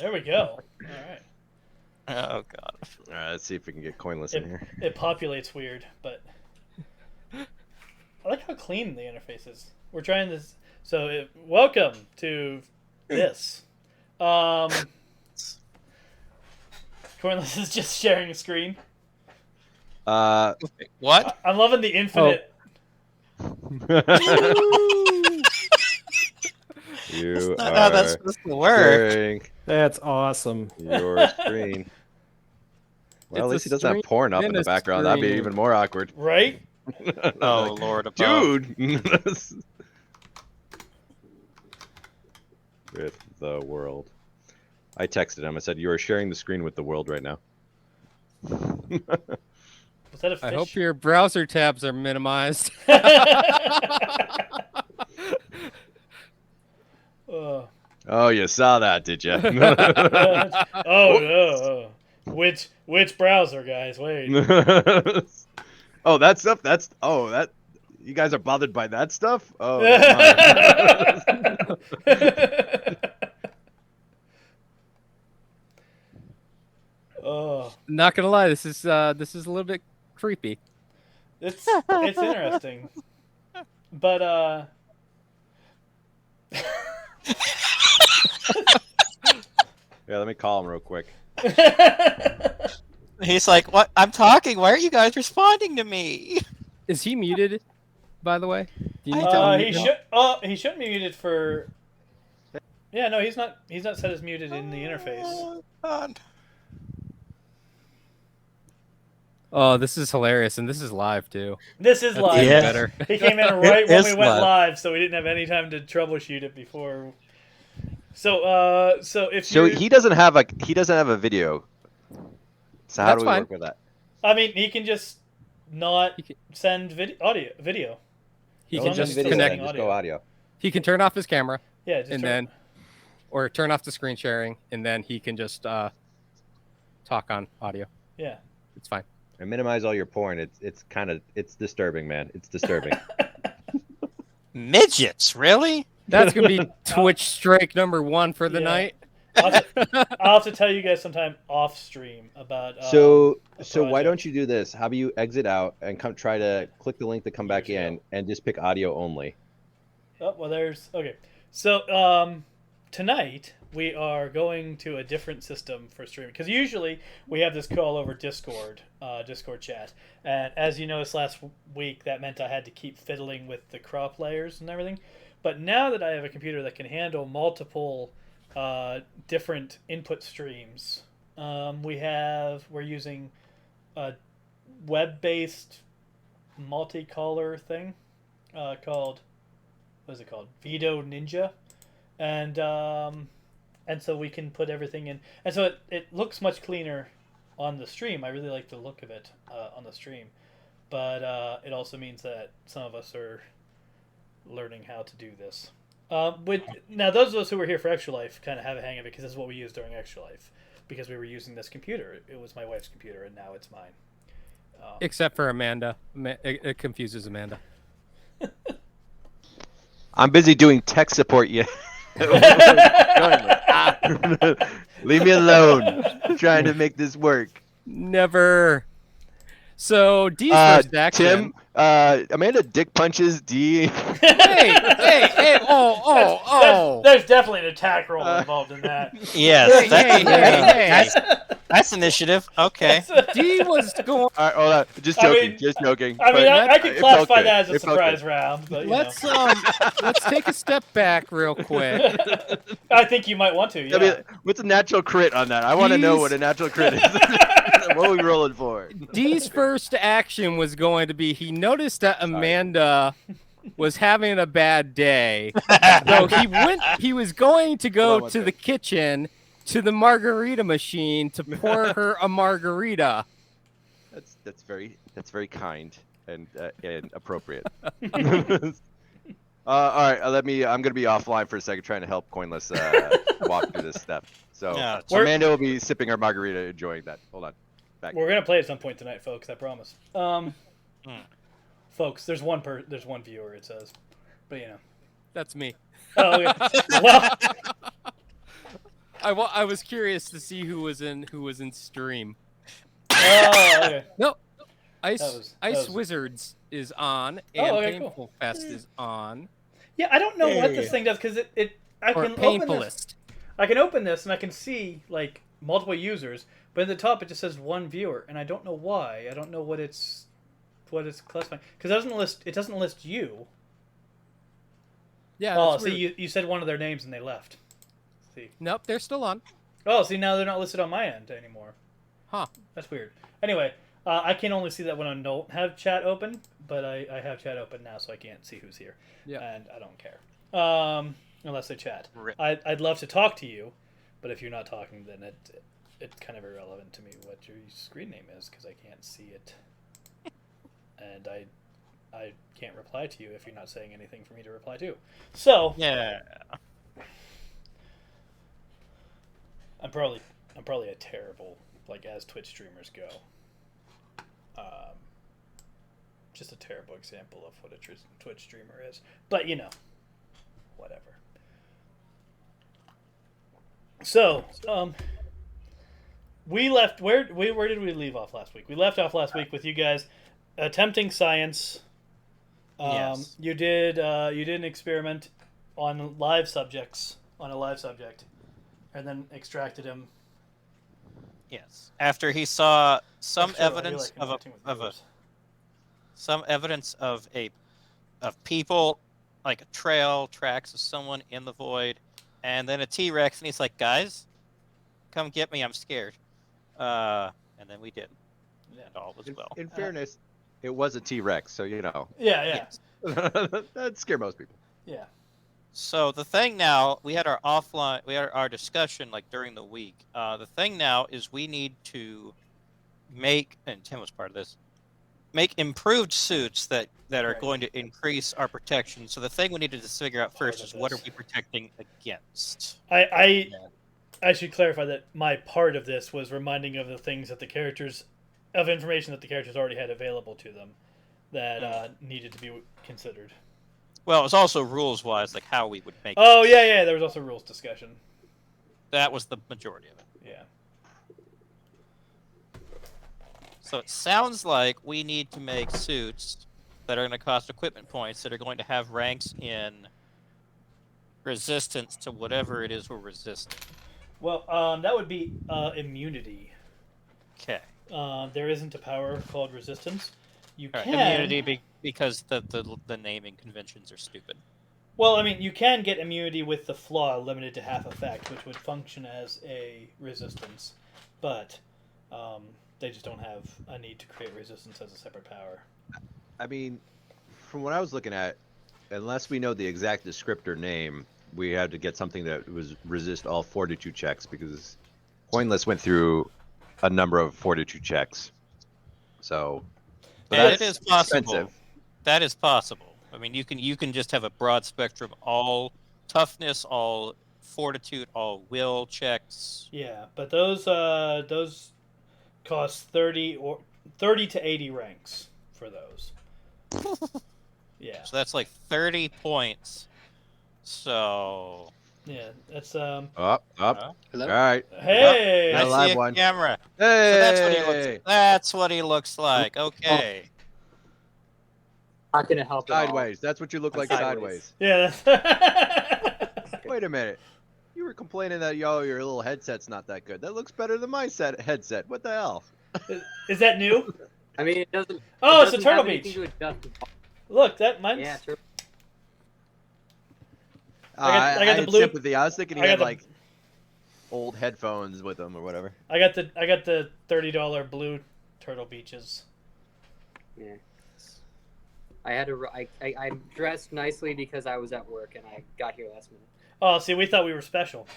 There we go. All right. Oh god. All right, let's see if we can get coinless in here. It populates weird, but I like how clean the interface is. We're trying this. So, welcome to this. Coinless is just sharing a screen. What? I'm loving the infinite. You That's not how that's are supposed to work. sharing That's awesome. your screen. Well, at It's least a he doesn't have stream porn up in and the a background. That'd be screen. even more awkward. Right? Oh Like, Lord above. dude. With the world. I texted him. I said, "You are sharing the screen with the world right now." Was that a fish? I hope your browser tabs are minimized. Oh, you saw that, did you? Oh no! Which browser, guys? Wait. Oh, that stuff. That. You guys are bothered by that stuff? Oh, Oh, Not gonna lie, this is a little bit creepy. it's interesting, but yeah, let me call him real quick. He's like, "What? I'm talking. Why are you guys responding to me?" Is he muted, by the way? Do you need to unmute he him? should. He shouldn't be muted for. Yeah, no, he's not. He's not set as muted in the interface. Oh, God. Oh, this is hilarious, and this is live too. This is That's live. even Yeah. better. He came in right when is we went live. live, so we didn't have any time to troubleshoot it before. So, if So you're- he doesn't have a video. So how That's do we fine. work with that? I mean, he can just not He can- send video. He As can long as just it's still connect. sending Just audio. go audio. He can turn off his camera, Yeah, just and turn- then, or turn off the screen sharing, and then he can just talk on audio. yeah. It's fine. And minimize all your porn. It's disturbing, man. It's disturbing. Midgets, really? That's gonna be Twitch strike #1 for the Yeah. night. I'll have to tell you guys sometime off stream about. So a why project. don't you do this? How about you exit out and try to click the link to come back Years in ago. and just pick audio only. Oh, well, there's okay. So tonight we are going to a different system for streaming because usually we have this call over Discord, Discord chat, and as you noticed last week, that meant I had to keep fiddling with the crop layers and everything. But now that I have a computer that can handle multiple different input streams, we're using a web-based multicolor thing called. What is it called? Veto Ninja, and so we can put everything in, and so it looks much cleaner on the stream. I really like the look of it on the stream, but it also means that some of us are learning how to do this. Now those of us who were here for Extra Life kind of have a hang of it because this is what we used during Extra Life because we were using this computer. It was my wife's computer, and now it's mine. Except for Amanda. It confuses Amanda. I'm busy doing tech support yet. Leave me alone. I'm trying to make this work. Never. So D's first action. Tim, Amanda dick punches D. Hey! Oh! There's definitely an attack roll involved in that. Yes. Hey. That's initiative. Okay. D was going. All right, hold on. Just I joking. mean- just joking. I mean, But I could it classify felt good. that as a It felt surprise good. round, but Let's take a step back real quick. I think you might want to. Yeah. I mean, what's a natural crit on that? I want to know These- what a natural crit is. What are we rolling for? D's first action was going to be he noticed that Amanda was having a bad day. So he was going to Hold go on one to the second. kitchen to the margarita machine to pour her a margarita. That's very kind and appropriate. All right, I'm gonna be offline for a second, trying to help Coinless walk through this step. So Yeah. Amanda will be sipping her margarita, enjoying that. Hold on. We're gonna play at some point tonight, folks. I promise. Folks, there's one viewer. It says, but you know. That's me. Oh, okay. Well, I was curious to see who was in stream. Oh, okay. No, That was- Wizards is on, Oh, and okay, cool. Painful Fest is on. Yeah, I don't know what this thing does because I Or can open this. Painfulest. I can open this and I can see like multiple users, but at the top it just says one viewer, and I don't know why. I don't know what it's classifying because it doesn't list you. Yeah. Oh, that's see, weird. you said one of their names and they left. See. Nope, they're still on. Oh, see, now they're not listed on my end anymore. Huh. That's weird. Anyway, I can only see that when I don't have chat open, but I have chat open now, so I can't see who's here. Yeah. And I don't care. Unless they chat. Rip. I'd love to talk to you, but if you're not talking, then it's kind of irrelevant to me what your screen name is because I can't see it. And I can't reply to you if you're not saying anything for me to reply to. So Yeah. I'm probably a terrible, like, as Twitch streamers go. Just a terrible example of what a Twitch streamer is. But, whatever. So, we left, where did we leave off last week? We left off last week with you guys attempting science. Yes. You did an experiment on a live subject, and then extracted him. Yes. After he saw some That's true, I evidence feel like of interacting with a viewers. some evidence of people, like tracks of someone in the void, and then a T-Rex, and he's like, "Guys, come get me! I'm scared." And then we did. Yeah. And all was well. In fairness, it was a T-Rex, so Yeah. Yes. that'd scare most people. Yeah. So the thing now, we had our discussion like during the week. The thing now is we need to make, and Tim was part of this, make improved suits that are Right. going to increase our protection. So the thing we need to just figure out Part first of is what are this. we protecting against? I should clarify that my part of this was reminding of the things that information that the characters already had available to them that needed to be considered. Well, it's also rules-wise, like how we would make. Oh yeah, there was also rules discussion. That was the majority of it. Yeah. So it sounds like we need to make suits that are going to cost equipment points that are going to have ranks in resistance to whatever it is we're resisting. Well, that would be immunity. Okay. There isn't a power called resistance. You All right, can immunity because the naming conventions are stupid. Well, I mean, you can get immunity with the flaw limited to half effect, which would function as a resistance, but they just don't have a need to create resistance as a separate power. I mean, from what I was looking at, unless we know the exact descriptor name, we had to get something that was resist all fortitude checks because Pointless went through a number of fortitude checks. So, but And that's it is possible. expensive. That is possible. I mean, you can just have a broad spectrum, all toughness, all fortitude, all will checks. Yeah, but those cost 30 to 80 ranks for those. Yeah. So that's like 30 points. So Yeah, that's Up. Hello? All right. hey. Got a I live see a one. camera. Hey. So that's what he looks like. Okay. Not gonna help at all. Sideways. That's what you look like Sideways. sideways. Yeah. Wait a minute. You were complaining that your little headset's not that good. That looks better than my headset. What the hell? Is that new? I mean, it doesn't. Oh, it it's a doesn't Turtle have anything Beach. to adjust the- Look, that mine's Yeah, Turtle. I got the had blue- sympathy. I was thinking he I got had the- like old headphones with him or whatever. I got the $30 blue Turtle Beaches. Yeah. I had to. I dressed nicely because I was at work and I got here last minute. Oh, see, we thought we were special.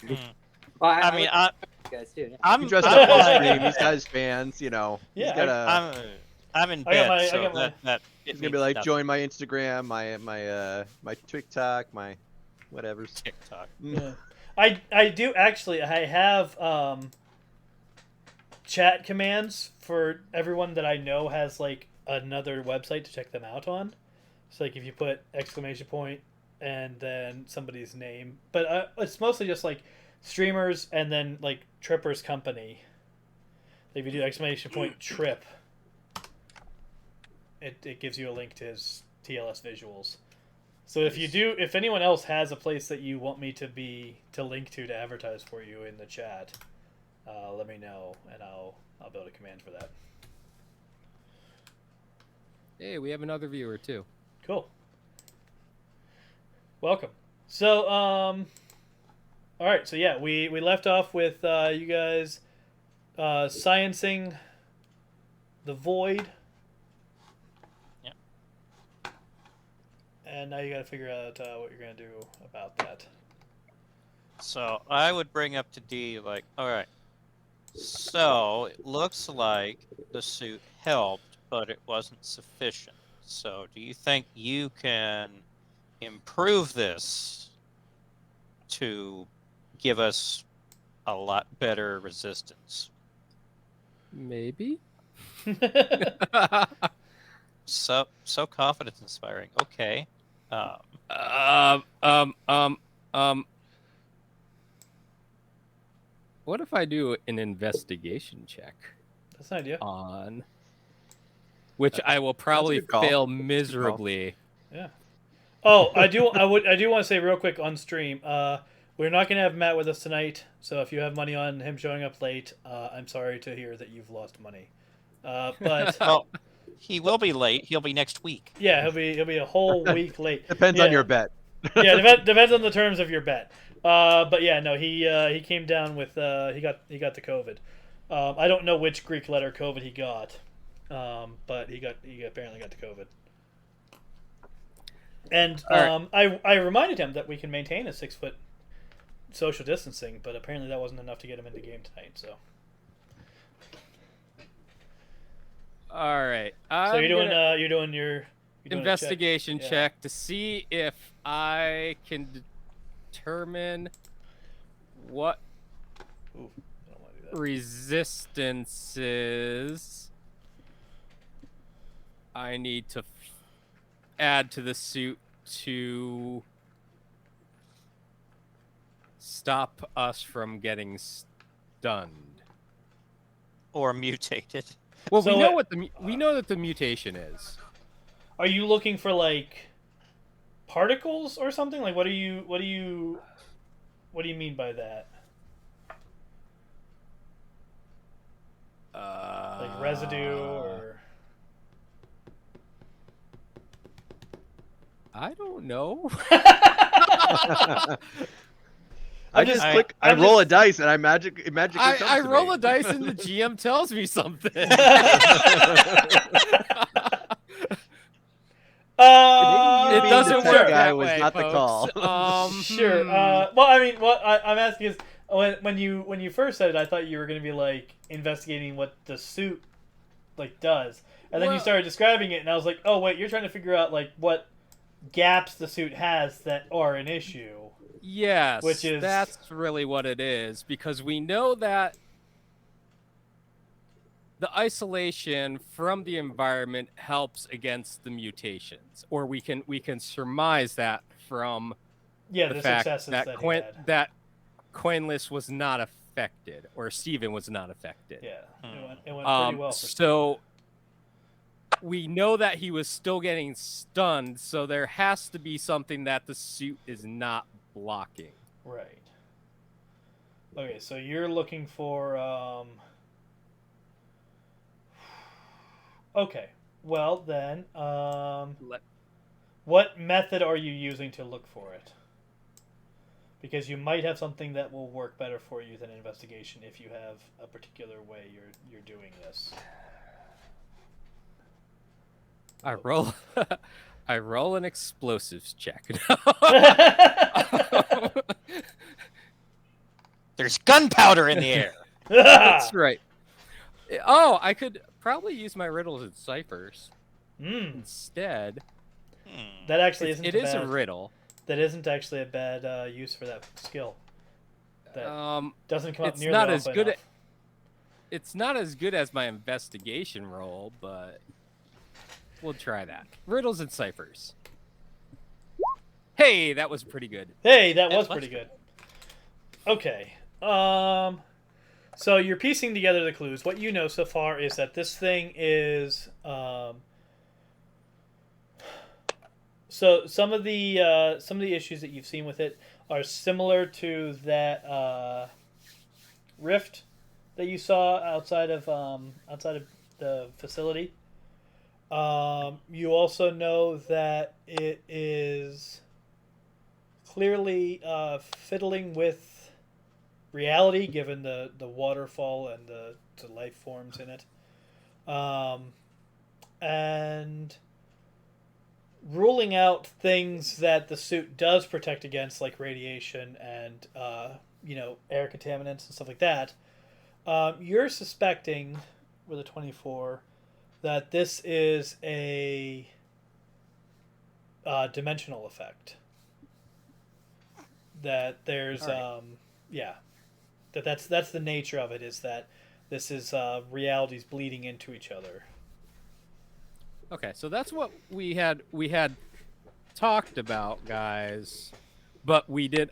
Well, I mean, you guys too. Yeah. I'm He dressed I'm up for the like- stream. He's got his fans, you know. Yeah, He's got a. I'm in I got bed, my- I so got my- that He's gonna be like, join my Instagram, my TikTok, my whatever. TikTok. Yeah. I do actually. I have chat commands for everyone that I know has like another website to check them out on. So like if you put exclamation point and then somebody's name, but it's mostly just like streamers and then like Tripper's company. If you do !trip, it gives you a link to his TLS visuals. So if anyone else has a place that you want me to link to advertise for you in the chat, let me know and I'll build a command for that. Hey, we have another viewer too. Cool. Welcome. So all right. So yeah, we left off with you guys sciencing the void. Yep. And now you got to figure out what you're gonna do about that. So I would bring up to D like, all right. So it looks like the suit helped, but it wasn't sufficient. So do you think you can improve this to give us a lot better resistance? Maybe. So confidence inspiring. Okay. What if I do an investigation check That's an idea. on, which I will probably good call. fail miserably. Yeah. Oh, I do want to say real quick on stream. We're not going to have Matt with us tonight, so if you have money on him showing up late, I'm sorry to hear that you've lost money. But Well, he will be late. He'll be next week. yeah, he'll be a whole week late. Depends on your bet. Yeah, depends on the terms of your bet. But yeah, no, he came down with he got the COVID. I don't know which Greek letter COVID he got, but he apparently got the COVID. And I reminded him that we can maintain a 6 foot social distancing, but apparently that wasn't enough to get him into game tonight. So All right. so you're doing your investigation check. Yeah. check to see if I can determine what Ooh, I don't want to do that. resistances I need to add to the suit to stop us from getting stunned. Or mutated. Well, So we know that the mutation is. Are you looking for like particles or something? Like what do you mean by that? Like residue or I don't know. I roll a dice and I magically I roll a dice and the GM tells me something. It It doesn't the tech work guy that was way, not the folks. call. Sure. Well, I mean, what I'm asking is, when you first said it, I thought you were going to be like investigating what the suit like does, and then you Well- started describing it, and I was like, oh wait, you're trying to figure out like what gaps the suit has that are an issue. Yes, Which is- that's really what it is, because we know that the isolation from the environment helps against the mutations, or we can surmise that from Yeah, the the fact successes that that he had. Coinless was not affected, or Steven was not affected. Yeah, it went pretty well. For So we know that he was still getting stunned, so there has to be something that the suit is not blocking. Right. Okay, so you're looking for Okay. Well then, what method are you using to look for it? Because you might have something that will work better for you than investigation if you have a particular way you're doing this. I roll an explosives check. There's gunpowder in the air. That's right. Oh, I could probably use my riddles and ciphers instead. That actually isn't. It is a riddle. That isn't actually a bad use for that skill. That doesn't come up It's nearly not as often good. enough. It's not as good as my investigation roll, but we'll try that. Riddles and ciphers. Hey, that was pretty good. Hey, that was was pretty good. Okay. So you're piecing together the clues. What you know so far is that this thing is. So some of the issues that you've seen with it are similar to that rift that you saw outside of the facility. You also know that it is clearly fiddling with reality, given the waterfall and the life forms in it, and ruling out things that the suit does protect against, like radiation and air contaminants and stuff like that. You're suspecting with a 24 that this is a dimensional effect. That there's that's the nature of it, is that this is realities bleeding into each other. Okay, so that's what we had talked about, guys, but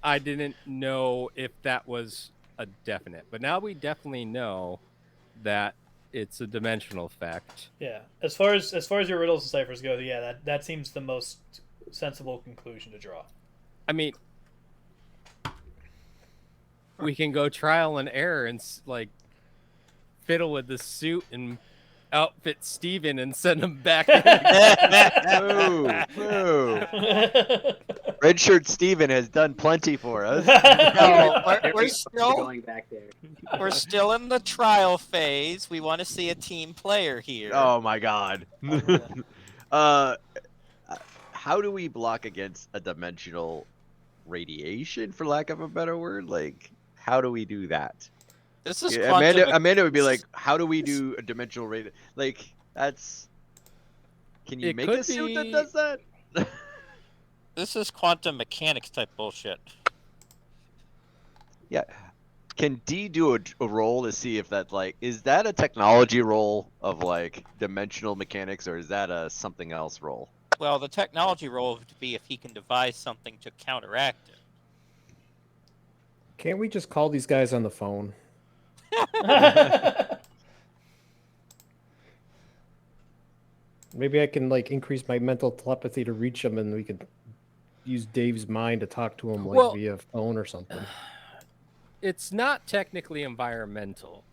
I didn't know if that was a definite. But now we definitely know that it's a dimensional effect. Yeah, as far as your riddles and ciphers go, yeah, that seems the most sensible conclusion to draw. I mean, we can go trial and error and like fiddle with the suit and outfit Steven and send him back. Boo, boo. Redshirt Steven has done plenty for us. No, we're They're still going back there. we're still in the trial phase. We want to see a team player here. Oh my god. How do we block against a dimensional radiation, for lack of a better word? Like, how do we do that? This is Yeah, quantum. Amanda would be like, how do we do a dimensional radiation? Like, that's... Can you It make could a suit that be- does that? This is quantum mechanics type bullshit. Yeah. Can D do a roll to see if that, like, is that a technology roll of, like, dimensional mechanics, or is that a something else roll? Well, the technology role would be if he can devise something to counteract it. Can't we just call these guys on the phone? Maybe I can like increase my mental telepathy to reach them, and we could use Dave's mind to talk to him like Well- via phone or something. It's not technically environmental,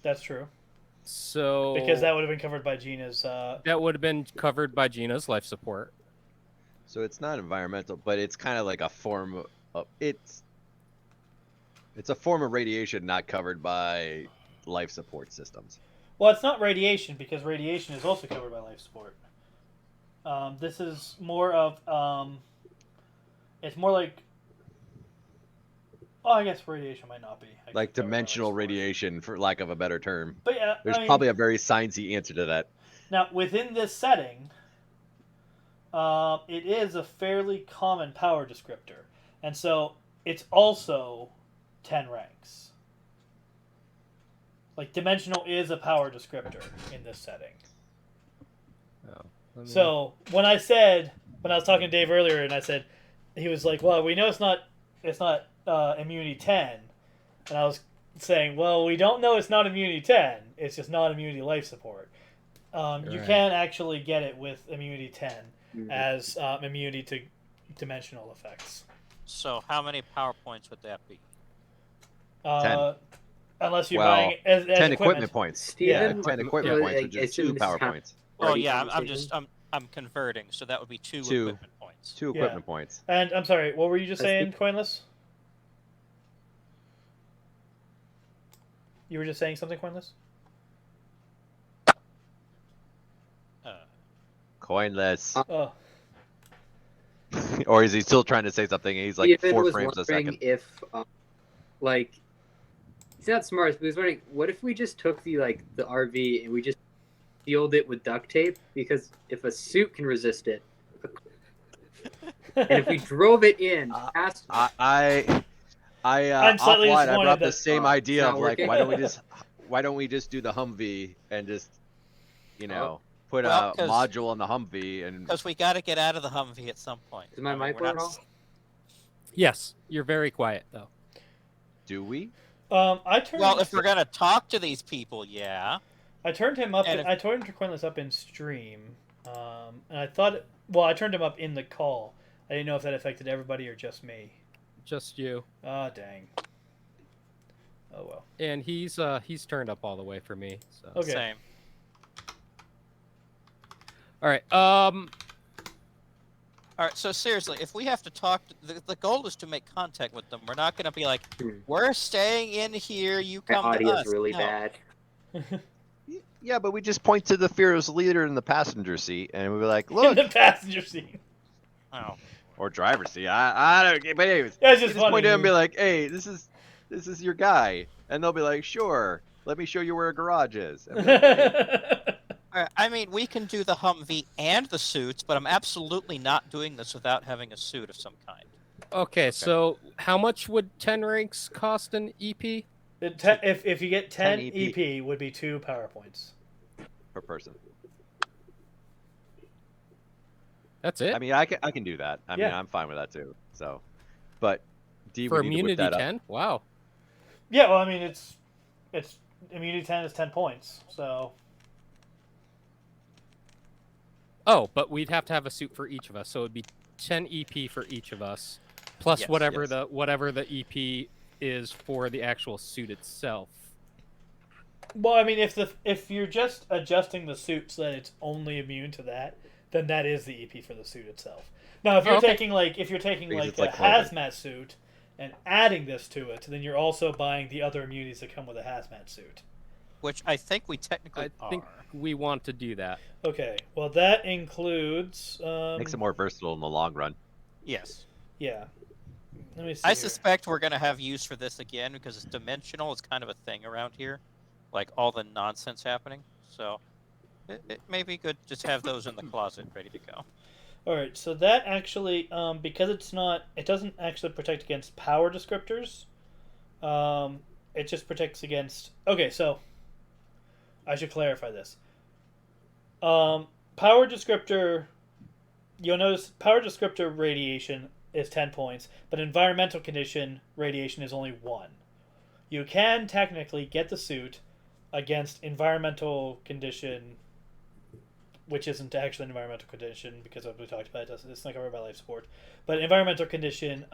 That's true, so because that would have been covered by Gina's. that would have been covered by Gina's life support. So it's not environmental, but it's kind of like a form of it's a form of radiation not covered by life support systems. Well, it's not radiation, because radiation is also covered by life support. This is more of it's more like. Oh, I guess radiation might not be. Like dimensional radiation, for lack of a better term. But yeah, There's I mean, probably a very sciencey answer to that. now within this setting, it is a fairly common power descriptor, and so it's also 10 ranks. Like, dimensional is a power descriptor in this setting. Oh, So when I was talking to Dave earlier, and I said, he was like, "Well, we know it's not immunity 10," and I was saying, "Well, we don't know it's not immunity 10. It's just not immunity life support. You Right. can actually get it with immunity 10 Mhm. as immunity to dimensional effects. So how many PowerPoints would that be? 10. Unless you're Well, buying it as 10 equipment points. Steven, Yeah, 10 equipment yeah. points, I which is assume 2 this power is how- points. Oh Party yeah, I'm conversation? just I'm converting, so that would be two Two. equipment points. 2 Yeah. equipment points. And I'm sorry, what were you just That's saying, Coinless? You were just saying something, Coinless? Coinless. Oh, Or is he still trying to say something? He's like Steven 4 was frames a wondering second. if, like, he's not smart, but he was wondering, what if we just took the RV and we just sealed it with duct tape? Because if a suit can resist it, and if we drove it in past, I'm slightly offline. I disappointed brought the that- same Oh, idea it's of not like, working? why don't we just do the Humvee and just, put Well, a 'cause- module on the Humvee and Because we got to get out of the Humvee at some point. Is my I mean, mic we're not working? Yes, you're very quiet though. Do we? I turned. Well, if we're gonna talk to these people, yeah. I turned him up. And if- I turned Cornelius up in stream, and I thought. Well, I turned him up in the call. I didn't know if that affected everybody or just me. Just you. Ah, dang. Oh well. And he's turned up all the way for me. So. Okay. Same. All right. All right. So seriously, if we have to talk, the goal is to make contact with them. We're not gonna be like, we're staying in here. You My come to audio's us. really No. bad. Yeah, but we just point to the fearless leader in the passenger seat, and we were like, In "Look," the passenger seat. Oh. or driver's seat. I don't. But anyways, Yeah, it's you just just point funny. to him and be like, "Hey, this is your guy," and they'll be like, "Sure, let me show you where a garage is." And be like, "Hey." All right, I mean, we can do the Humvee and the suits, but I'm absolutely not doing this without having a suit of some kind. Okay, so how much would 10 ranks cost an E EP? If you get 10 10 EP, would be 2 power points. Per person. That's it? I mean, I can do that. I mean, Yeah. I'm fine with that too. So, but D, For we need to whip immunity that up. 10? Wow. Yeah, well, I mean, it's immunity 10 is 10 points, so Oh, but we'd have to have a suit for each of us, so it'd be 10 EP for each of us, plus Yes, whatever yes. the EP is for the actual suit itself. well, I mean, if you're just adjusting the suit so that it's only immune to that, then that is the EP for the suit itself. Now, if you're Okay. taking like Because it's a like clothing. hazmat suit and adding this to it, then you're also buying the other immunities that come with a hazmat suit. Which I think we technically I think we want to do that. Okay, well that includes Makes it more versatile in the long run. Yes. yeah. Let me see. I here. suspect we're going to have use for this again because it's dimensional. It's kind of a thing around here. Like all the nonsense happening. So it may be good to just have those in the closet ready to go. All right, so that actually, because it doesn't actually protect against power descriptors. It just protects against. Okay, so I should clarify this. Power descriptor. You'll notice power descriptor radiation is 10 points, but environmental condition radiation is only 1. You can technically get the suit against environmental condition, which isn't actually an environmental condition because as we talked about, it's not covered by life support. But environmental condition,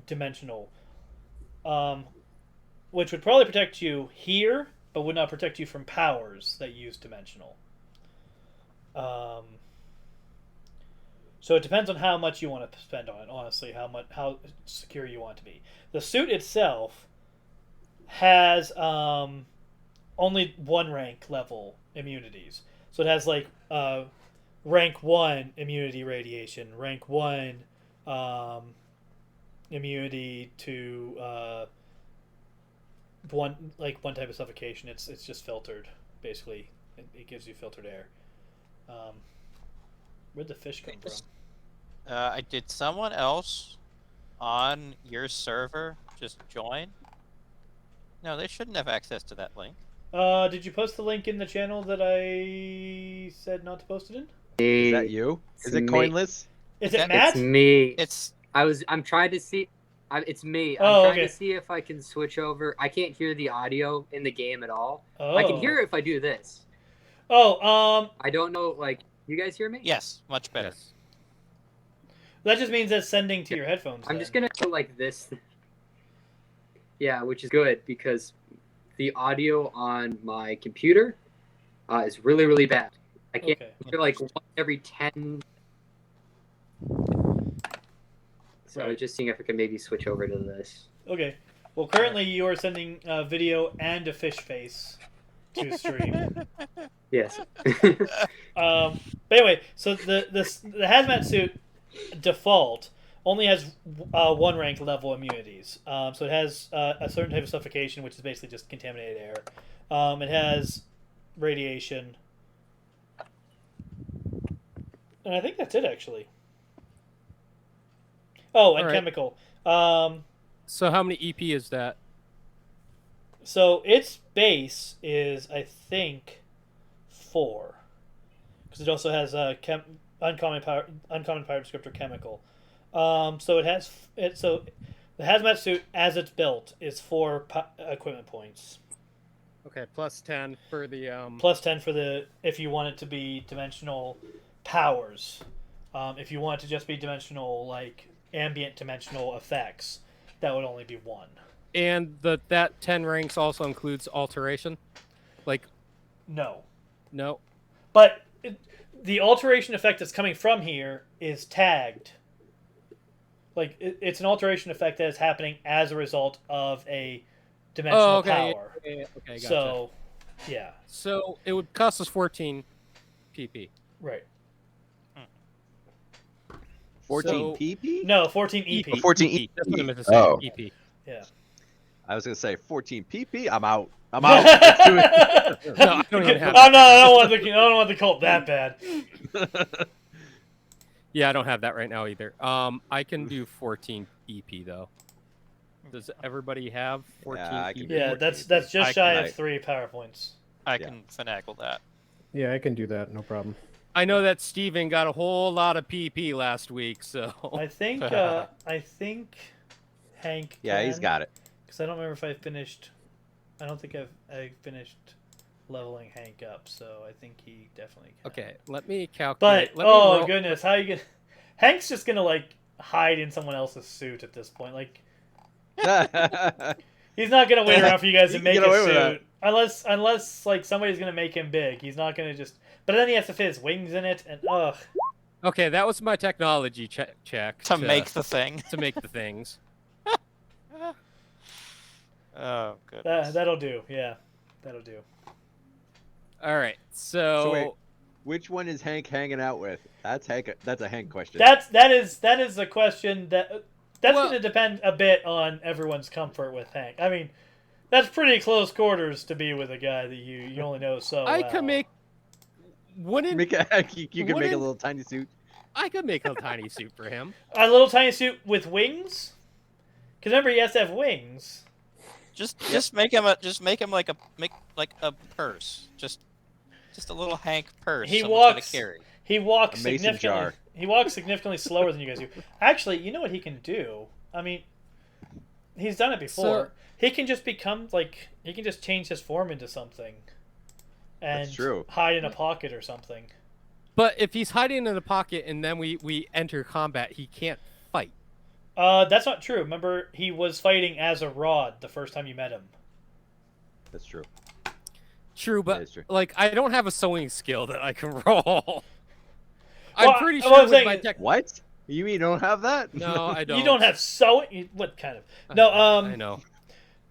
dimensional, which would probably protect you here, but would not protect you from powers that use dimensional. So it depends on how much you want to spend on it. Honestly, how secure you want to be. The suit itself has only 1 rank level immunities. So it has like rank 1 immunity radiation, rank 1 immunity to one type of suffocation. It's just filtered basically. It gives you filtered air. Where'd the fish come from? Did someone else on your server just join? No, they shouldn't have access to that link. Did you post the link in the channel that I said not to post it in? Is that you? Is it me. coinless? Is it That- Matt? It's me. It's I'm trying to see. It's me. I'm Oh, trying okay. to see if I can switch over. I can't hear the audio in the game at all. Oh. I can hear it if I do this. Oh, I don't know. Like, you guys hear me? yes, much better. Yes. that just means that's sending to your headphones. I'm then. just gonna go like this. Yeah, which is good because the audio on my computer is really, really bad. I can't Okay. hear like one every 10. So I was Right. just seeing if I could maybe switch over to this. Okay. Well, currently you are sending video and a fish face to stream. Yes. But anyway, so the hazmat suit default only has 1 rank level immunities. So it has a certain type of suffocation, which is basically just contaminated air. It has radiation, and I think that's it actually. Oh, and All right. chemical. So how many EP is that? So its base is, I think, 4, because it also has uncommon power descriptor chemical. So the hazmat suit as it's built is 4 equipment points. Okay, plus 10 for the Plus 10 for the if you want it to be dimensional powers. If you want it to just be dimensional, like ambient dimensional effects, that would only be 1. And that 10 ranks also includes alteration? Like, No. no? But the alteration effect that's coming from here is tagged. Like, it's an alteration effect that is happening as a result of a dimensional power. Yeah, okay, gotcha. So, yeah. So it would cost us 14 PP. Right. 14 So- PP? No, 14 EP. Oh, 14 EP. That's what I meant to say. Oh. EP. Yeah. I was gonna say 14 PP. I'm out. I'm out. Let's do it. No, I don't even have I don't want the cult that bad. Yeah, I don't have that right now either. I can do 14 EP though. Does everybody have 14 Yeah, I can EP? do Yeah, 14 that's EP. just I shy can- of 3 power points. I Yeah. can finagle that. Yeah, I can do that. No problem. I know that Steven got a whole lot of PP last week, so I think Hank. Yeah, he's got it. Because I don't remember if I finished. I don't think I finished leveling Hank up, so I think he definitely can. okay. Let me calculate. But Let me oh roll- goodness, how you gonna? Hank's just gonna like hide in someone else's suit at this point. Like he's not gonna wait around for you guys to You can make get a away with suit unless like somebody's gonna make him big. He's not gonna just. But then he has to fit his wings in it, and ugh. Okay, that was my technology check To make the thing. to make the things. Oh, good. That'll do. Yeah, that'll do. All right, So wait, so which one is Hank hanging out with? That's Hank. That's a Hank question. That is a question that's Well- going to depend a bit on everyone's comfort with Hank. I mean, that's pretty close quarters to be with a guy that you only know so I well. could make. Wouldn't you can make a Wouldn't- little tiny suit. I could make a tiny suit for him? a little tiny suit with wings. Because remember, he has to have wings. Just make him like a purse. Just a little Hank purse. He someone's gonna walks- carry. He walks A mason significantly. jar. He walks significantly slower than you guys do. Actually, you know what he can do? I mean, he's done it before. He can just become like he can just change his form into something, and That's true. hide in a pocket or something. But if he's hiding in a pocket and then we enter combat, he can't fight. That's not true. Remember, he was fighting as a rod the first time you met him. That's true. True, That but is true. like I don't have a sewing skill that I can roll. Well, I'm pretty what sure I'm with saying my is- tech. What? You mean you don't have that? No, I don't. You don't have sewing. What kind of? No. I know.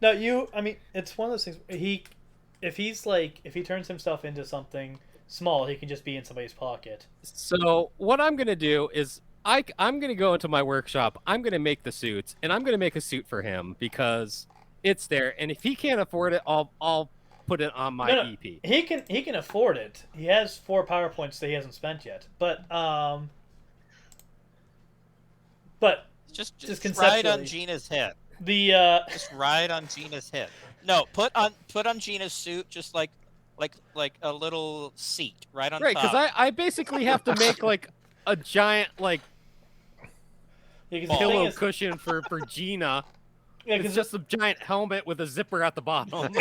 No, you. I mean, it's one of those things. If he turns himself into something small, he can just be in somebody's pocket. So what I'm gonna do is I'm gonna go into my workshop. I'm gonna make the suits, and I'm gonna make a suit for him because it's there. And if he can't afford it, I'll put it on my No, EP. He can afford it. He has 4 power points that he hasn't spent yet. But Just Just ride on conceptually. Gina's head. the Just ride on Gina's head. No, put on Gina's suit just like a little seat right on Right, top. because I basically have to make like a giant like because the thing pillow is, cushion for Gina. yeah, It's 'cause just a giant helmet with a zipper at the bottom.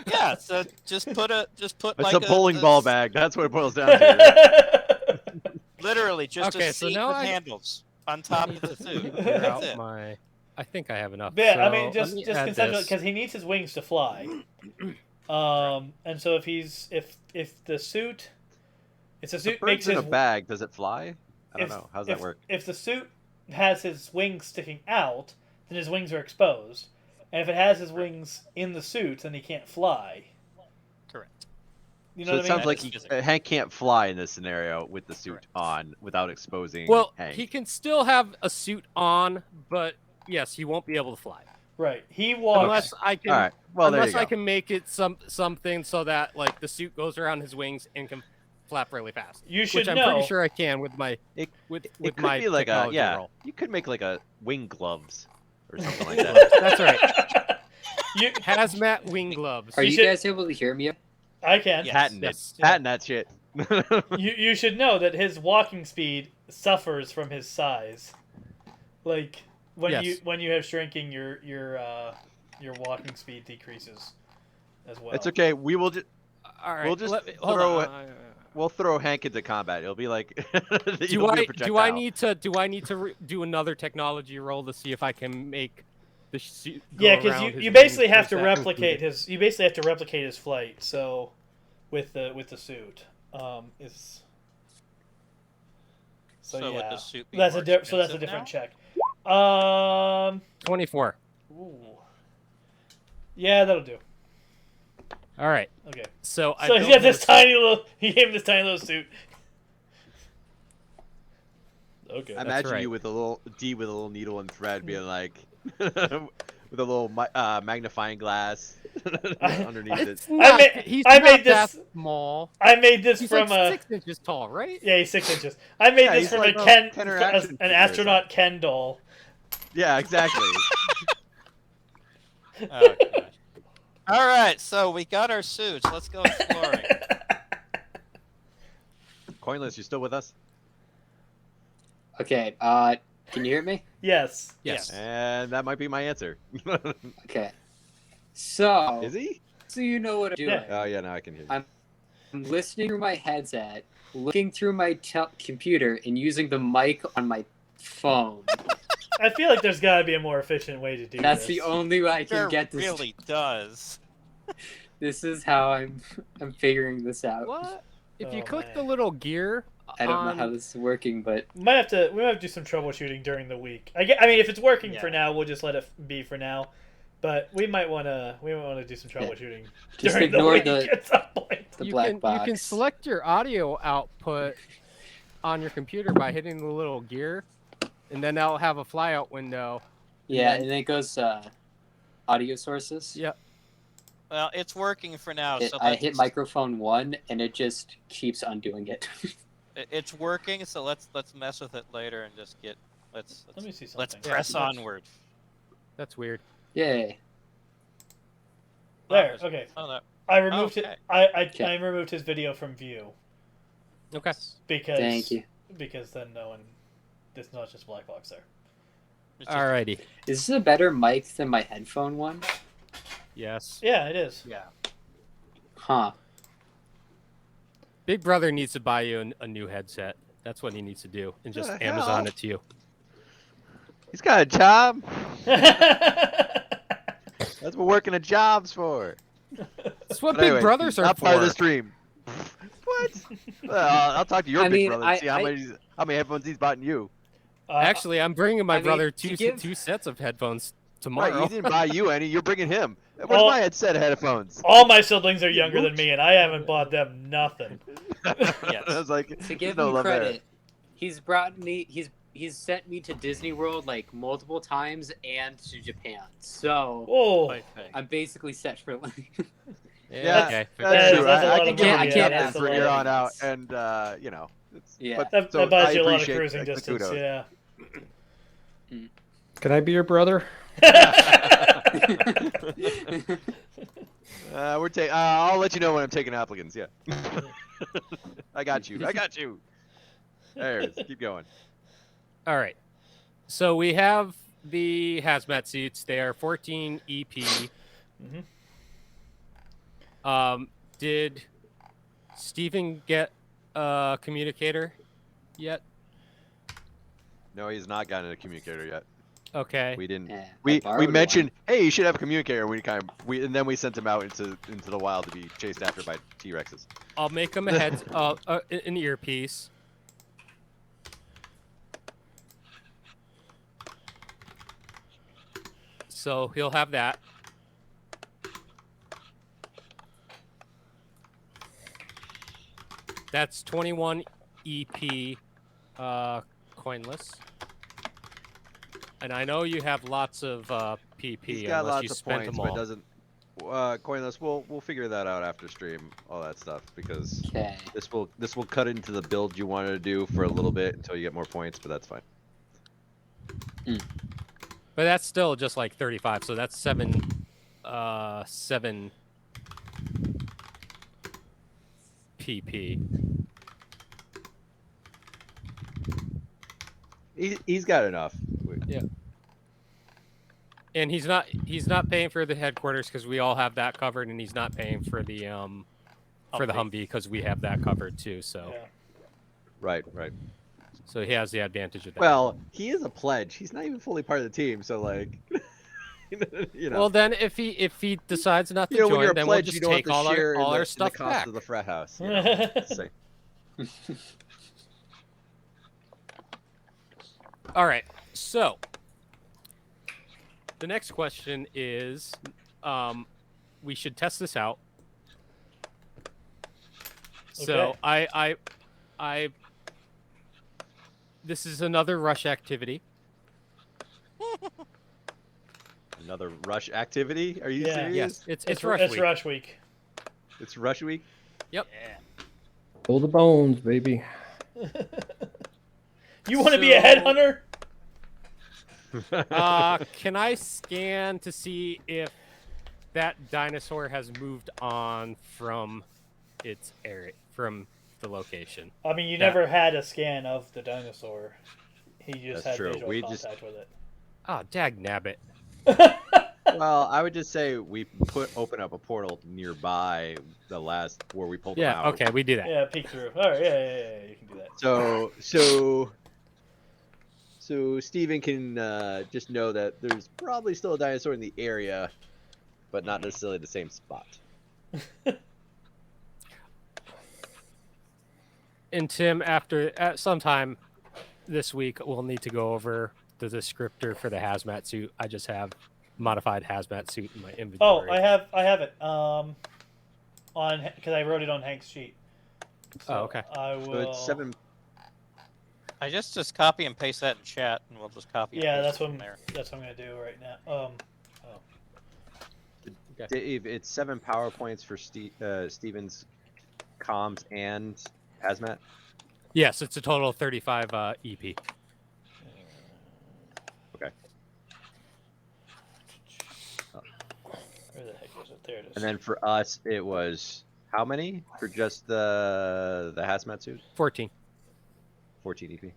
Yeah, so just put It's like a bowling a- ball bag. That's what it boils down to. Literally just Okay, a so seat now with I- handles on top of the suit. Figure That's out it. my. I think I have enough. Yeah, I So, mean, let just me just add conceptually, this. because he needs his wings to fly. And so if the suit, if the The suit makes bird's in his a bag. Does it fly? I don't if- know. How's that if- work? If the suit has his wings sticking out, then his wings are exposed. And if it has his wings in the suit, then he can't fly. Correct. You know So what it I mean? sounds like That is physics. Hank can't fly in this scenario with the suit Correct. on without exposing Well, Hank. he can still have a suit on, but yes, he won't be able to fly Right. He walks. unless I can. All right. Well, there unless you go. I can make it something so that like the suit goes around his wings and can flap really fast. You should Which I'm know. pretty sure I can with my It- with It could my be like a technology roll. You could make like a wing gloves or something like that. That's right. You, Hazmat wing gloves. Are You you should- guys able to hear me? I can. Yeah. Patent it. Yes. Patent that shit. You should know that his walking speed suffers from his size. Like when Yes. you have shrinking, your walking speed decreases as well. It's okay. We will just All right. we'll just hold throw on. we'll throw Hank into combat. It'll be like Do I need to do another technology roll to see if I can make the suit go Yeah, because around his you basically wings have to for a sec? replicate his. You basically have to replicate his flight. So, with the suit, is. So, So would yeah, the suit be that's more so that's a expensive different now? check. 24. Ooh. Yeah, that'll do. All right. Okay. So I So he built got him this a- tiny little. He gave him this tiny little suit. Okay. I imagine right. you with a little needle and thread, being like, with a little magnifying glass underneath it. It's not, he's not made that this. small. I made this He's from like a. 6 inches tall, right? Yeah, he's 6 inches. I made Yeah, this he's from like a Ken, Kenner an action figure or astronaut something. Ken doll. Yeah, exactly. Oh, gosh. All right, so we got our suits. Let's go exploring. Coinless, you still with us? Okay. Can you hear me? Yes. Yes. And that might be my answer. Okay. So. Is he? So you know what I'm doing. Yeah. Oh yeah, now I can hear you. I'm listening through my headset, looking through my computer, and using the mic on my phone. I feel like there's got to be a more efficient way to do That's this. the only way I can There get this. really does. This is how I'm figuring this out. What? If you Oh, click man. the little gear I don't know on- how this is working, but We might have to do some troubleshooting during the week. I mean, if it's working for Yeah. now, we'll just let it be for now. But we might want to do some troubleshooting just during the ignore week the at some point. the you black can box. you can select your audio output on your computer by hitting the little gear, and then that'll have a flyout window. Yeah, then- and then it goes audio sources. Yep. Well, it's working for now. So I let's- hit microphone 1, and it just keeps undoing it. It's working, so let's mess with it later and just get let's Let me see let's something. press Yeah. onward. That's weird. Yay. There. Okay. Oh, no. I removed Okay. it. I Okay. removed his video from view Okay. because Thank you. Because then no one. There's not just black box there. It's just- Alrighty. Is this a better mic than my headphone one? Yes. Yeah, it is. Yeah. Huh. Big Brother needs to buy you a new headset. That's what he needs to do, and just The Amazon hell? it to you. He's got a job. That's what working at jobs for. That's what But Big anyway, Brothers are not for. part of the stream. What? Well, I'll talk to your I big mean, brother and see how I- many headphones he's bought in you. Actually, I'm bringing my I mean, brother to two give- two sets of headphones Right, tomorrow. he didn't buy you any. You're bringing him. Where's Well- my headset of headphones? all my siblings are younger than me, and I haven't bought them nothing. Yes. I was like, To there's give no him love there. credit, he's brought me. He's sent me to Disney World like multiple times and to Japan. So Oh, I think. I'm basically set for life. Yeah, Okay. That's Yeah, true. that's a I lot can of give money. him Yeah, a that's captain a for lot here of on out, things. and you know. Yeah. But, that so buys I you a lot of appreciate cruising the distance. kudos. Yeah. Can I be your brother? We're taking. I'll let you know when I'm taking applicants. Yeah. I got you. I got you. There it is. Keep going. All right. So we have the hazmat suits. They are 14 EP. Mhm. Did Steven get a communicator yet? No, he's not gotten a communicator yet. Okay. We didn't. Yeah, I We borrowed mentioned, hey, you should have a communicator. And then we sent him out into the wild to be chased after by T-Rexes. I'll make him a an earpiece. So he'll have that. That's 21 EP coinless. And I know you have lots of PP He's got unless you lots of spent points, them but all. doesn't. Coinless, we'll figure that out after stream, all that stuff, because Okay. this will cut into the build you wanted to do for a little bit until you get more points, but that's fine. But that's still just like 35, so that's 7 PP. He's got enough. And he's not paying for the headquarters because we all have that covered, and he's not paying for the Humvee because we have that covered too. So Yeah. Right. so he has the advantage of that. Well, he is a pledge. He's not even fully part of the team, so like, you know. Well, then if he decides not to when you're join, a then we'll pledge, just you don't have take to all share our in the stuff cost back. of the frat house. You know? So- All right. So the next question is, we should test this out. So Okay. I this is another rush activity. Another rush activity? Are you Yeah. serious? Yes, it's It's rush it's week. rush week. It's rush week. Yeah. Pull the bones, baby. You want to be a So- headhunter? Can I scan to see if that dinosaur has moved on from its area, from the location? I mean, you Yeah. never had a scan of the dinosaur. He just That's had true. visual We contact just- with it. Oh, dag nabbit. Well, I would just say we open up a portal nearby the last where we pulled them Yeah, out. okay, we do that. Yeah, peek through. All right, yeah, you can do that. So Steven can just know that there's probably still a dinosaur in the area, but not necessarily the same spot. And Tim, at sometime this week, we'll need to go over the descriptor for the hazmat suit. I just have modified hazmat suit in my Oh, inventory. I have it. On because I wrote it on Hank's sheet. So Oh, okay. I So will. it's 7. I just copy and paste that in chat, and we'll just copy. And Yeah, paste that's it what from there. that's what I'm gonna do right now. Dave, it's 7 power points for Steven's comms and hazmat. Yes, it's a total of 35 EP. Okay. Where the heck is it? There it is. And then for us, it was how many for just the hazmat suit? 14. 14 EP.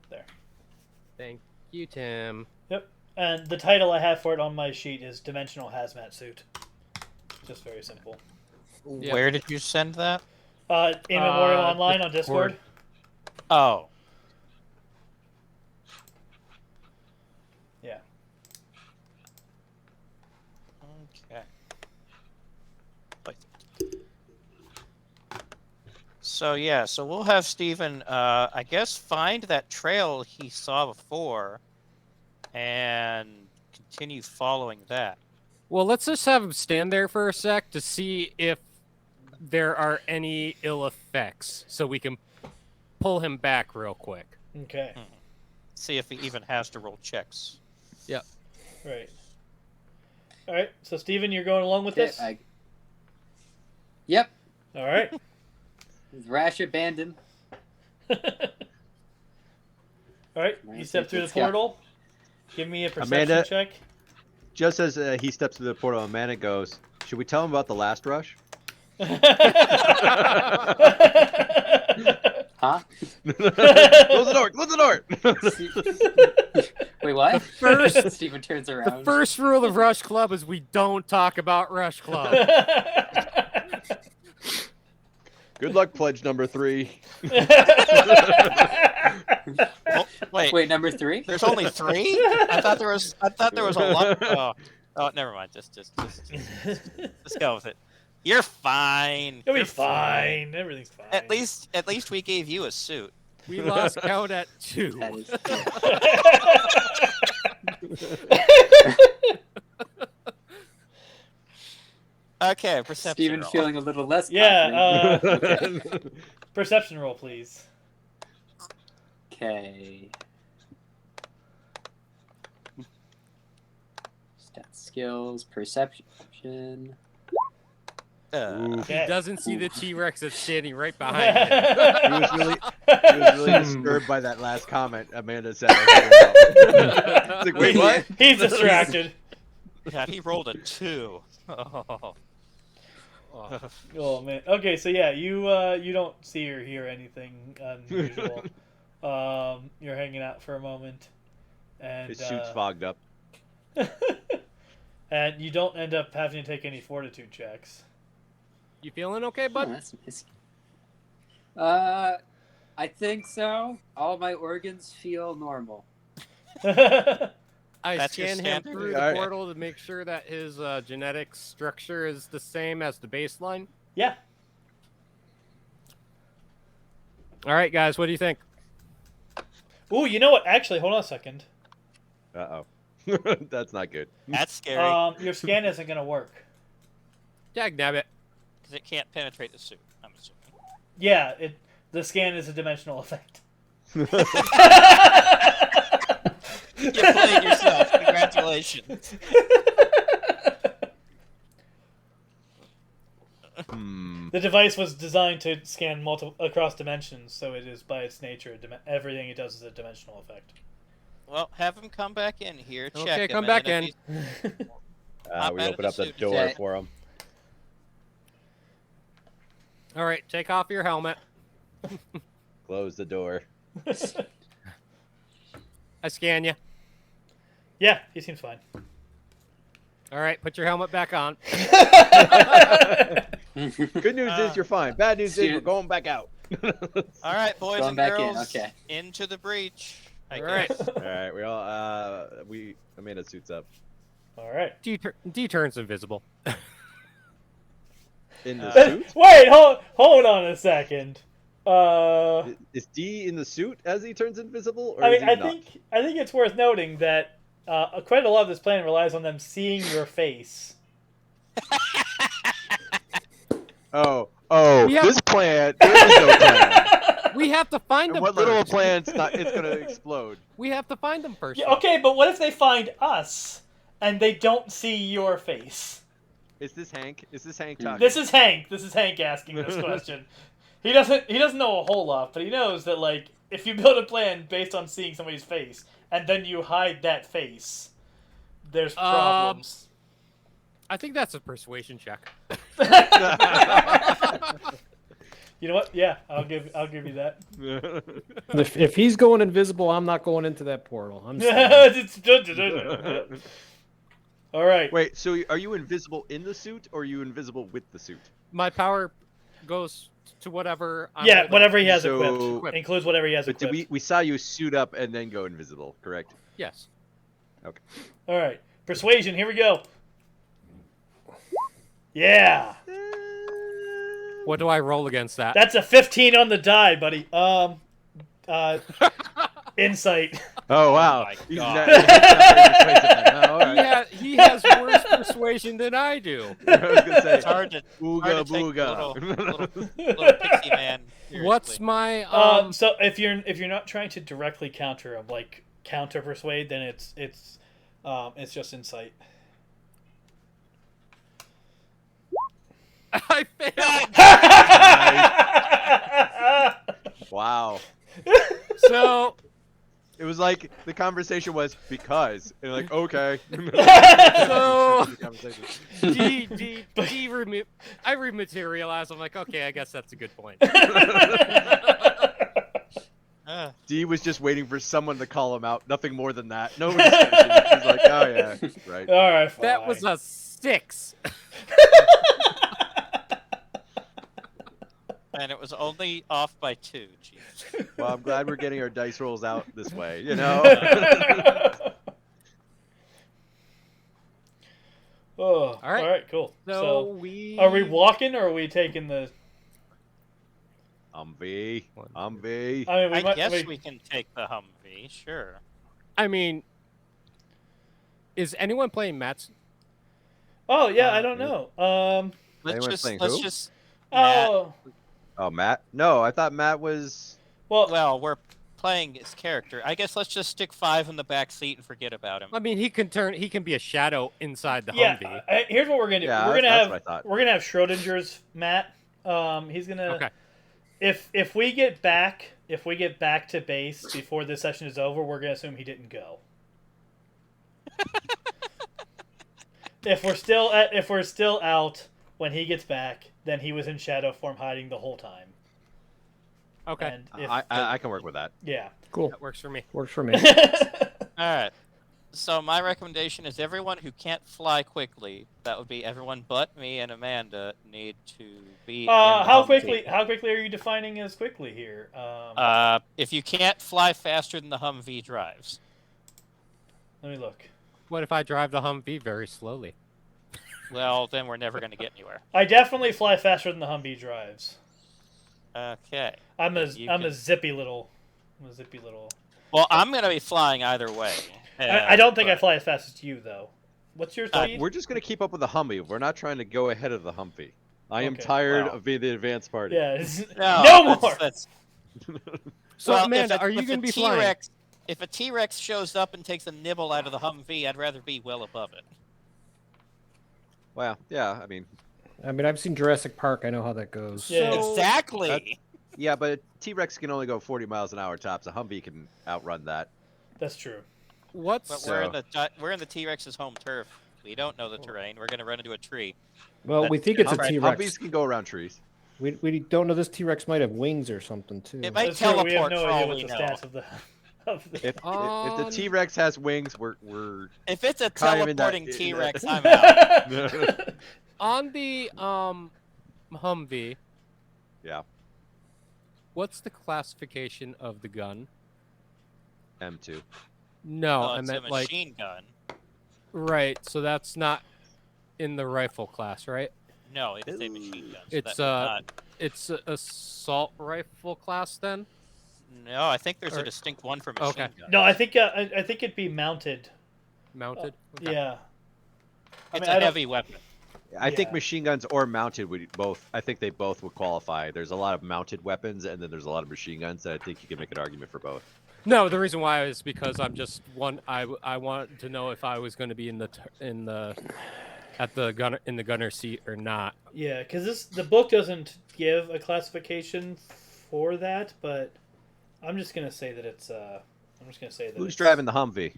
There. Thank you, Tim. Yep. And the title I have for it on my sheet is Dimensional Hazmat Suit. Just very simple. Yeah. Where did you send that? In Memorium Online on Discord. Oh, Yeah. okay. So yeah, so we'll have Steven, I guess, find that trail he saw before, and continue following that. Well, let's just have him stand there for a sec to see if there are any ill effects, so we can pull him back real quick. Okay. See if he even has to roll checks. Right. All right. So Steven, you're going along with this? Yep. All right. It's rash abandon. All right. You Right, step through the let's go. portal. Give me a perception Amanda- check. Just as he steps through the portal, Amanda goes, "Should we tell him about the last rush?" Huh? Close the door! Close the door! Wait, what? First- Steven turns The around. first rule of Rush Club is we don't talk about Rush Club. Good luck, pledge number 3. Oh, wait, Wait, number 3? there's only 3? I thought there was a lot. Oh, never mind. Just go with it. You're fine. It'll be You're fine. Everything's fine. At least we gave you a suit. We lost count at 2. That is Okay, perception. Steven roll. feeling a little less Yeah. confident. Perception roll, please. Okay. Stat skills, perception. Ooh. Okay. He doesn't see the T-Rex that's standing right behind him. He was really disturbed by that last comment Amanda said. It's like, wait, what? He's distracted. God, he rolled a 2. Oh. Oh. Oh man. Okay, so yeah, you don't see or hear anything unusual. You're hanging out for a moment, and His suit's fogged up. and you don't end up having to take any fortitude checks. You feeling okay, Oh, bud? that's nice. I think so. All my organs feel normal. I That's your scan him standard? through the Alright. portal to make sure that his genetic structure is the same as the baseline. Yeah. All right, guys, what do you think? Ooh, you know what? Actually, hold on a second. Uh-oh. That's not good. That's scary Your scan isn't gonna work. Dag nabbit. because it can't penetrate the suit. I'm assuming. Yeah, the scan is a dimensional effect. You played yourself. Congratulations. The device was designed to scan across dimensions, so it is by its nature everything it does is a dimensional effect. Well, have him come back in here. Check Okay, him, come and back then in. if he's- We out of open the up the suit. door Okay. for him. All right, take off your helmet. Close the door. I scan you. Yeah, he seems fine. All right, put your helmet back on. Good news is you're fine. Bad news is we're Student. going back out. All right, boys Going and back in, girls, okay. into the breach. I All right. guess. All right, we all Amanda suits up All right. D turns invisible. in the Uh, suit. Wait, hold on a second. Is D in the suit as he turns invisible, or I is mean, he I not? think it's worth noting that quite a lot of this plan relies on them seeing your face. Oh, We have- this plan. There is no plan. We have to find And them what first. little plan's not? It's gonna explode. We have to find them first. Yeah, okay, but what if they find us and they don't see your face? Is this Hank? Is this Hank talking? This is Hank. This is Hank asking this question. He doesn't know a whole lot, but he knows that like if you build a plan based on seeing somebody's face and then you hide that face, there's problems. I think that's a persuasion check. You know what? Yeah, I'll give you that. If he's going invisible, I'm not going into that portal. I'm staying. All right. Wait, so are you invisible in the suit, or are you invisible with the suit? My power goes to whatever. I'm Yeah, holding. whatever he has So- equipped. Includes whatever he has But equipped. we saw you suit up and then go invisible, correct? Yes. All right. Persuasion, here we go. Yeah. What do I roll against that? That's a 15 on the die, buddy. Insight. Oh wow! my He's God. not very persuasive then. Oh, all right. He has worse persuasion than I do. I was gonna say, It's hard to ooga take the booga. little pixie man. What's seriously. my So if you're not trying to directly counter him, like counter persuade, then it's just insight. I failed. Wow! So It was like the conversation was because, and like okay. So- Conversation. I rematerialize. I'm like, okay, I guess that's a good point. D was just waiting for someone to call him out. Nothing more than that. No discussion. He's like, oh yeah, right. All right. Fine. That was a 6. And it was only off by 2. Jeez. Well, I'm glad we're getting our dice rolls out this way. You know. Oh, All right. All right. Cool. So So, we are we walking or are we taking the? V. V. I mean, we I might. guess we can take the Humvee, sure. I mean, is anyone playing Matt's? Oh yeah, I don't know. Anyone playing Let's who? just. Matt, Oh. Oh, Matt? No, I thought Matt was. well, we're playing his character. I guess let's just stick 5 in the back seat and forget about him. I mean, he can be a shadow inside the Yeah. Humvee. Here's what we're gonna do. Yeah, we're gonna that's have what I thought. we're gonna have Schrodinger's Matt. He's gonna. Okay. If we get back to base before this session is over, we're gonna assume he didn't go. if we're still out, when he gets back, then he was in shadow form hiding the whole time. Okay, And if, I can work with that. yeah. Cool. that works for me. Works for me. All right. So my recommendation is everyone who can't fly quickly, that would be everyone but me and Amanda, need to be in the How Humvee. quickly? How quickly are you defining as quickly here? If you can't fly faster than the Humvee drives. Let me look. What if I drive the Humvee very slowly? Well, then we're never going to get anywhere. I definitely fly faster than the Humvee drives. Okay. I'm a can- zippy little. Well, I'm going to be flying either way. I don't think I but- fly as fast as you though. What's your speed? We're just gonna keep up with the Humvee. We're not trying to go ahead of the Humvee. I am Okay. tired Well. of being the advanced party. Yeah. it's- No, no more. That's, So well, Amanda, if are you if going a to be flying? T-Rex, if a T-Rex shows up and takes a nibble out of the Humvee, I'd rather be well above it. Well, yeah. I mean, I've seen Jurassic Park. I know how that goes. Yeah. So- Exactly. yeah, but a T-Rex can only go 40 miles an hour tops. A Humvee can outrun that. That's true. What's But we're in the T-Rex's home turf. We don't know the terrain. We're gonna run into a tree. Well, we That's think it's a alright. T-Rex. Humvees can go around trees. We don't know this T-Rex might have wings or something too. It might That's true. We have teleport no for idea all what we the know. stats of the. If the T-Rex has wings, we're If it's a kind of in that- teleporting in that- T-Rex, I'm out. on the Humvee? Yeah. What's the classification of the gun? M2. No, Oh, I it's a meant like machine gun. right. So that's not in the rifle class, right? No, it is a machine gun. So It's, that would It's a assault rifle class then. not... No, I think there's or- a distinct one for machine Okay. gun. No, I think it'd be mounted. Mounted. Okay. Yeah. It's I a don't- heavy weapon. I think Yeah. machine guns or mounted would both. I think they both would qualify. There's a lot of mounted weapons, and then there's a lot of machine guns. That I think you can make an argument for both. No, the reason why is because I'm just I wanted to know if I was going to be in the gunner seat or not. Yeah, because the book doesn't give a classification for that, but I'm just gonna say that it's. I'm just gonna say that. Who's it's- driving the Humvee?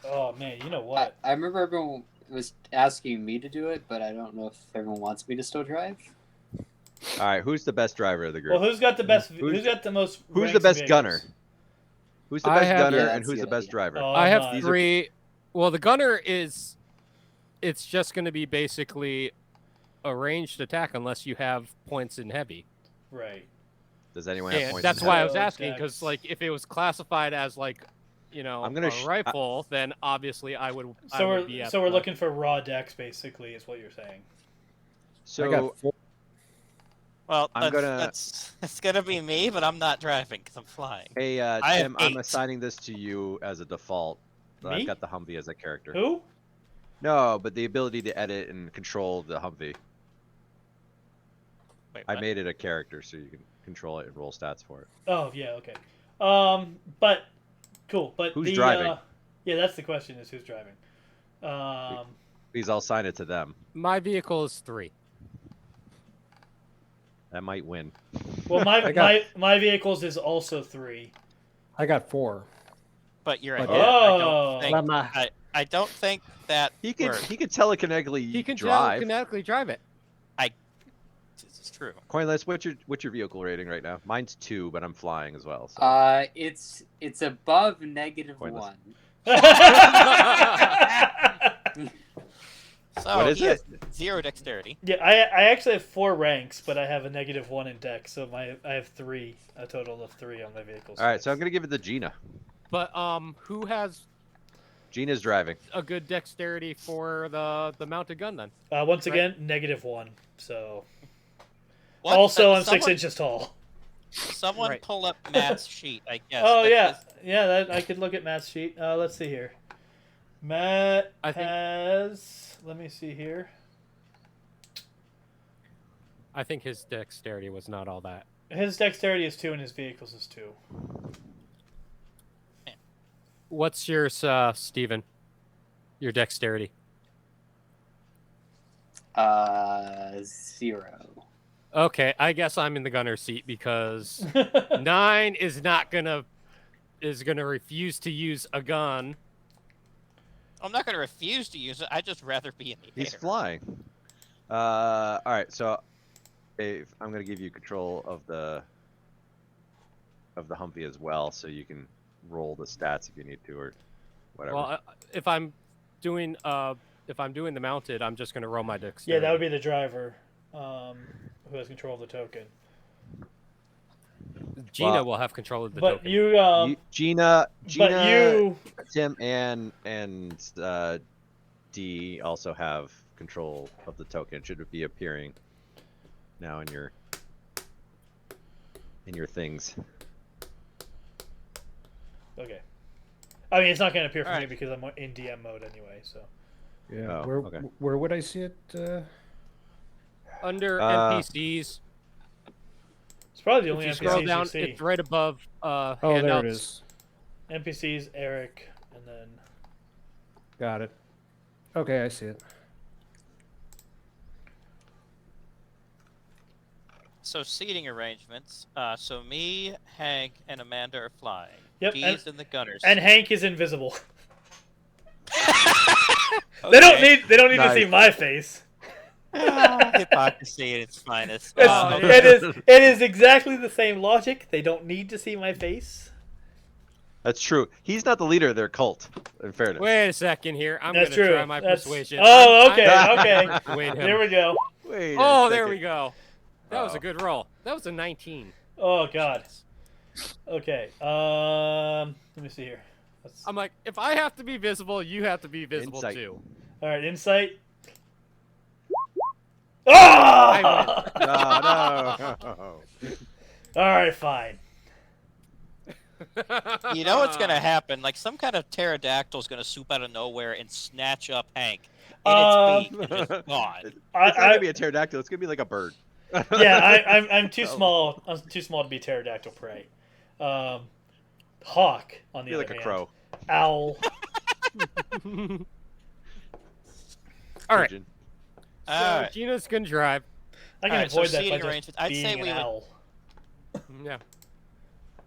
Oh man, you know what? I remember everyone was asking me to do it, but I don't know if everyone wants me to still drive. All right, who's the best driver of the group? Well, who's got the best? Who's- Who's got the most? Who's ranks the of best vehicles? gunner? Who's the I best have- gunner Yeah, and that's who's a the good best idea. driver? Oh, I I'm have not. three. Well, the gunner is. It's just going to be basically a ranged attack unless you have points in heavy. Right. Does anyone have And points? that's in why that? I was So asking because, Dex. like, if it was classified as like, I'm gonna a rifle, then obviously I would. I So would be we're at so we're the- looking for raw decks, basically, is what you're saying. So I got 4. Well, I'm gonna- it's gonna be me, but I'm not driving because I'm flying. hey, I have Tim, I'm 8. assigning this to you as a default. Me? I've got the Humvee as a character. Who? No, but the ability to edit and control the Humvee. Wait, I what? made it a character so you can control it and roll stats for it. Oh yeah, okay. But cool. But Who's driving? Yeah, that's the question: is who's driving? Please, I'll sign it to them. My vehicle is 3. That might win. Well, my I got- my vehicles is also 3. I got 4. But you're But- ahead. Oh. I But don't I'm not. think, I don't think that He could works. he could telekinetically He can drive. kinetically drive it. This is true. Coinless, what's your vehicle rating right now? Mine's 2, but I'm flying as well. So. It's above -1. Pointless. So What is he it? has 0 dexterity. Yeah, I actually have 4 ranks, but I have a -1 in dex, so I have 3, a total of 3 on my vehicles. All right, so I'm gonna give it to Gina. But who has Gina's driving. a good dexterity for the mounted gun then? Once Right. again, -1. So What? also, I'm 6 someone, inches tall. Someone Right. pull up Matt's sheet, I guess. Oh That yeah, is- yeah. That I could look at Matt's sheet. Let's see here. Matt I think- has. Let me see here. I think his dexterity was not all that. His dexterity is 2, and his vehicles is 2. What's yours, Steven? Your dexterity? 0. Okay, I guess I'm in the gunner seat because 9 is gonna refuse to use a gun. I'm not going to refuse to use it. I'd just rather be in the He's air. flying. All right. So, Dave, I'm gonna give you control of the Humvee as well, so you can roll the stats if you need to, or whatever. Well, if I'm doing the mounted, I'm just gonna roll my Yeah, dexterity. that would be the driver, who has control of the token. Gina Well, will have control of the But token. Gina, but you, Tim, and D also have control of the token. Should it be appearing now in your things? okay. I mean, it's not going to appear for me Alright. because I'm in DM mode anyway. So Yeah. Oh, okay. Where would I see it? Under Uh, NPCs, it's probably the if only you NPCs scroll down, you see. it's right above Oh, there it handouts. is. NPCs, Eric, and then Got it. Okay, I see it. So seating arrangements. So me, Hank, and Amanda are flying. Yep, G's in the gunners. and Hank is invisible. They don't need to Nice. see my face. Hypocrisy at its finest. It is exactly the same logic. They don't need to see my face. That's true. He's not the leader of their cult. In fairness. Wait a second here. I'm That's gonna true. try my That's- persuasion. Oh, okay, I'm okay. gonna persuade him. There we go. Wait. Oh, a there we second. go. That was a Uh-oh. good roll. That was a 19. Oh God. Okay. Let me see here. I'm like, if I have to be visible, you have to be visible Insight. too. All right, insight. Oh! No. All right, fine. You know what's gonna happen? Like some kind of pterodactyl is gonna swoop out of nowhere and snatch up Hank in its beak and just gone. It's not I, gonna be a pterodactyl. It's gonna be like a bird. yeah, I'm too Oh. small. I'm too small to be pterodactyl prey. Hawk on the Be other like a hand. crow. Owl. All right. Pigeon. So Alright. Gina's gonna drive. I can Alright, so avoid that by seating just arrangements. I'd being say an we would- owl. Yeah.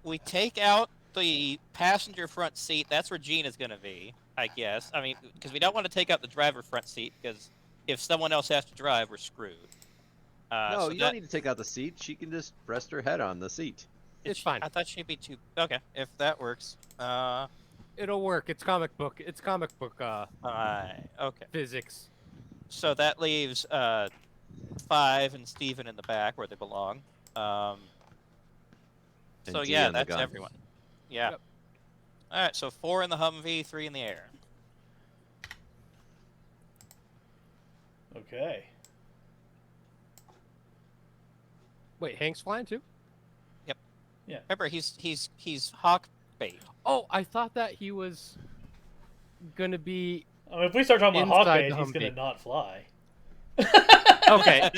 We take out the passenger front seat. That's where Gina's gonna be, I guess. I mean, because we don't want to take out the driver front seat because if someone else has to drive, we're screwed. No, so you that- don't need to take out the seat. She can just rest her head on the seat. It's fine. I thought she'd be too. Okay, if that works. It'll work. It's comic book. It's comic book Okay. physics. So that leaves Five and Steven in the back where they belong. And So D yeah, on the that's gun. everyone. Yeah. Yep. All right, so 4 in the Humvee, 3 in the air. Okay. Wait, Hank's flying too? Remember, he's hawk bait. Oh, I thought that he was gonna be I mean, if we start talking about Hawk Inside Bait, the he's gonna Humvee. not fly. okay.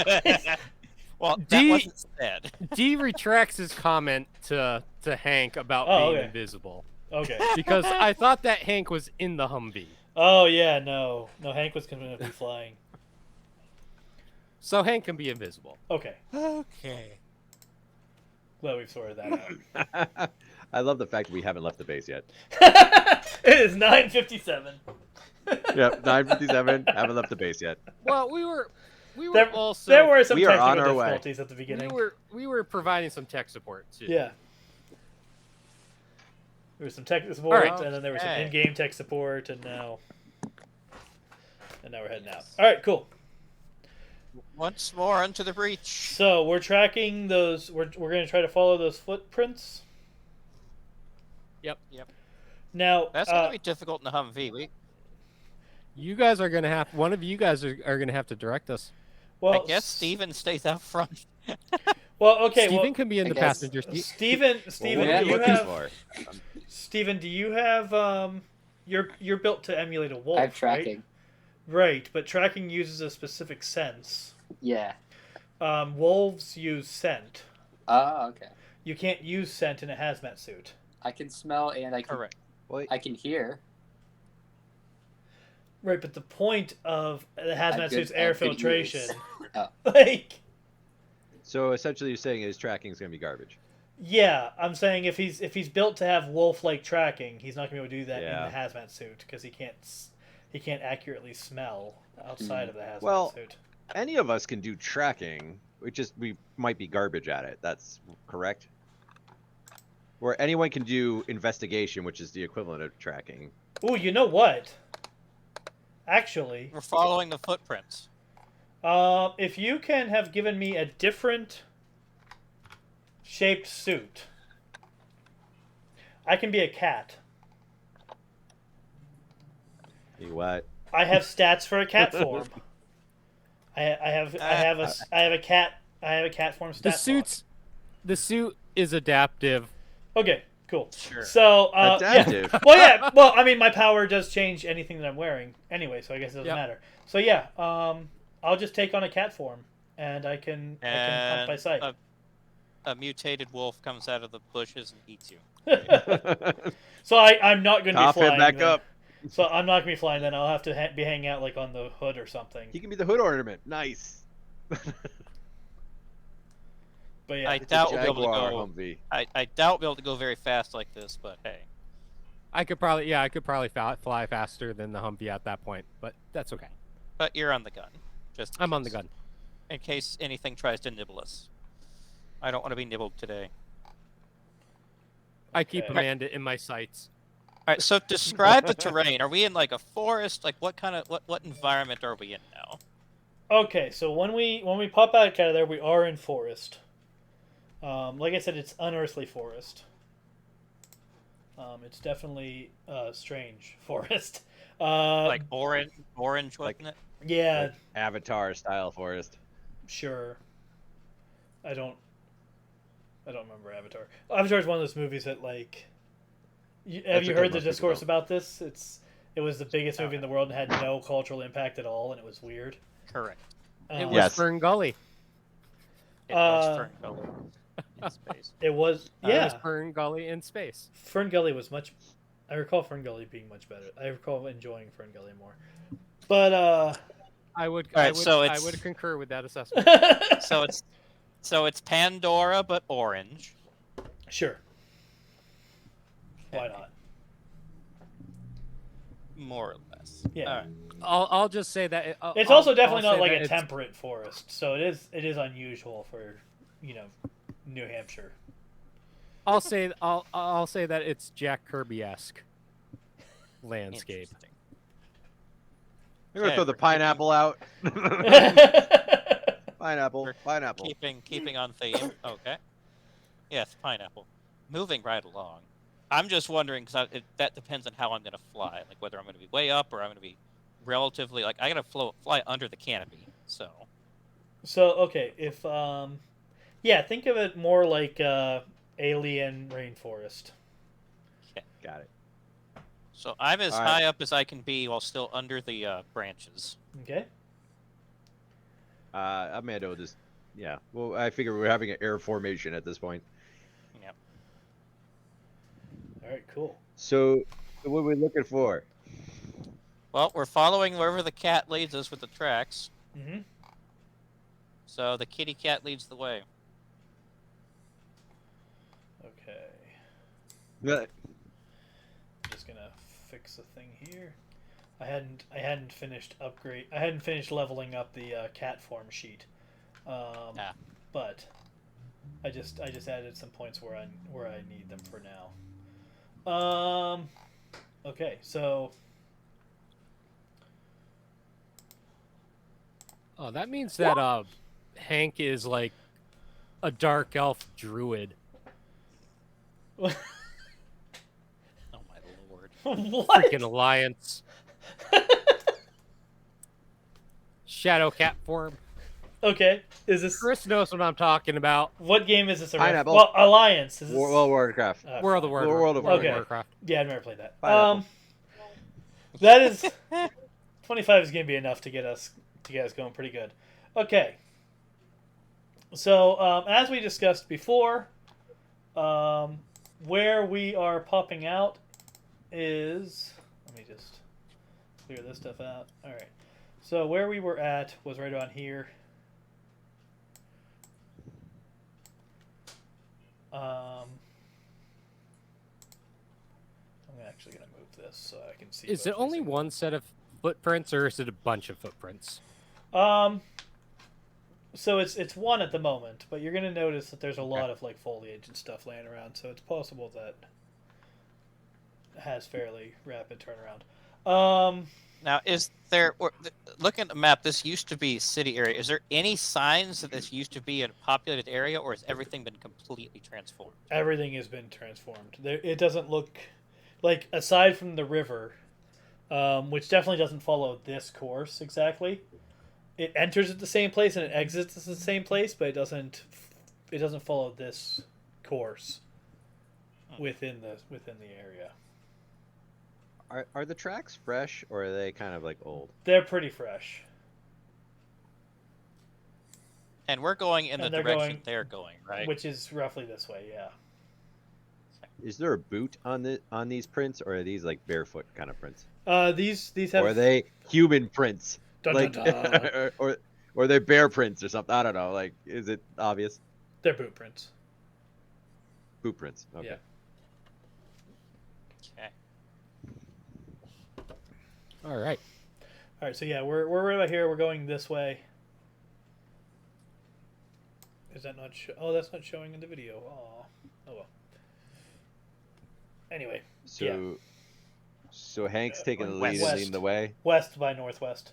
Well, that D- wasn't said. D retracts his comment to Hank about Oh, being okay. invisible Okay. because I thought that Hank was in the Humvee. Oh yeah, no, Hank was gonna be flying. So Hank can be invisible. Okay, Okay. glad we've sorted that out. I love the fact that we haven't left the base yet. It is 9:57. Yep, 9:57. Haven't left the base yet. Well, we were There, also there were some We are on technical our way. difficulties at the beginning. we were providing some tech support too. Yeah. There was some tech support, Alright. and then there was some Okay. in-game tech support, and now we're heading out. All right, cool. Once more into the breach. So we're tracking those. We're going to try to follow those footprints. Yep. Now, That's gonna be difficult in the Humvee. You guys are gonna have one of you guys are gonna have to direct us. well, I guess Steven stays out front. Well, okay. Steven well, can be in I the guess- passenger seat. Steven, Well, what Yeah, are do you you looking have? for? Steven, do you have? You're built to emulate a wolf. I have tracking. Right, but tracking uses a specific sense. Yeah. Wolves use scent. Oh, okay. You can't use scent in a hazmat suit. I can smell and I can Correct. Well, I can hear. Right, but the point of the hazmat good- suit's I air have good filtration, ears. Oh. like, so essentially, you're saying his tracking is going to be garbage. yeah, I'm saying if he's built to have wolf-like tracking, he's not gonna be able to do that Yeah. in the hazmat suit because he can't accurately smell outside of the hazmat Well, suit. any of us can do tracking. We might be garbage at it. That's correct. Or anyone can do investigation, which is the equivalent of tracking. Ooh, you know what? Actually, We're following the footprints. if you can have given me a different shaped suit, I can be a cat. You what? I have stats for a cat form. I have a cat form stat. The suit is adaptive. Okay, cool. Sure. So Adaptive. yeah. Well, yeah. Well, I mean, my power does change anything that I'm wearing anyway, so I guess it doesn't Yep. matter. So yeah, I'll just take on a cat form, and I can hunt by sight. A mutated wolf comes out of the bushes and eats you. So I'm not going to be Top flying. it back then. up. So I'm not going to be flying. Then I'll have to be hanging out like on the hood or something. He can be the hood ornament. Nice. But yeah, I It's a doubt we'll be able to Jaguar go. Humvee. I doubt we'll be able to go very fast like this, but hey. I could probably fly faster than the Humvee at that point, but that's okay. But you're on the gun. Just in I'm on the case. gun. In case anything tries to nibble us. I don't want to be nibbled today. I keep Okay. Amanda in my sights. All right, so describe the terrain. Are we in like a forest? Like what kind of what environment are we in now? Okay, so when we pop back out of there, we are in forest. Like I said, it's unearthly forest. It's definitely strange forest. Like orange, wasn't it? Yeah, Like Avatar style forest. sure. I don't remember Avatar. Avatar is one of those movies that like. Have That's you okay, heard the most people discourse don't. about this? It was the biggest movie in the world and had no cultural impact at all, and it was weird. Correct. It was Yes. Fern Gully. It was Uh, Fern Gully in space. It was It was yeah. Fern Gully in space. Fern Gully was much. I recall Fern Gully being much better. I recall enjoying Fern Gully more. But I would Alright, I would concur with that assessment. So it's Pandora but orange. sure. Why Okay. not? More or less. Yeah. All right. I'll just say that It's also definitely I'll not say like that a it's- temperate forest, so it is unusual for New Hampshire. I'll say that it's Jack Kirby-esque landscape. Interesting. We're gonna Okay, throw the we're pineapple out. Okay. Pineapple. Pineapple. Keeping on theme. Okay. Yes, pineapple. Moving right along. I'm just wondering because that depends on how I'm going to fly, like whether I'm going to be way up or I'm going to be relatively like I got to fly under the canopy. So Okay, if think of it more like alien rainforest. Got it. so I'm as All right. high up as I can be while still under the branches. Okay. Amanda will just, yeah. Well, I figure we're having an air formation at this point. Yep. All right. Cool. So, what are we looking for? Well, we're following wherever the cat leads us with the tracks. Mm-hmm. So the kitty cat leads the way. Okay. Good. I'm just gonna fix a thing here. I hadn't finished leveling up the cat form sheet. But I just added some points where I need them for now. Okay, so Oh, that means that Hank is like a dark elf druid. Oh my lord! what? Freaking alliance. Shadow cat form. Okay, is this Chris knows what I'm talking about. what game is this? Pineapple. Well, Alliance. Is this? World of Warcraft. World of fine. World of Okay. Warcraft. Yeah, I've never played that. Pineapple. That is 25 is gonna be enough to get us going pretty good. Okay. So as we discussed before, where we are popping out is, let me just clear this stuff out. All right. So where we were at was right on here. I'm actually going to move this so I can see. Is what it only facing. one set of footprints or is it a bunch of footprints? So it's one at the moment, but you're gonna notice that there's a lot of like foliage and stuff laying around. So it's possible that it has fairly rapid turnaround. Now, is there? Looking at the map, this used to be city area. Is there any signs that this used to be a populated area, or has everything been completely transformed? Everything has been transformed. It doesn't look like, aside from the river, which definitely doesn't follow this course exactly. It enters at the same place and it exits at the same place, but it doesn't. It doesn't follow this course within the area. Are the tracks fresh or are they kind of like old? They're pretty fresh. And we're going in the And they're direction going- they're going, right? Which is roughly this way, yeah. Is there a boot on these prints, or are these like barefoot kind of prints? These have. Or are they human prints? Dun, Like, dun, dun. or are they bear prints or something? I don't know. Like, is it obvious? They're boot prints. Boot prints. Okay. Yeah. Okay. All right. All right, so yeah, we're right about here. We're going this way. Is that not? Oh, that's not showing in the video. Oh well. Anyway, So Hank's taking the lead west. and leading the way. west by northwest.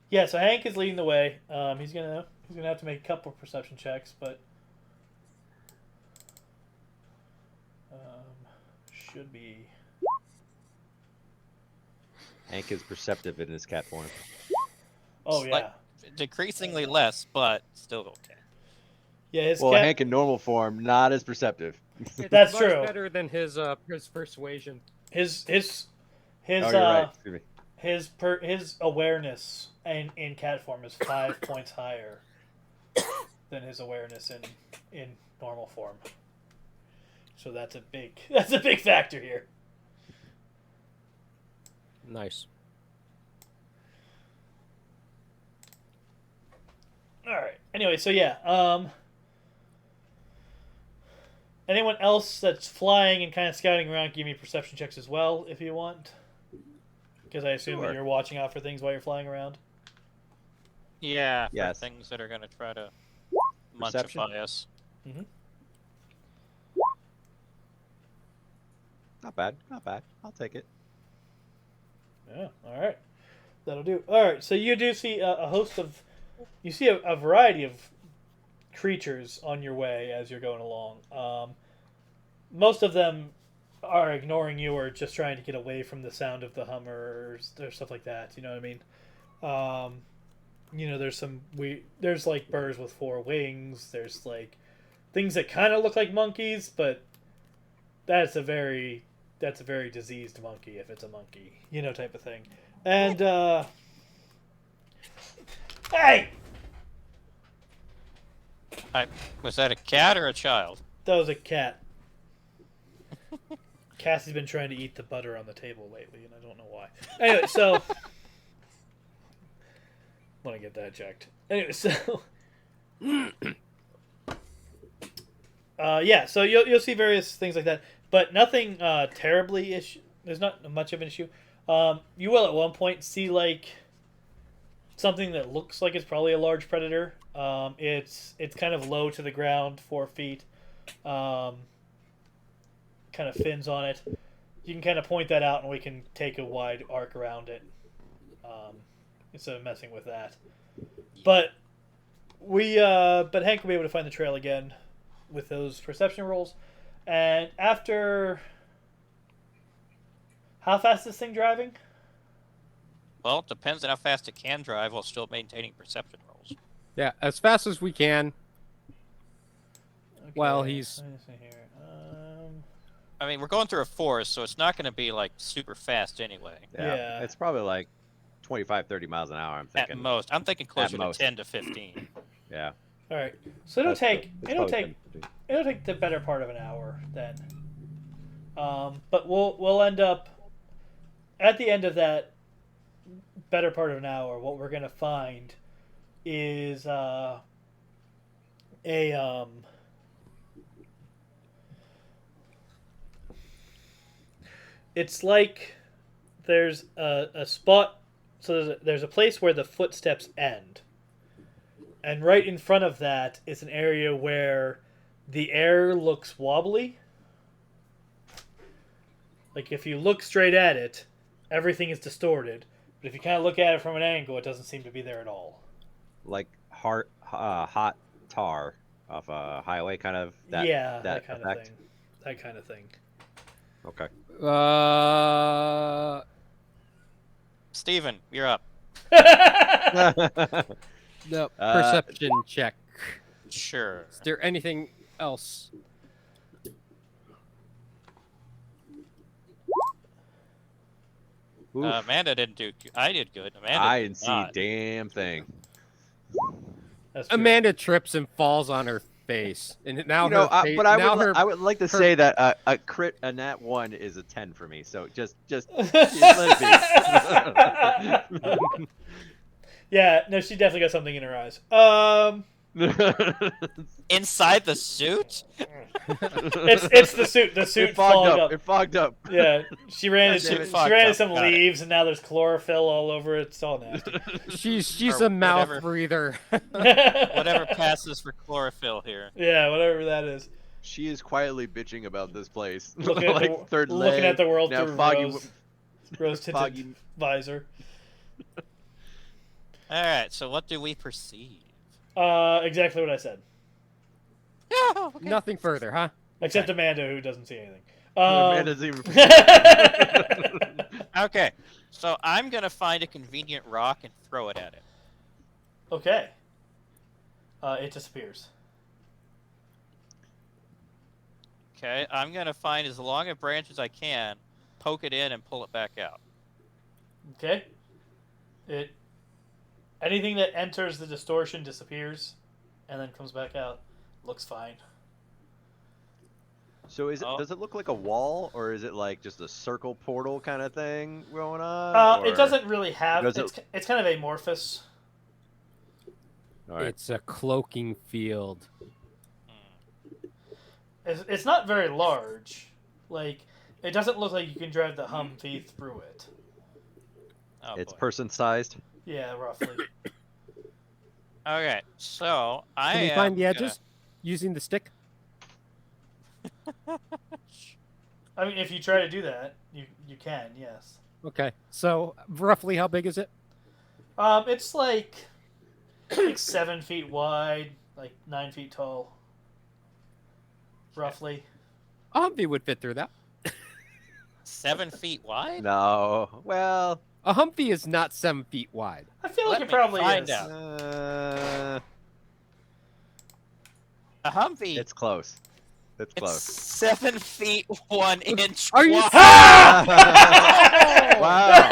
Yeah, so Hank is leading the way. He's gonna have to make a couple of perception checks, but should be. Hank is perceptive in his cat form. Oh It's yeah, like decreasingly less, but still okay. yeah. His Well, cat. Hank in normal form, not as perceptive. It's That's much true. better than his persuasion. His Oh, you're right. Excuse me. his awareness in cat form is 5 points higher than his awareness in normal form. So that's a big factor here. Nice. All right. Anyway, so yeah. Anyone else that's flying and kind of scouting around, give me perception checks as well if you want. Because I assume that Sure. you're watching out for things while you're flying around. Yeah, for Yes. things that are going to try to Perception? munchify us. Not bad. Not bad. I'll take it. Yeah. All right. That'll do. All right. So you do see a host of, you see a variety of creatures on your way as you're going along. Most of them are ignoring you or just trying to get away from the sound of the hummers or stuff like that. You know what I mean? There's like birds with 4 wings. There's like things that kind of look like monkeys, but that's a very diseased monkey if it's a monkey, type of thing. And hey, Was that a cat or a child? that was a cat. Cassie's been trying to eat the butter on the table lately, and I don't know why. Anyway, so want to get that checked. Anyway, so yeah, so you'll see various things like that, but nothing terribly issue. There's not much of an issue. You will at one point see like something that looks like it's probably a large predator. It's kind of low to the ground, 4 feet. Kind of fins on it. You can kind of point that out, and we can take a wide arc around it instead of messing with that. But but Hank will be able to find the trail again with those perception rolls. And after, how fast is this thing driving? Well, it depends on how fast it can drive while still maintaining perception rolls. Yeah, as fast as we can. Okay, Well, he's- let me see here. I mean, we're going through a forest, so it's not going to be like super fast anyway. Yeah. It's probably like 25, 30 miles an hour, I'm At thinking. most, I'm thinking closer to most. 10 to 15. Yeah. All right, so it'll take It's it'll take the better part of an hour then. But we'll end up at the end of that better part of an hour. What we're gonna find is it's like there's a spot. So there's a place where the footsteps end, and right in front of that is an area where the air looks wobbly. Like if you look straight at it, everything is distorted. But if you kind of look at it from an angle, it doesn't seem to be there at all. Like hot tar off a highway, kind of. That kind effect? of thing. That kind of thing. Okay. Steven, you're up. The perception check. Sure. Is there anything else? Amanda didn't do. I did good. Amanda. I did didn't see not. damn thing. That's true. Amanda trips and falls on her face, and now You know, her face. but I would like to her- say that a crit, a nat 1 is a 10 for me. So just let it be. Yeah, no, she definitely got something in her eyes. Inside the suit? It's the suit. The suit It fogged fogged up. It fogged up. Yeah, she ran God damn into it. Fogged into up. some Got it. leaves, and now there's chlorophyll all over it. It's all nasty. she's Or a mouth whatever. breather. Whatever passes for chlorophyll here. Yeah, whatever that is. She is quietly bitching about this place. Looking at like the, third looking leg. at the world now through foggy, rose tinted foggy. visor. All right. So what do we perceive? Exactly what I said. Yeah. Okay. Nothing further, huh? Except Amanda, who doesn't see anything. Amanda's even. Okay. So I'm gonna find a convenient rock and throw it at it. Okay. It disappears. Okay. I'm gonna find as long a branch as I can, poke it in, and pull it back out. Okay. Anything that enters the distortion disappears, and then comes back out. Looks fine. So is it? Oh. Does it look like a wall, or is it like just a circle portal kind of thing going on? It doesn't really have. does It's kind of amorphous. All right. It's a cloaking field. It's not very large. Like it doesn't look like you can drive the Humvee through it. Oh, It's boy. person-sized. Yeah, roughly. Okay. So I Can we am find the gonna- edges using the stick? I mean, if you try to do that, you can. Yes. Okay. So roughly, how big is it? It's like 7 feet wide, like 9 feet tall. Roughly. A Humvee would fit through that. 7 feet wide. No. Well. A Humvee is not 7 feet wide. I feel like Let it me probably find is. out. Uh, A Humvee. it's close. It's It's close. 7 feet 1 inch. Are you wide. Wow.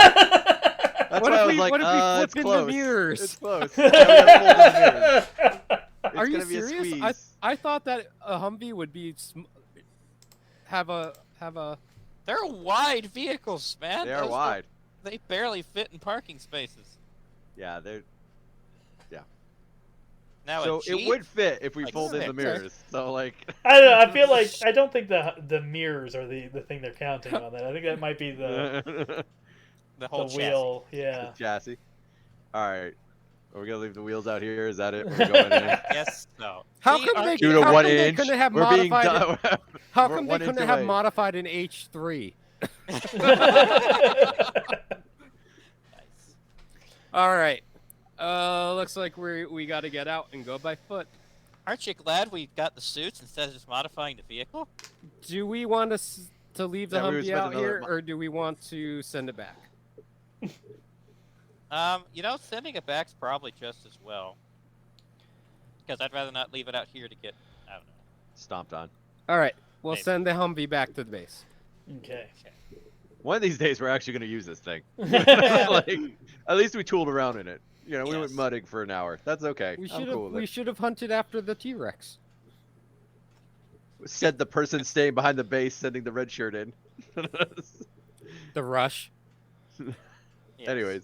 That's What why if I was we- like, what if we it's flip in the close. mirrors? It's close. Yeah, we gotta fold in the mirrors. It's Are you gonna be a serious? squeeze. I thought that a Humvee would be have a. They're wide vehicles, man. They are Those wide. They barely fit in parking spaces. Yeah, they're. Now So a it Jeep? would fit if we Like fold in the six. mirrors. So like. I don't know. I feel like I don't think the mirrors are the thing they're counting on that. I think that might be the the whole wheel. Yeah. chassis. All right. Are we gonna leave the wheels out here? Is that it? We're going in. Yes. So. How See, come they? 2 to how 1 come they inch. couldn't have We're being modified? done. How We're come they 1 inch couldn't have away. modified an H3? All right. Looks like we got to get out and go by foot. Aren't you glad we got the suits instead of just modifying the vehicle? Do we want to leave the Yeah, we would Humvee spend out another here, mo- or do we want to send it back? Sending it back's probably just as well. Because I'd rather not leave it out here to get, I don't know. Stomped on. All right. We'll Maybe. send the Humvee back to the base. Okay. One of these days, we're actually gonna use this thing. Like, at least we tooled around in it. You know, we went Yes. mudding for an hour. That's okay. We I'm should cool have with we it. should have hunted after the T-Rex. Said the person staying behind the base, sending the red shirt in. The Rush. Yes. Anyways.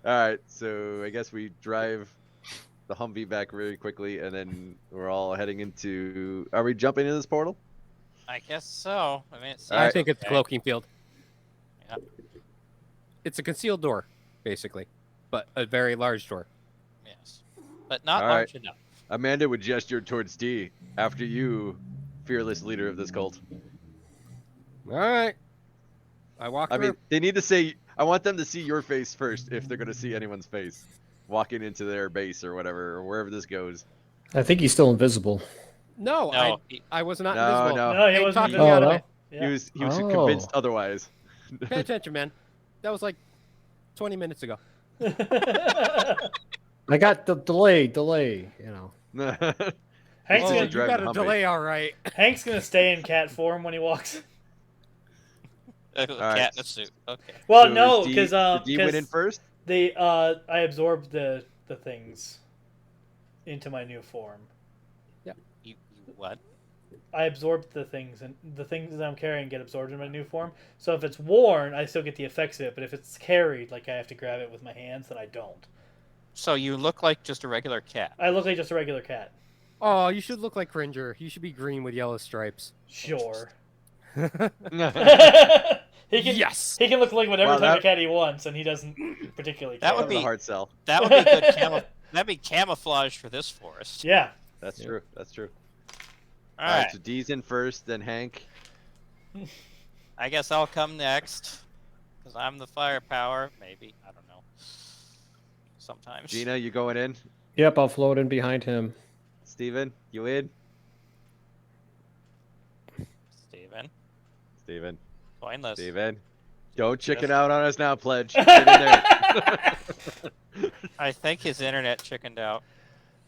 Alright, so I guess we drive the Humvee back very quickly, and then we're all heading into... Are we jumping into this portal? I guess so. I mean, it seems I think it's okay. cloaking field. Yeah. It's a concealed door, basically, but a very large door. Yes. but not All large right. enough. Amanda would gesture towards D. After you, fearless leader of this cult. All right. I walk I through. mean, they need to say. I want them to see your face first if they're gonna see anyone's face, walking into their base or whatever, or wherever this goes. I think he's still invisible. No, No, I was not No, invisible. no. No, he They wasn't talked me invisible. out of Oh, it. Yeah. He was Oh. convinced otherwise. Pay attention, man. That was like 20 minutes ago. I got the delay. You know. Hank's Oh, Oh, gonna, you driving got a Humvee. delay, all right. Hank's gonna stay in cat form when he walks. a right. cat in a suit. Okay. Well, So no, is D- because did D went in first? I absorbed the things into my new form. You what? I absorbed the things, and the things that I'm carrying get absorbed in my new form. So if it's worn, I still get the effects of it. But if it's carried, like I have to grab it with my hands, then I don't. So you look like just a regular cat. I look like just a regular cat. Oh, you should look like Cringer. You should be green with yellow stripes. Sure. That he can. Yes. He can look like whatever Wow, type that- of cat he wants, and he doesn't particularly care. That would was a be- hard sell. That would be good that'd be camouflage for this forest. Yeah. That's true. That's true. All All right. right. So D's in first, then Hank. I guess I'll come next because I'm the firepower. Maybe I don't know. Sometimes. Gina, you going in? Yep, I'll float in behind him. Steven, you in? Steven. Steven. Pointless. Steven. Don't chicken Yes. out on us now, Pledge. Get in there. I think his internet chickened out.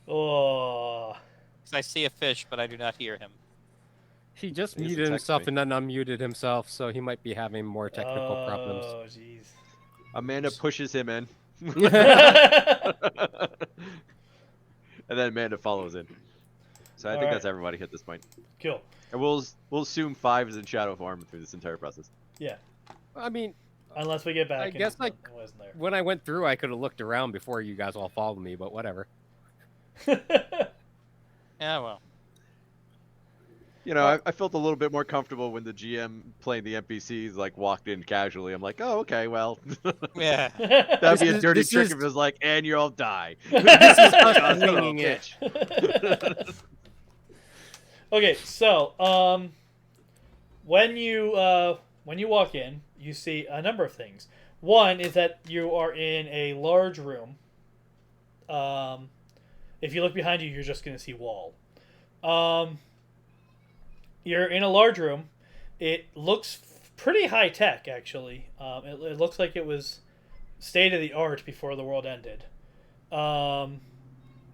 Oh. 'Cause I see a fish, but I do not hear him. He just He doesn't muted text himself me. and then unmuted himself, so he might be having more technical problems. Oh, jeez. Amanda pushes him in. And then Amanda follows in. So I think Alright. that's everybody at this point. Cool. And we'll assume 5 is in shadow form through this entire process. Yeah. I mean, Unless we get back. I and guess, like, it wasn't there. when I went through, I could have looked around before you guys all followed me, but whatever. Yeah, well. You know, I felt a little bit more comfortable when the GM playing the NPCs like walked in casually. I'm like, oh, okay, well, Yeah. that'd be a This dirty is- trick if it was like, and you all die. This is us Son of a winging it. bitch. Okay, so when you walk in, you see a number of things. One is that you are in a large room. If you look behind you, you're just going to see wall. You're in a large room. It looks pretty high tech, actually. It looks like it was state of the art before the world ended.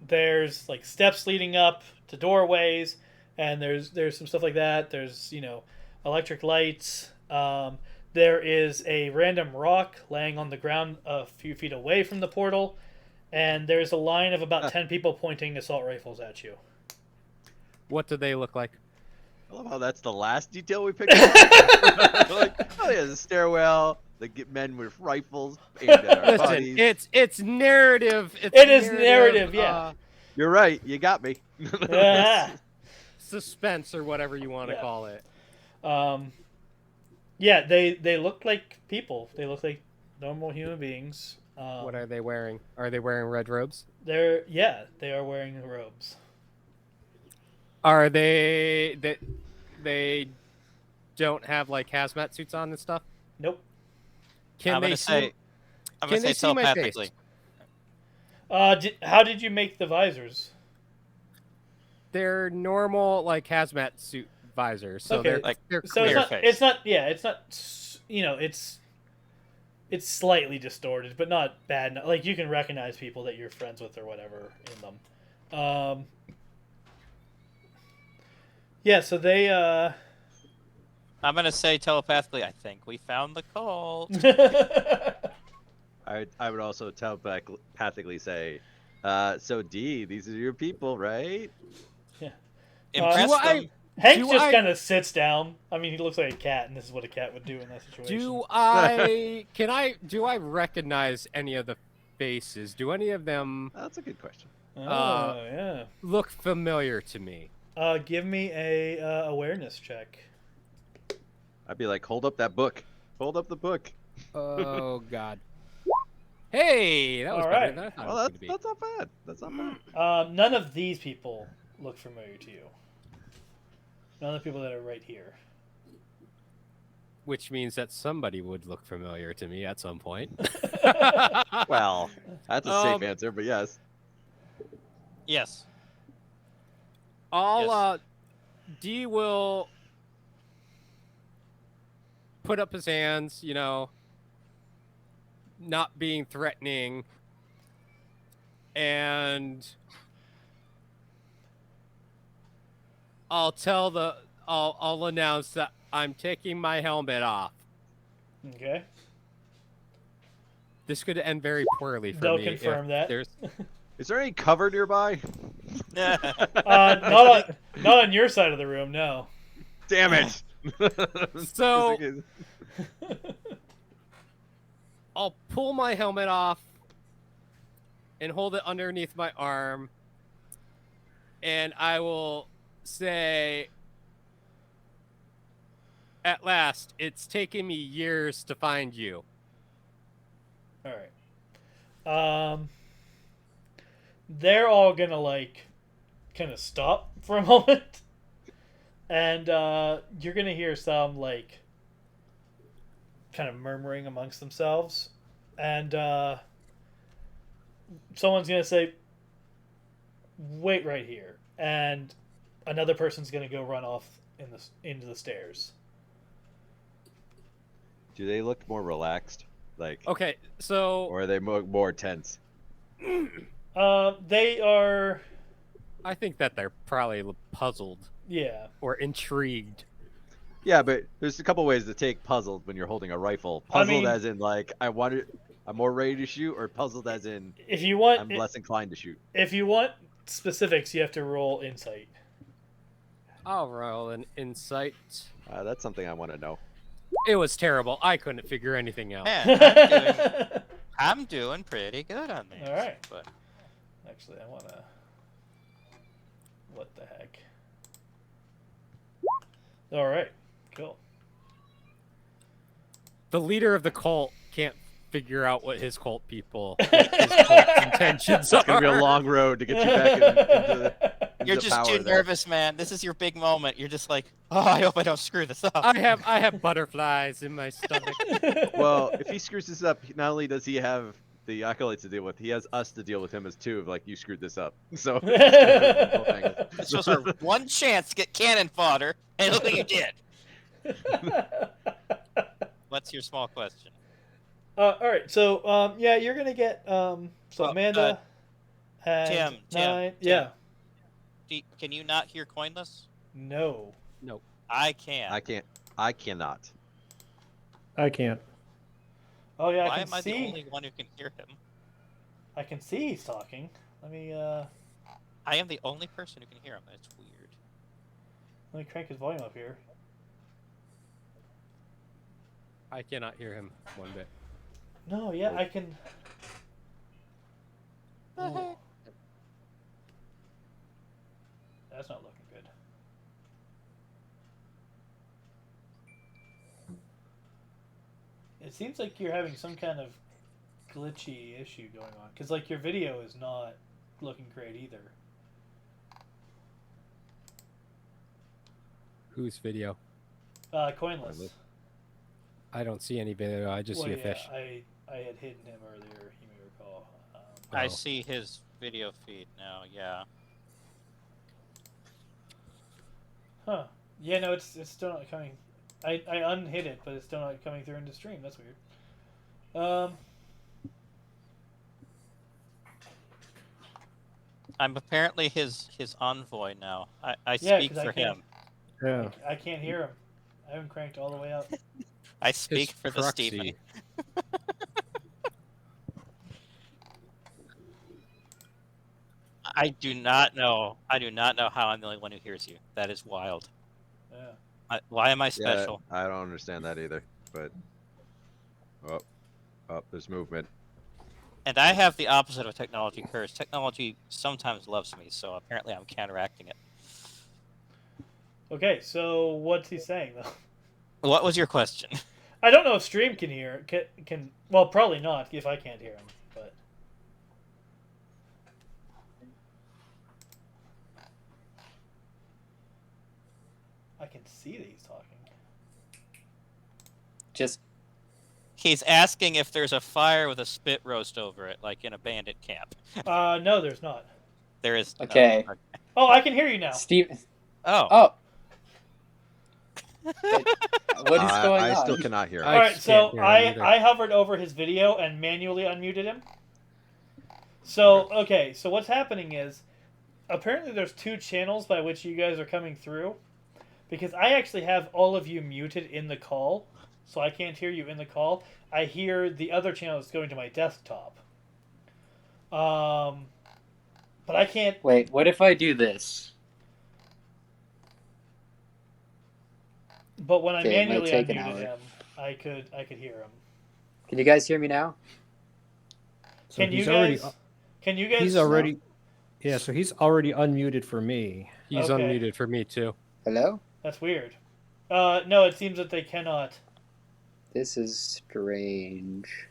There's like steps leading up to doorways, and there's some stuff like that. There's electric lights. There is a random rock laying on the ground a few feet away from the portal, and there's a line of about 10 people pointing assault rifles at you. What do they look like? I love how that's the last detail we picked up. Like, oh yeah, the stairwell, the men with rifles aimed at our Listen, bodies. it's narrative. It is narrative, yeah. You're right, you got me. Yeah. Suspense or whatever you want to Yeah. call it. Yeah, they look like people. They look like normal human beings. What are they wearing? Are they wearing red robes? They are wearing robes. Are they don't have like hazmat suits on and stuff? Nope. Can I'm they gonna say. I'm can gonna they say see my face? telepathically. How did you make the visors? They're normal like hazmat suit visors, so Okay. they're Like, they're So clear. it's not it's slightly distorted, but not bad. Like you can recognize people that you're friends with or whatever in them. Yeah, so they I'm gonna say telepathically. I think we found the cult. I would also telepathically say, so D, these are your people, right? Impress Do I- them. Hank Do just I- kind of sits down. I mean, he looks like a cat, and this is what a cat would do in that situation. Do I recognize any of the faces? Do any of them That's a good question. Oh, yeah. look familiar to me? Give me a awareness check. I'd be like, hold up that book. Hold up the book. Oh God. Hey, that was All better right. than I thought Well, it was going to be. that's not bad. That's not bad. None of these people look familiar to you. None of the people that are right here. Which means that somebody would look familiar to me at some point. Well, that's a safe Um, answer, but yes. Yes. I'll D will put up his hands, not being threatening, and I'll announce that I'm taking my helmet off. Okay. This could end very poorly for They'll me. confirm that. There's Is there any cover nearby? Not on your side of the room, no. Damn it! So I'll pull my helmet off and hold it underneath my arm, and I will say, at last, it's taken me years to find you. All right. They're all gonna kind of stop for a moment, and you're gonna hear some kind of murmuring amongst themselves, and someone's gonna say, "Wait right here," and another person's gonna go run off into the stairs. Do they look more relaxed? Okay, so Or are they more tense? They are, I think that they're probably puzzled yeah. or intrigued. Yeah, but there's a couple ways to take puzzled when you're holding a rifle. Puzzled as in I'm more ready to shoot, or puzzled as in If you want, I'm less inclined to shoot. if you want specifics, you have to roll insight. I'll roll an insight. That's something I want to know. It was terrible. I couldn't figure anything out. Man, I'm doing pretty good on these. All right. But Actually, I want to. What the heck? All right. Cool. The leader of the cult can't figure out what his cult intentions are. It's gonna be a long road to get you back into you're just power too there. nervous, man. This is your big moment. You're just like, oh, I hope I don't screw this up. I have butterflies in my stomach. Well, if he screws this up, not only does he have the acolytes to deal with, he has us to deal with him as two. You screwed this up. So This was our one chance to get cannon fodder, and look what you did. What's your small question? All right. So, yeah, you're gonna get Well, Amanda has Tim, 9. Tim. Yeah. Can you not hear Coinless? No. I can. I cannot. I can't. Oh yeah, Why I am can I the see. only one who can hear him? I can see he's talking. Let me I am the only person who can hear him. That's weird. let me crank his volume up here. I cannot hear him one bit. No, yeah, I can. Ooh. That's not looking good. It seems like you're having some kind of glitchy issue going on, because your video is not looking great either. Whose video? Coinless. I don't see any video. I just see a fish. I had hidden him earlier. You may recall. I Oh. see his video feed now. Yeah. Huh. Yeah, no, it's still not coming. I unhid it, but it's still not coming through into stream. That's weird. I'm apparently his envoy now. I Yeah, speak 'cause I for can't- him. Yeah. I can't hear him. I haven't cranked all the way up. I speak His for the proxy. Stephen. I do not know how I'm the only one who hears you. That is wild. Yeah. Why am I special? Yeah, I don't understand that either. But there's movement. And I have the opposite of a technology curse. Technology sometimes loves me, so apparently I'm counteracting it. Okay, so what's he saying though? What was your question? I don't know if stream can hear. Can well, probably not if I can't hear him. can see that he's talking. Just He's asking if there's a fire with a spit roast over it, like in a bandit camp. No, there's not. There is. okay. Oh, I can hear you now. Steve. Oh. Oh. What is going I on? still cannot hear. All right, just so can't hear him either. I hovered over his video and manually unmuted him. So okay, so what's happening is apparently there's 2 channels by which you guys are coming through, because I actually have all of you muted in the call, so I can't hear you in the call. I hear the other channel that's going to my desktop. But I can't. Wait, what if I do this? But when I Okay, it might manually take an unmuted hour. him, I could hear him. Can you guys hear me now? So Can you he's guys? already. Can you guys? He's already. Yeah, so he's already unmuted for me. He's Okay. unmuted for me too. Hello? That's weird. No, it seems that they cannot. This is strange.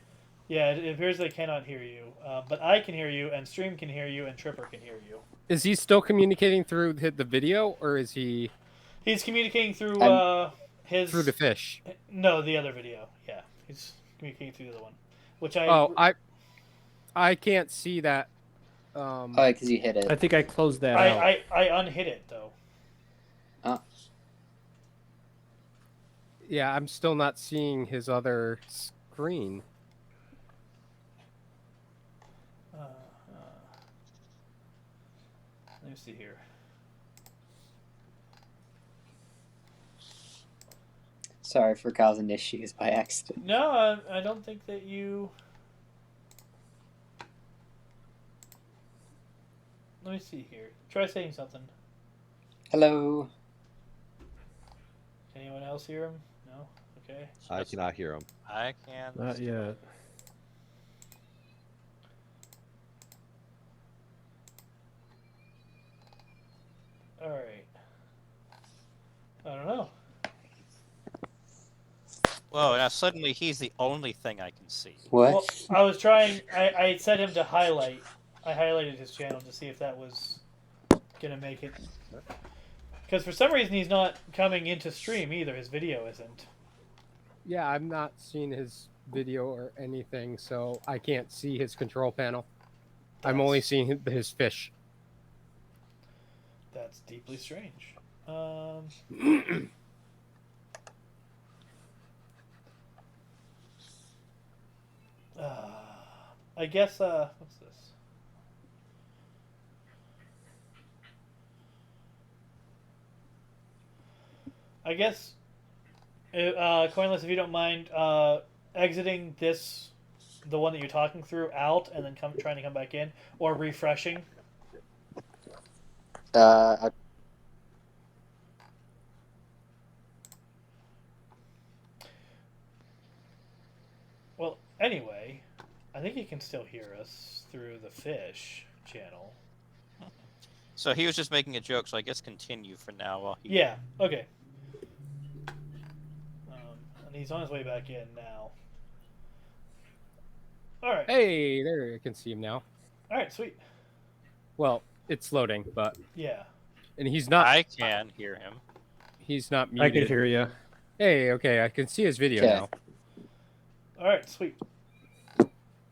Yeah, it appears they cannot hear you. But I can hear you, and Stream can hear you, and Tripper can hear you. Is he still communicating through the video, or is he He's communicating through his. through the fish? No, the other video. Yeah, he's communicating through the other one. Which I. Oh, I can't see that. Oh, because you hit it. I think I closed that out. I unhit it though. Yeah, I'm still not seeing his other screen. Let me see here. Sorry for causing issues by accident. No, I don't think that you. Let me see here. Try saying something. Hello? Anyone else hear him? No? Okay. I cannot hear him. I can. Not yet. Alright. I don't know. Whoa! Now suddenly he's the only thing I can see. What? Well, I was trying. I set him to highlight. I highlighted his channel to see if that was gonna make it. Because for some reason he's not coming into stream either. His video isn't. Yeah, I'm not seeing his video or anything, so I can't see his control panel. I'm only seeing his fish. That's deeply strange. I guess. What's this? I guess. Coinless, if you don't mind, exiting this, the one that you're talking through, out, and then trying to come back in, or refreshing. I- Well, anyway, I think you can still hear us through the fish channel. So he was just making a joke, so I guess continue for now while he. Yeah. Okay. And he's on his way back in now. All right. Hey, there, I can see him now. All right. Sweet. Well, it's loading, but Yeah. and he's not. I can hear him. He's not I muted. can hear you. Hey, okay, I can see his video Okay. now. All right. Sweet.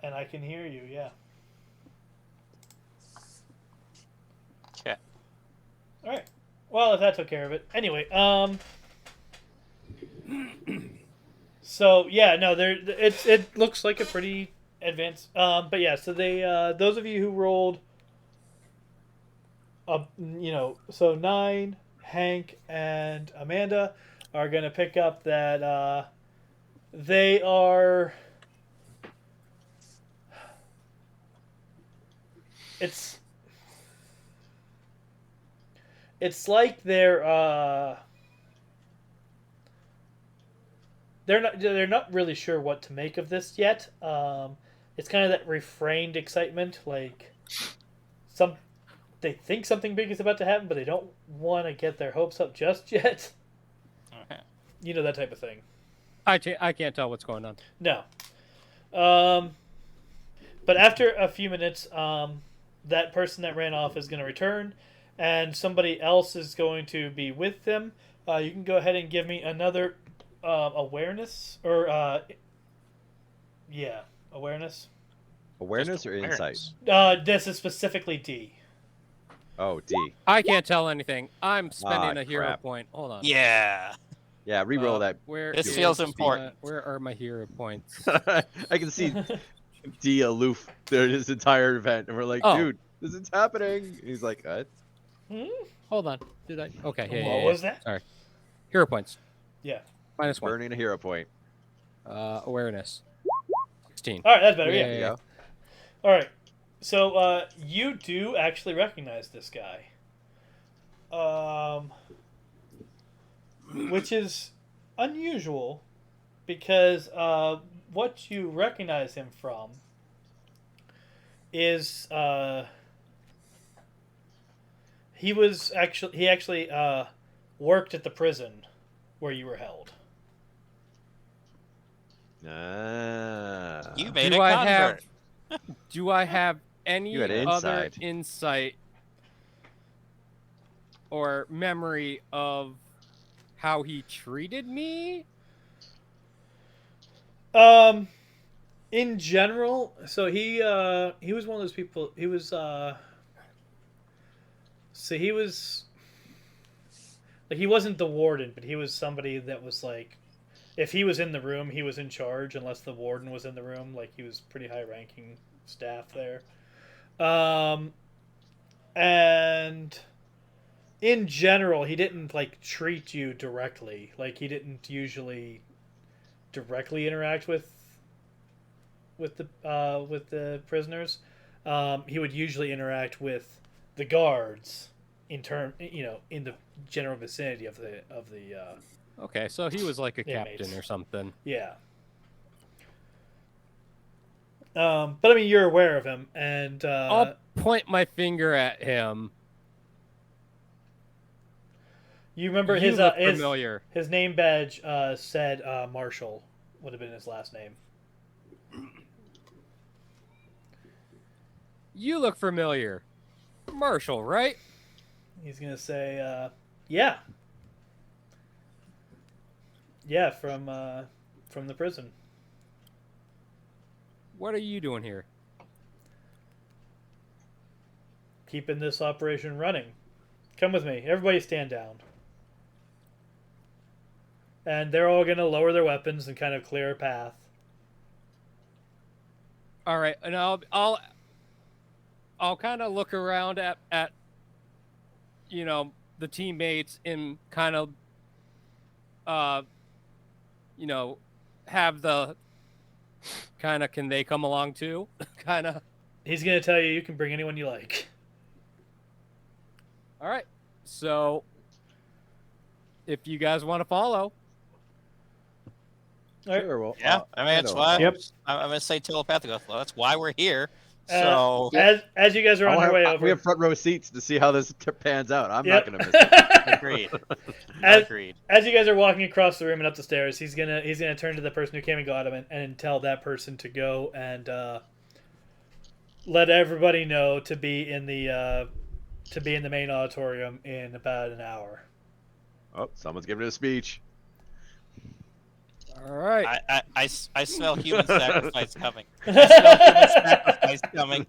And I can hear you. Yeah. Okay. All right. Well, if that took care of it. Anyway, So yeah, no, it looks like a pretty advanced. But yeah, so they those of you who rolled, so 9, Hank and Amanda are gonna pick up that they are. It's like they're not really sure what to make of this yet. It's kind of that refrained excitement, like they think something big is about to happen, but they don't want to get their hopes up just yet. Okay. You know, that type of thing. I can't tell what's going on. No. But after a few minutes, that person that ran off is going to return, and somebody else is going to be with them. You can go ahead and give me another awareness or awareness. Awareness or insight? This is specifically D. Oh, D. I can't tell anything. I'm spending Ah, a hero crap. point. Hold on. Yeah. Yeah, re-roll that. Where This is feels my- important. where are my hero points? I can see D aloof through his entire event, and we're like, Oh. dude, this is happening. He's like, what? Hold on. Did I? Okay. Yeah, What yeah, was yeah. that? Sorry. Hero points. Yeah. -1. Burning a hero point. Awareness. 16. All right, that's better. Yeah. There you go. All right. So you do actually recognize this guy, which is unusual because what you recognize him from is he actually worked at the prison where you were held. Ah. You made Do a I convert. Do I have any You had other insight. insight or memory of how he treated me? In general, so he was one of those people. He was he was like, he wasn't the warden, but he was somebody that was like, if he was in the room, he was in charge unless the warden was in the room. Like, he was pretty high ranking staff there. And in general, he didn't like treat you directly. Like, he didn't usually directly interact with the prisoners. He would usually interact with the guards in the general vicinity of the Okay, so he was like a Inmates. captain or something. yeah. But I mean, you're aware of him, and I'll point my finger at him. you remember You his look familiar. his name badge said Marshall would have been his last name. You look familiar. Marshall, right? He's gonna say, yeah, from the prison. What are you doing here? Keeping this operation running. Come with me. Everybody stand down. And they're all going to lower their weapons and kind of clear a path. All right, and I'll kind of look around at the teammates and kind of have the kind of, can they come along too? kind of. He's going to tell you can bring anyone you like. All right. So if you guys want to follow. All right. Sure, well, Yeah, I mean, that's why Yep. I'm going to say telepathic. Well, that's why we're here. Uh, So, As you guys are on your way over. we have front row seats to see how this pans out. I'm Yep. not going to miss it. agreed. as, Agreed. as you guys are walking across the room and up the stairs, he's gonna turn to the person who came and got him and tell that person to go and let everybody know to be in the main auditorium in about an hour. Oh, someone's giving a speech. All right. I smell human sacrifice coming. I smell human sacrifice coming.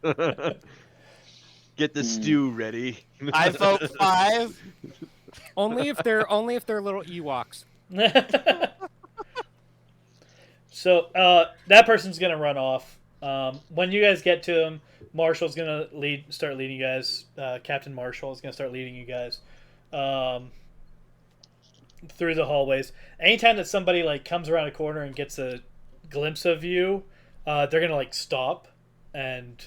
Get the stew ready. I vote 5. only if they're little Ewoks. So that person's gonna run off. When you guys get to him, Marshall's gonna start leading you guys. Captain Marshall is gonna start leading you guys through the hallways. Anytime that somebody like comes around a corner and gets a glimpse of you, they're gonna like stop and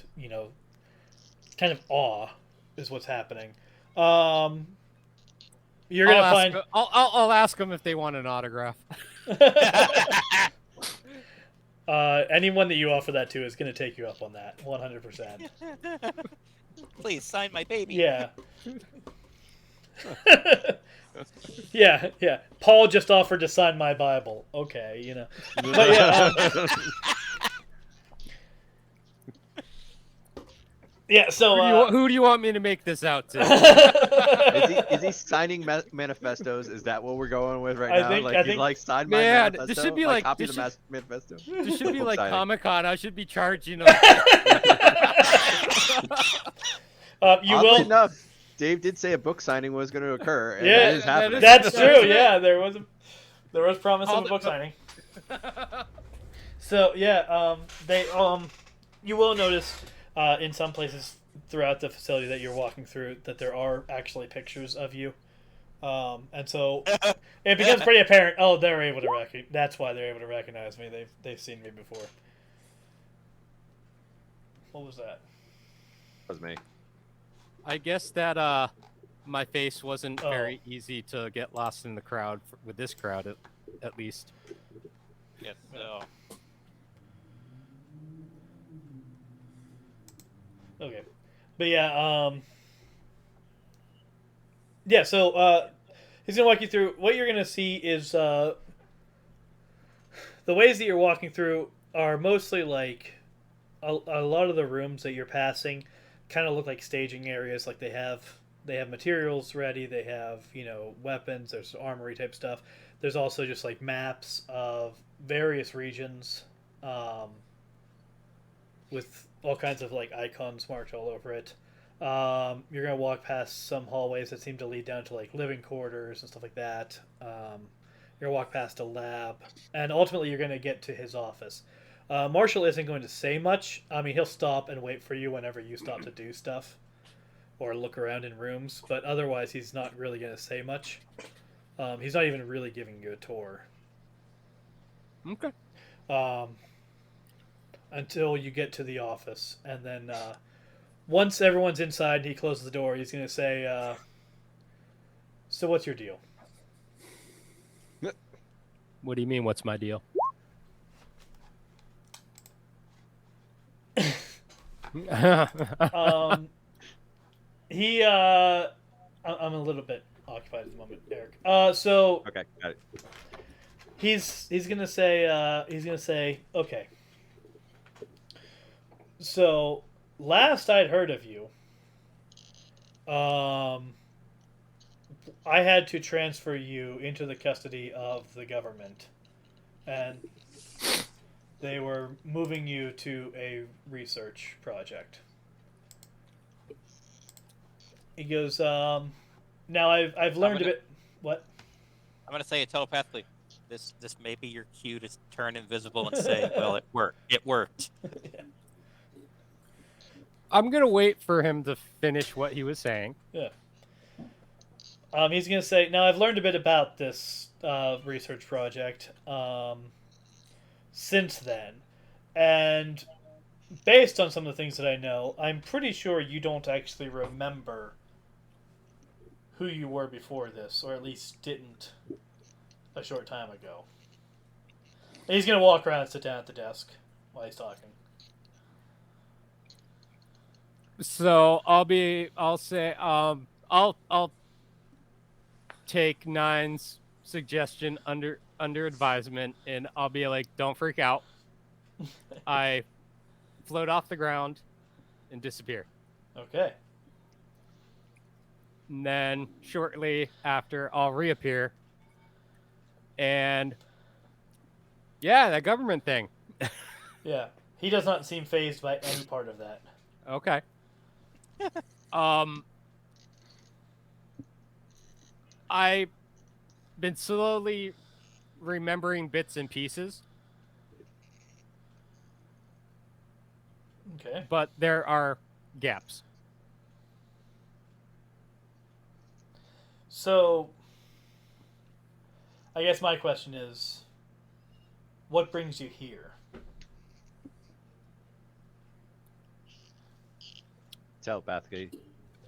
kind of awe is what's happening. You're gonna find. I'll ask them if they want an autograph. Anyone that you offer that to is going to take you up on that 100%. Please sign my baby. Yeah. yeah. Paul just offered to sign my Bible. Okay, But yeah, Yeah. So. Who do you want me to make this out to? Is he signing manifestos? Is that what we're going with right I now? think- Like I he's think- like sign my Man, manifesto. this should be like- copy this the manifesto. This should be Book like signing. Comic-Con. I should be charging them. You Oddly will. enough, Dave did say a book signing was going to occur, and Yeah, that is happening. That's That's true. it. Yeah, there was promise of Called a it book book- signing. So yeah, you will notice in some places throughout the facility that you're walking through that there are actually pictures of you, and so it becomes pretty apparent. Oh, they're able to recognize. That's why they're able to recognize me. They've seen me before. What was that? That was me. I guess that my face wasn't Oh. very easy to get lost in the crowd with this crowd at least. Yes, so. Okay, but yeah, yeah. So he's gonna walk you through. What you're gonna see is the ways that you're walking through are mostly like a lot of the rooms that you're passing kind of look like staging areas. Like they have materials ready. They have weapons. There's armory type stuff. There's also just like maps of various regions with all kinds of like icons marked all over it. You're gonna walk past some hallways that seem to lead down to like living quarters and stuff like that. You're gonna walk past a lab, and ultimately you're gonna get to his office. Marshall isn't going to say much. I mean, he'll stop and wait for you whenever you stop to do stuff or look around in rooms, but otherwise he's not really going to say much. He's not even really giving you a tour. Okay. Until you get to the office. And then once everyone's inside and he closes the door, he's going to say, so what's your deal? What do you mean? What's my deal? I'm a little bit occupied at the moment, Eric. So Okay, got it. he's gonna say okay. So last I'd heard of you, I had to transfer you into the custody of the government, and they were moving you to a research project. He goes, now I've learned a bit. What? I'm gonna say it telepathically. This may be your cue to turn invisible and say, "Well, it worked. It worked." Yeah. I'm gonna wait for him to finish what he was saying. Yeah. He's gonna say, now I've learned a bit about this research project since then, and based on some of the things that I know, I'm pretty sure you don't actually remember who you were before this, or at least didn't a short time ago. And he's gonna walk around and sit down at the desk while he's talking. So I'll say I'll take Nine's suggestion under advisement, and I'll be like, don't freak out. I float off the ground and disappear. Okay. And then shortly after, I'll reappear. And yeah, that government thing. Yeah. He does not seem fazed by any part of that. Okay. I've been slowly remembering bits and pieces, Okay. but there are gaps. So, I guess my question is, what brings you here? Telepathically,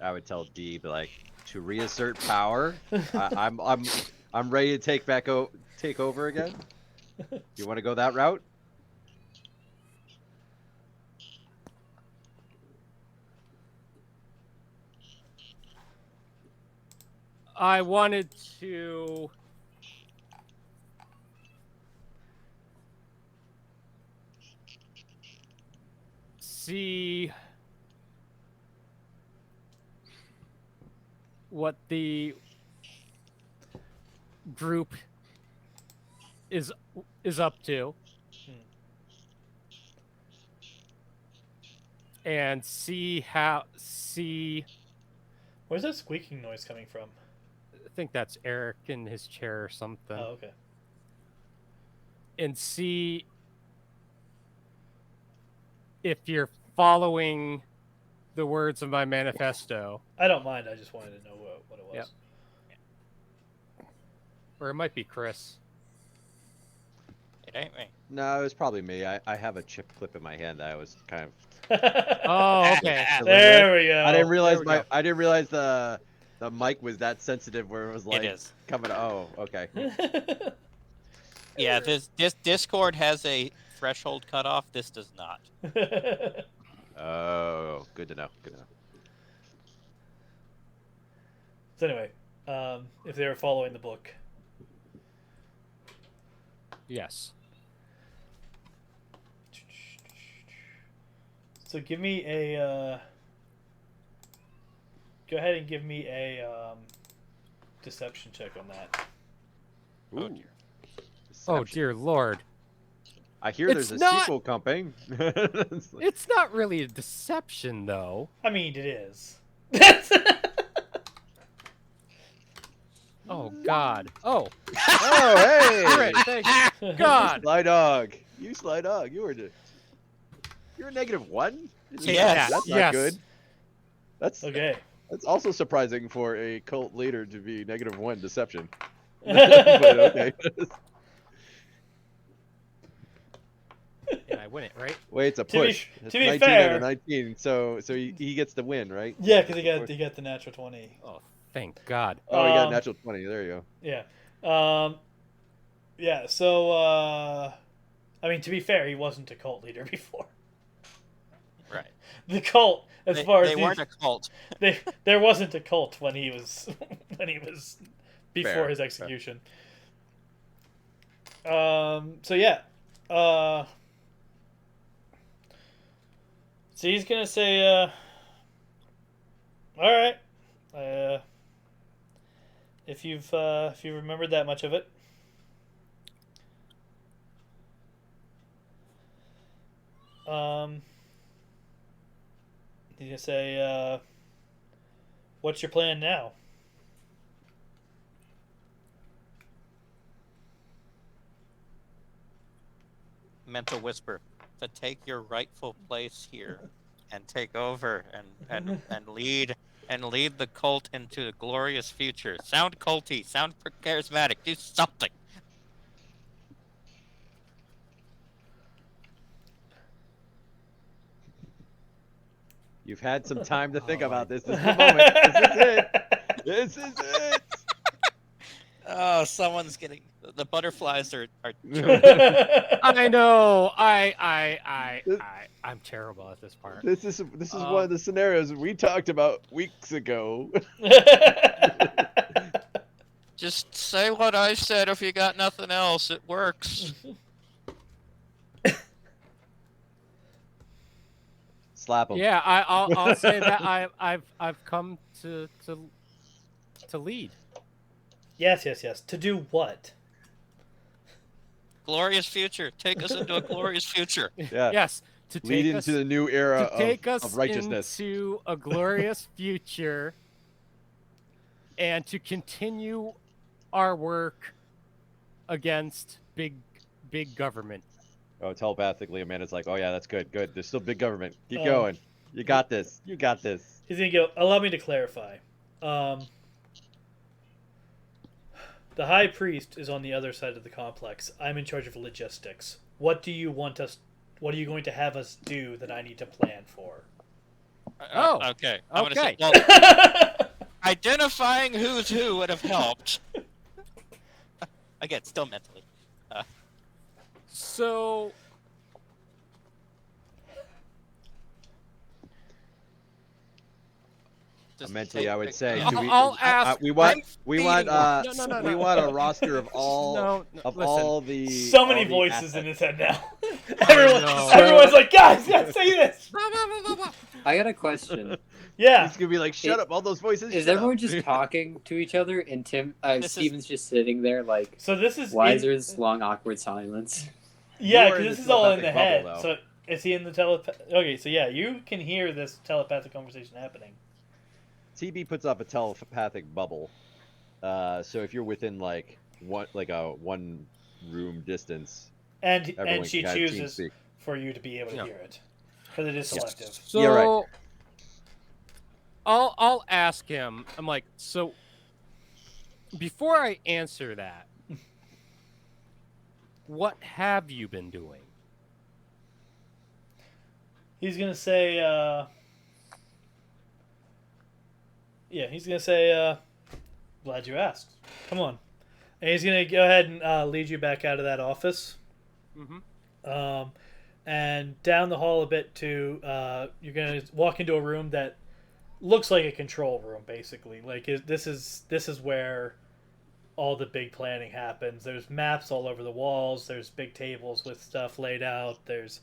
I would tell D, but like to reassert power. I'm ready to take over again. You want to go that route? I wanted to see group is up to, and see. Where's that squeaking noise coming from? I think that's Eric in his chair or something. Oh, okay. And see if you're following the words of my manifesto. I don't mind. I just wanted to know what it was. Yep. Or it might be Chris. It ain't me. No, it was probably me. I have a chip clip in my hand that I was kind of. Oh, okay. There we go. I didn't realize There we go. I didn't realize the mic was that sensitive where it was like It is. coming. Oh, okay. Yeah, this Discord has a threshold cutoff. This does not. Oh, good to know. Good to know. So anyway, if they were following the book. Yes. So give me a. Go ahead and give me a deception check on that. Oh Ooh, dear. Oh deception. dear Lord. I hear It's there's a not- sequel coming. It's like- It's not really a deception, though. I mean, it is. Oh God. Oh. oh, hey! Alright, thank God. Sly dog. You sly dog. You were you're a -1? Yes. That's not Yes. good. That's Okay. that's also surprising for a cult leader to be -1 deception. But okay. And I win it, right? Wait, it's a To be- push. It's to be 19 fair- out of 19, so he gets the win, right? Yeah, because he got the natural 20. Oh, thank God. Oh, he got a Um, natural 20. There you go. Yeah. Yeah, so, I mean, to be fair, he wasn't a cult leader before. Right. The cult, as They, far as they weren't a cult. there wasn't a cult when he was before Fair, his fair. execution. So yeah. So he's gonna say, all right, if you remembered that much of it, he's gonna say, what's your plan now? Mental whisper to take your rightful place here and take over and lead the cult into a glorious future. Sound culty, sound charismatic, do something. You've had some time to think about this. This is the moment. This is it. This is it. Oh, someone's getting the butterflies are I know. I'm terrible at this part. This is one of the scenarios we talked about weeks ago. just say what I said if you got nothing else. It works. Slap him. Yeah, I'll say that I've come to lead. Yes. To do what? Glorious future. Take us into a glorious future. Yeah. Yes, to Lead take us into the new era to take us of righteousness. into a glorious future, and to continue our work against big government. Oh, telepathically, Amanda's like, oh yeah, that's good. There's still big government. Keep going. You got this. You got this. He's gonna go. Allow me to clarify. The High Priest is on the other side of the complex. I'm in charge of logistics. What do you want us? What are you going to have us do that I need to plan for? Oh, okay. I'm gonna say, okay. well, identifying who's who would have helped. Again, still mentally. So Just Mentally, take- I would say, I'll- do we? I'll ask- we want I'm we feeding want you. No. we want a roster of all no, of listen. all the So many all the voices in assets. his head now. know. Everyone's like, guys, say this. I got a question. Yeah. He's gonna be like, "Shut up! All those voices." Is shut everyone up." just talking to each other, and Steven's just sitting there like? So this is Why is there this long, awkward silence? Yeah, You are because in this the is all in the telepathic head. bubble, So is he in the Okay, so yeah, you can hear this telepathic conversation happening. TB puts up a telepathic bubble. So if you're within like a 1 room distance, And everyone she can have chooses TeamSpeak. for you to be able to Yeah. hear it. Because it is selective. So Yeah, right. I'll ask him. I'm like, so before I answer that, what have you been doing? He's gonna say, he's gonna say, glad you asked. Come on. And he's gonna go ahead and lead you back out of that office. Mm-hmm. And down the hall a bit to, you're gonna walk into a room that looks like a control room, basically. Like this is where all the big planning happens. There's maps all over the walls. There's big tables with stuff laid out. There's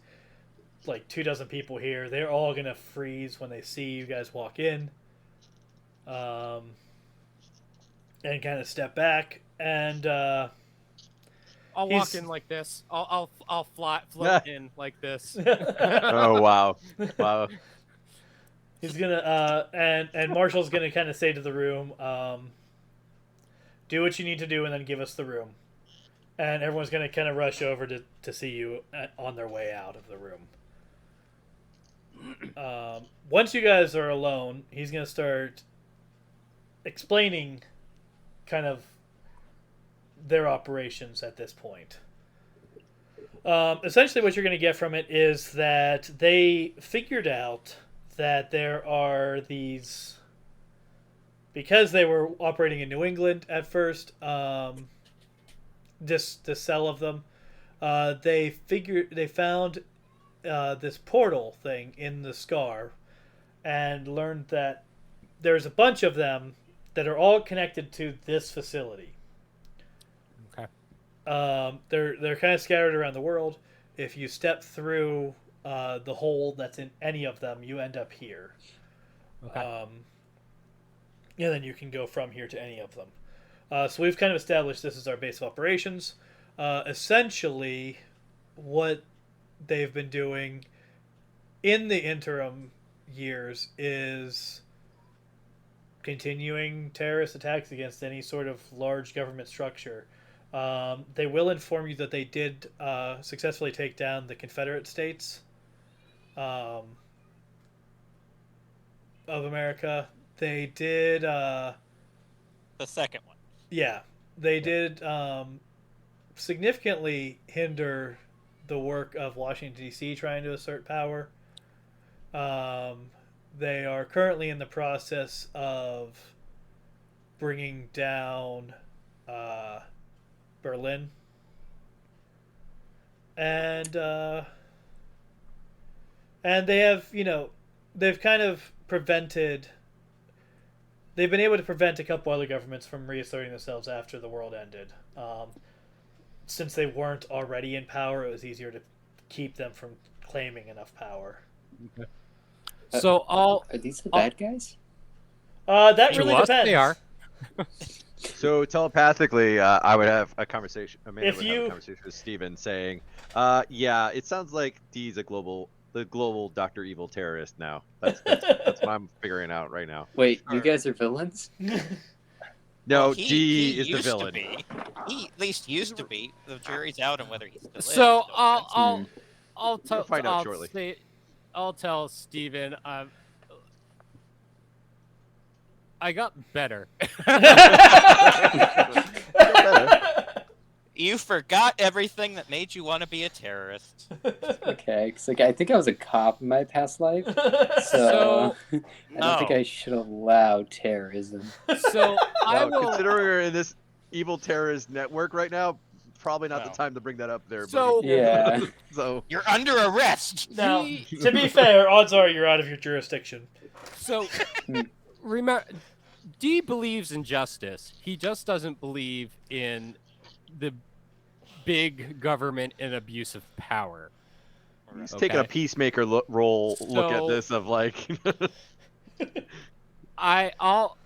like 24 people here. They're all gonna freeze when they see you guys walk in, and kind of step back. And I'll walk He's- in like this. I'll float in like this. Oh wow, wow. he's gonna and Marshall's gonna kind of say to the room, do what you need to do, and then give us the room. And everyone's gonna kind of rush over to see you on their way out of the room. Once you guys are alone, he's gonna start explaining kind of their operations at this point. Essentially, what you're going to get from it is that they figured out that there are these, because they were operating in New England at first, this cell of them, they found this portal thing in the scar, and learned that there's a bunch of them that are all connected to this facility. Okay. They're kind of scattered around the world. If you step through the hole that's in any of them, you end up here. Okay. And then you can go from here to any of them. So we've kind of established this is our base of operations. Essentially, what they've been doing in the interim years is continuing terrorist attacks against any sort of large government structure. They will inform you that they did successfully take down the Confederate States of America. They did... The second one. Yeah, they did significantly hinder the work of Washington, D.C. trying to assert power. They are currently in the process of bringing down Berlin. And they have, they've kind of prevented... They've been able to prevent a couple other governments from reasserting themselves after the world ended. Since they weren't already in power, it was easier to keep them from claiming enough power. So Are these the bad guys? That To really us, depends. they are. So telepathically, I would have a conversation. Amanda If would you- have a conversation with Steven saying, "Yeah, it sounds like D's the global Dr. Evil terrorist now. That's what I'm figuring out right now." Wait, you Sure. guys are villains? No, Well, D is the used to villain. be. He at least used to be. The jury's out on whether he's still is. So So I'll tell. We'll find out I'll shortly. say- I'll tell Steven, I got better. you forgot everything that made you want to be a terrorist. Okay, because I think I was a cop in my past life, so So- I don't think No. I should allow terrorism. So I Well, will. considering we're in this evil terrorist network right now, probably not No. the time to bring that up there. So- buddy. Yeah. So You're under arrest. Now, He- to be fair, odds are you're out of your jurisdiction. So remember, D believes in justice. He just doesn't believe in the big government and abuse of power. He's Right. taking a Okay. peacemaker role. Look at So- this of like. I'll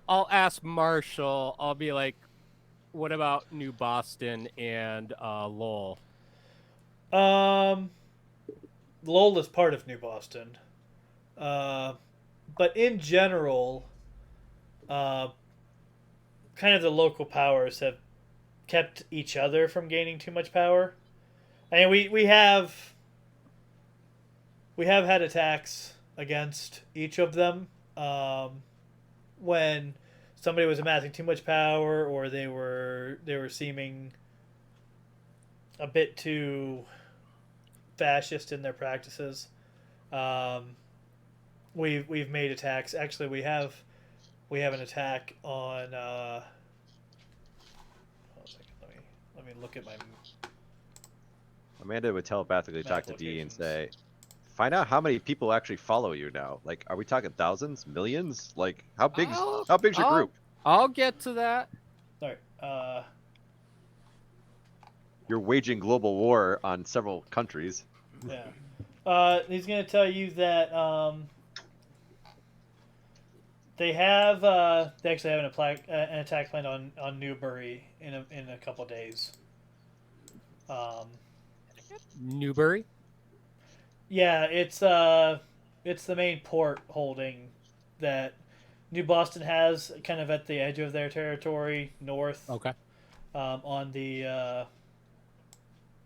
ask Marshall. I'll be like, what about New Boston and Lowell? Lowell is part of New Boston, but in general, kind of the local powers have kept each other from gaining too much power. I mean, we have had attacks against each of them when somebody was amassing too much power or they were seeming a bit too fascist in their practices. We've made attacks. Actually, we have an attack on. Hold on a second. Let me look at my. Amanda would telepathically Map talk to D and locations. say, "Find out how many people actually follow you now. Like, are we talking thousands, millions? Like, how big's your group? I'll get to that. Sorry. You're waging global war on several countries." Yeah. He's going to tell you that they actually have an attack planned on Newbury in a couple days. Newbury. Yeah, it's the main port holding that New Boston has, kind of at the edge of their territory, north. Okay. On the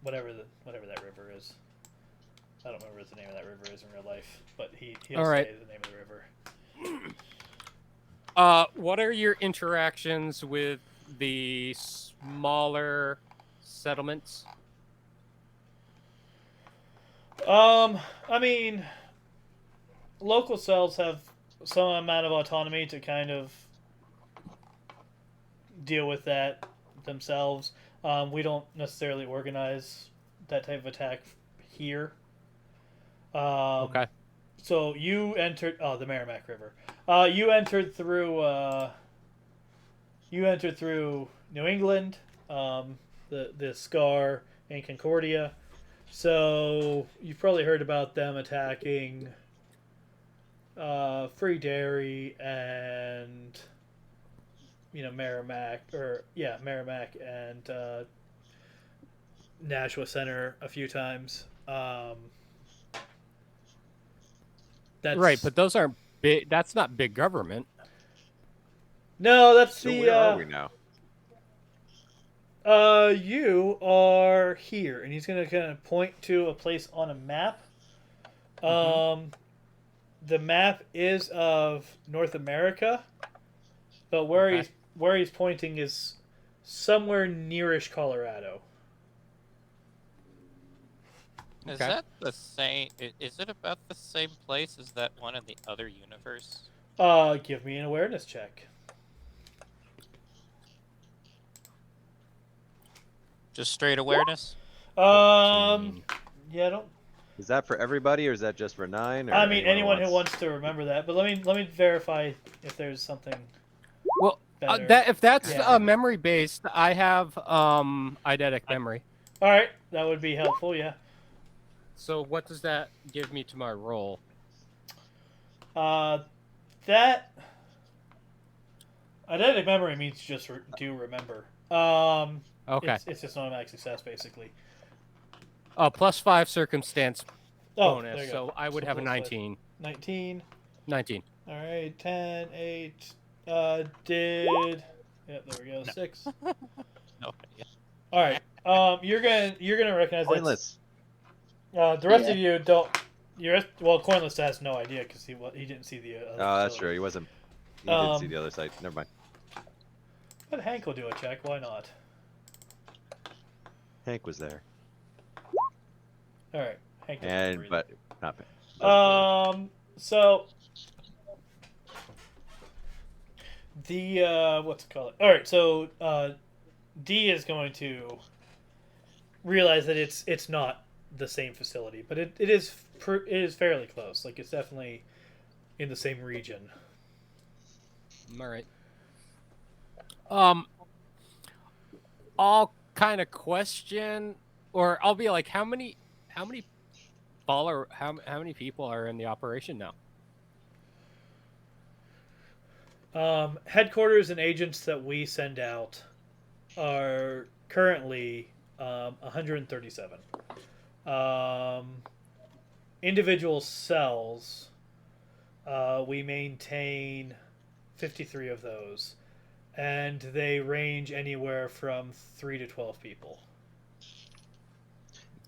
whatever that river is. I don't remember what the name of that river is in real life, but he'll All right. say the name of the river. What are your interactions with the smaller settlements? I mean, local cells have some amount of autonomy to kind of deal with that themselves. We don't necessarily organize that type of attack here. Okay. So you entered the Merrimack River. You entered through New England, the Scar and Concordia. So you've probably heard about them attacking Free Dairy and Merrimack and Nashua Center a few times. That's Right, but those aren't big. That's not big government. no, that's So the. where are we now? You are here, and he's gonna kind of point to a place on a map. The map is of North America, but where he's pointing is somewhere nearish Colorado. Is Okay. that the same? Is it about the same place as that one in the other universe? Give me an awareness check. Just straight awareness? Yeah, I don't. Is that for everybody, or is that just for 9? Or I mean, anyone who wants- wants to remember that. But let me verify if there's something. Well, better. if that's Yeah. memory based, I have eidetic memory. All right, that would be helpful. Yeah. So what does that give me to my roll? That eidetic memory means just do remember. Okay. It's just an automatic success, basically. +5 circumstance Oh, there bonus. you So go. I would So have a plus five. 19. 19. 19. All right, 10, 8. Did. Yep, there we go. 6. No. Yeah. All right. You're gonna recognize that. Pointless. The rest of you don't. Coinless has no idea because he didn't see the. Other Oh, that's facility. true. He wasn't. He didn't see Um, the other side. Never mind. But Hank will do a check. Why not? Hank was there, All right. Hank. doesn't and remember but not. So the what's it called? All right, so D is going to realize that it's not the same facility, but it is fairly close. Like it's definitely in the same region. All right. I'll kind of question, or I'll be like, how many how many people are in the operation now? Headquarters and agents that we send out are currently 137. Individual cells, we maintain 53 of those, and they range anywhere from 3 to 12 people.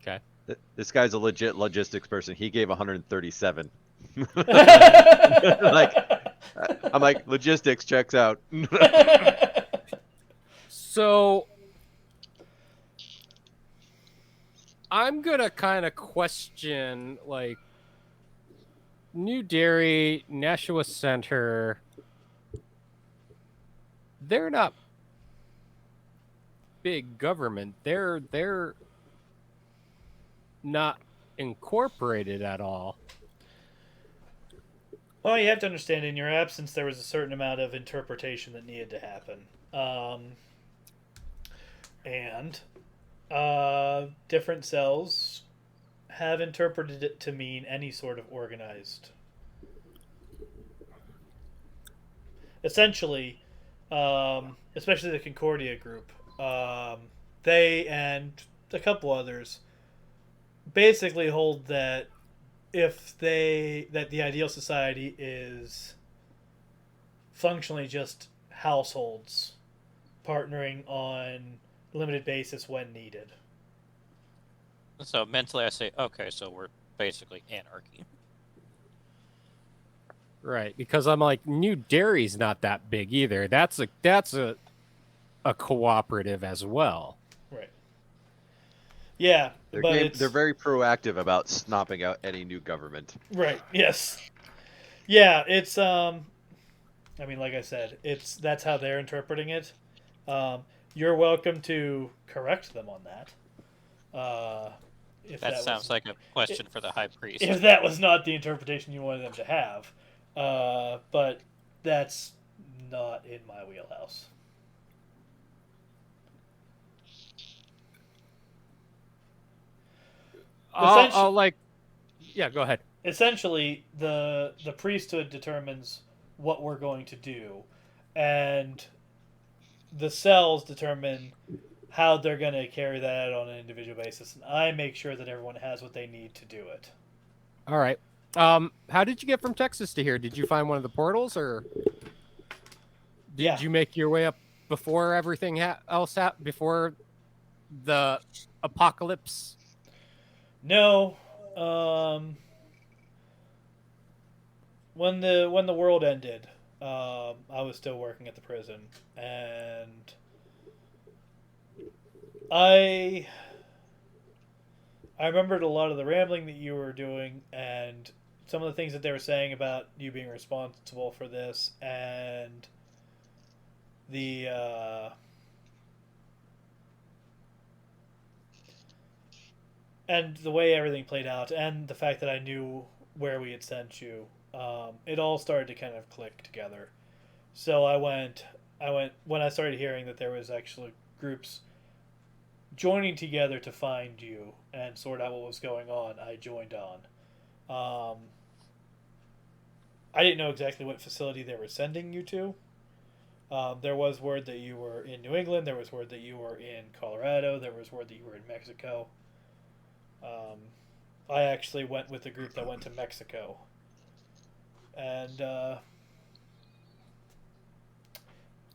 Okay. This guy's a legit logistics person. He gave 137. Like, I'm like, logistics checks out. So I'm gonna kind of question like New Derry, Nashua Center. They're not big government. They're not incorporated at all. Well, you have to understand, in your absence, there was a certain amount of interpretation that needed to happen. And different cells have interpreted it to mean any sort of organized. Essentially, especially the Concordia group, they and a couple others basically hold that that the ideal society is functionally just households partnering on limited basis when needed. So mentally, I say, okay, so we're basically anarchy. Right, because I'm like New Derry's not that big either. That's a cooperative as well. Right. Yeah, but they're very proactive about stomping out any new government. Right. Yes. Yeah, it's I mean, like I said, that's how they're interpreting it. You're welcome to correct them on that. If That sounds like a question for the high priest. If that was not the interpretation you wanted them to have, but that's not in my wheelhouse. I'll like, yeah, go ahead. Essentially, the priesthood determines what we're going to do, and the cells determine how they're going to carry that out on an individual basis, and I make sure that everyone has what they need to do it. All right. How did you get from Texas to here? Did you find one of the portals, or did you make your way up before everything else happened, before the apocalypse? No. When the world ended, I was still working at the prison, and I remembered a lot of the rambling that you were doing, and some of the things that they were saying about you being responsible for this, and the way everything played out, and the fact that I knew where we had sent you. It all started to kind of click together. So I went when I started hearing that there was actually groups joining together to find you and sort out what was going on. I joined on. I didn't know exactly what facility they were sending you to. There was word that you were in New England. There was word that you were in Colorado. There was word that you were in Mexico. I actually went with the group that went to Mexico. And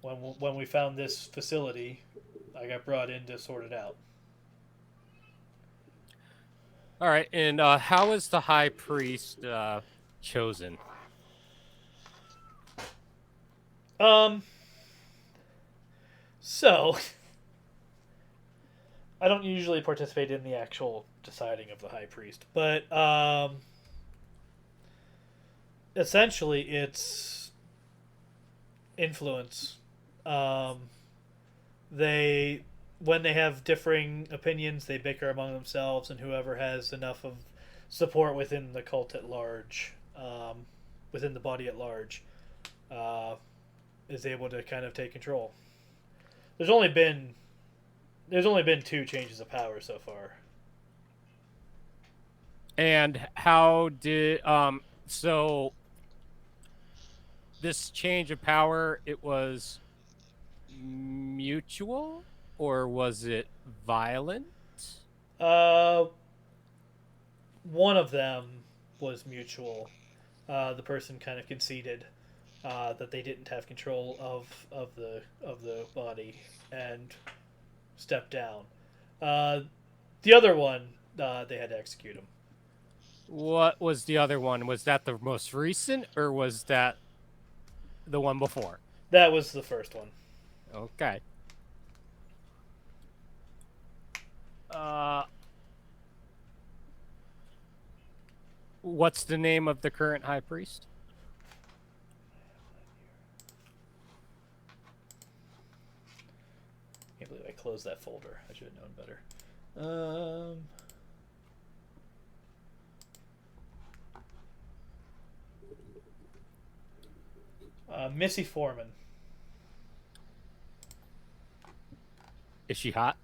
when we found this facility, I got brought in to sort it out. All right, and how is the high priest chosen? So I don't usually participate in the actual deciding of the high priest, but essentially it's influence. When they have differing opinions, they bicker among themselves, and whoever has enough of support within the cult at large, within the body at large, is able to kind of take control. There's only been 2 changes of power so far. And how did so this change of power, it was mutual or was it violent? Uh, one of them was mutual. The person kind of conceded that they didn't have control of the body and stepped down. The other one, they had to execute him. What was the other one? Was that the most recent or was that the one before? That was the first one. Okay. What's the name of the current high priest? Can't believe I closed that folder. I should have known better. Missy Foreman. Is she hot?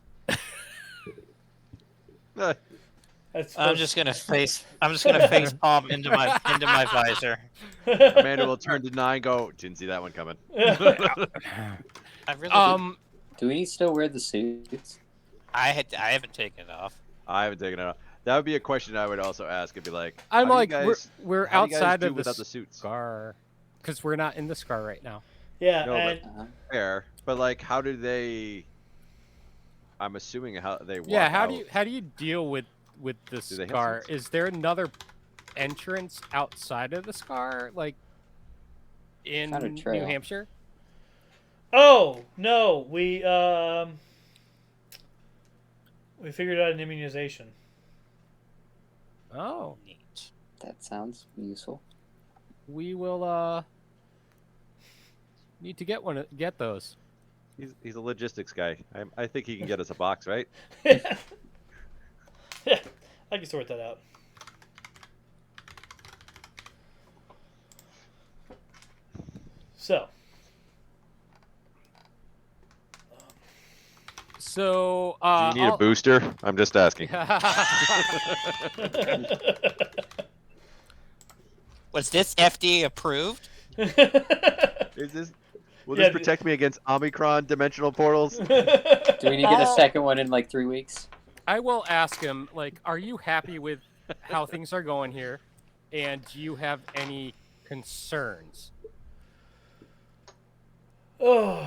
That's I'm just gonna face palm into my visor. Amanda will turn to 9. Go. Didn't see that one coming. I really Do we still wear the suits? I haven't taken it off. I haven't taken it off. That would be a question I would also ask. It'd be like, I'm how do you like, guys- we're how do you guys outside do of without the suits. scar because we're not in the scar right now. Yeah, No, and Fair, but like, how do they? I'm assuming how they. Walk Yeah, out. how do you deal with the Do they have scar? suits? Is there another entrance outside of the scar, like in Not a New trail. Hampshire? oh no, we figured out an immunization. Oh, Neat. That sounds useful. we will need to get those. He's a logistics guy. I think he can get us a box, right? Yeah, I can sort that out. So, So, Do you need a booster? I'm just asking. Was this FDA approved? Is this? Will Yeah, this protect me against Omicron dimensional portals? Do we need to get a second one in like 3 weeks? I will ask him, like, are you happy with how things are going here? And do you have any concerns? Oh.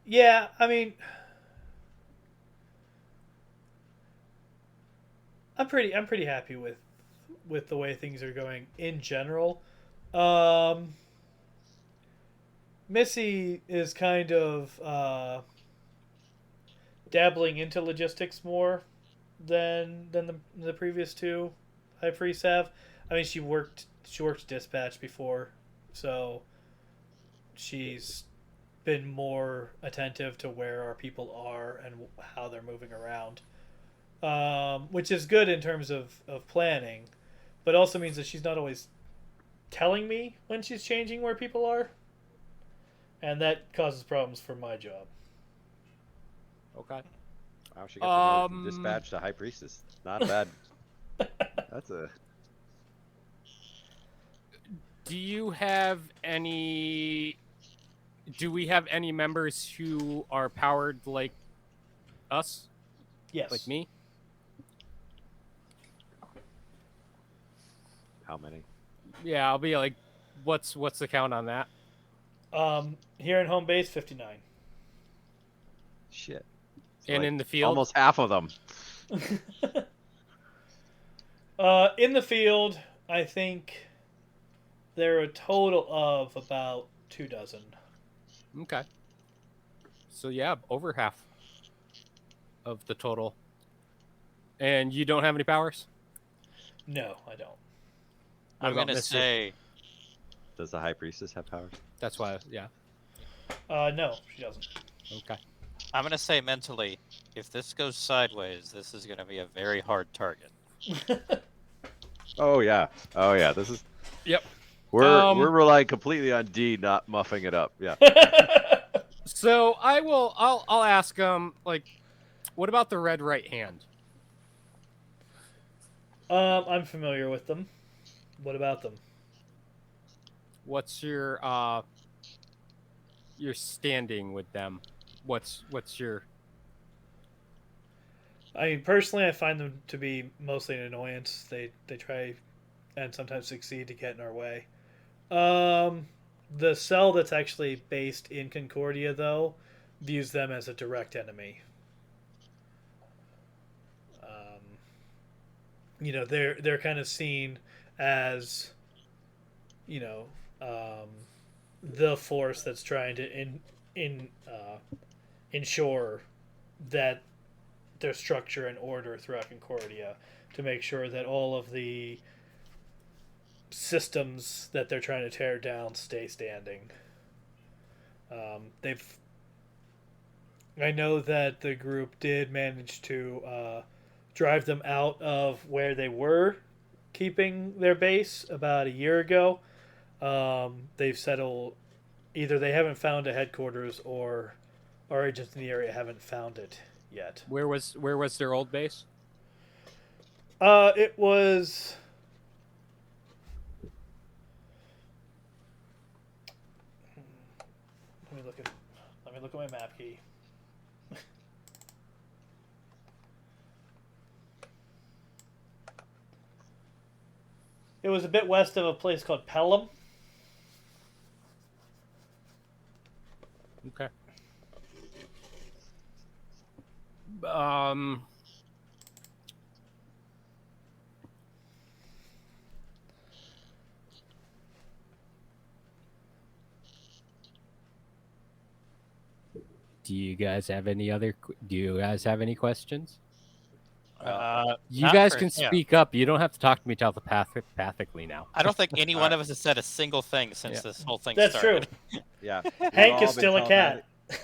Yeah, I mean, I'm pretty happy with the way things are going in general. Missy is kind of dabbling into logistics more than the previous two high priests have. I mean, she worked dispatch before, so she's been more attentive to where our people are and how they're moving around, which is good in terms of planning, but also means that she's not always telling me when she's changing where people are, and that causes problems for my job. Okay. Wow, she got from dispatch to high priestess. Not bad. That's a. Do you have any? Do we have any members who are powered like us, Yes. like me? How many? Yeah, I'll be like, what's the count on that? Here in home base, 59. Shit. It's And like in the field, almost half of them. In the field, I think there are a total of about 24. Okay. So yeah, over half of the total. And you don't have any powers? No, I don't. What I'm about gonna Missy? say Does the high priestess have powers? That's why, yeah. No, she doesn't. Okay. I'm gonna say mentally, if this goes sideways, this is gonna be a very hard target. Oh yeah. Oh yeah. This is. Yep. We're relying completely on D not muffing it up. Yeah. So I'll ask him, like, What about the red right hand? I'm familiar with them. What about them? What's your standing with them? What's your I mean, personally, I find them to be mostly an annoyance. They try and sometimes succeed to get in our way. The cell that's actually based in Concordia, though, views them as a direct enemy. They're kind of seen as, you know, um, the force that's trying to ensure that there's structure and order throughout Concordia to make sure that all of the systems that they're trying to tear down stay standing. They've. I know that the group did manage to drive them out of where they were keeping their base about a year ago. They've settled. Either they haven't found a headquarters, or our agents in the area haven't found it yet. where was their old base? It was. Let me look at my map key. It was a bit west of a place called Pelham. Okay. Um. Do you guys have any questions? You Not guys for can him. speak up. You don't have to talk to me telepathically now. I don't think any one of us has said a single thing since Yeah. this whole thing That's started. true. Yeah. Hank We've all is been still a telepathic. cat.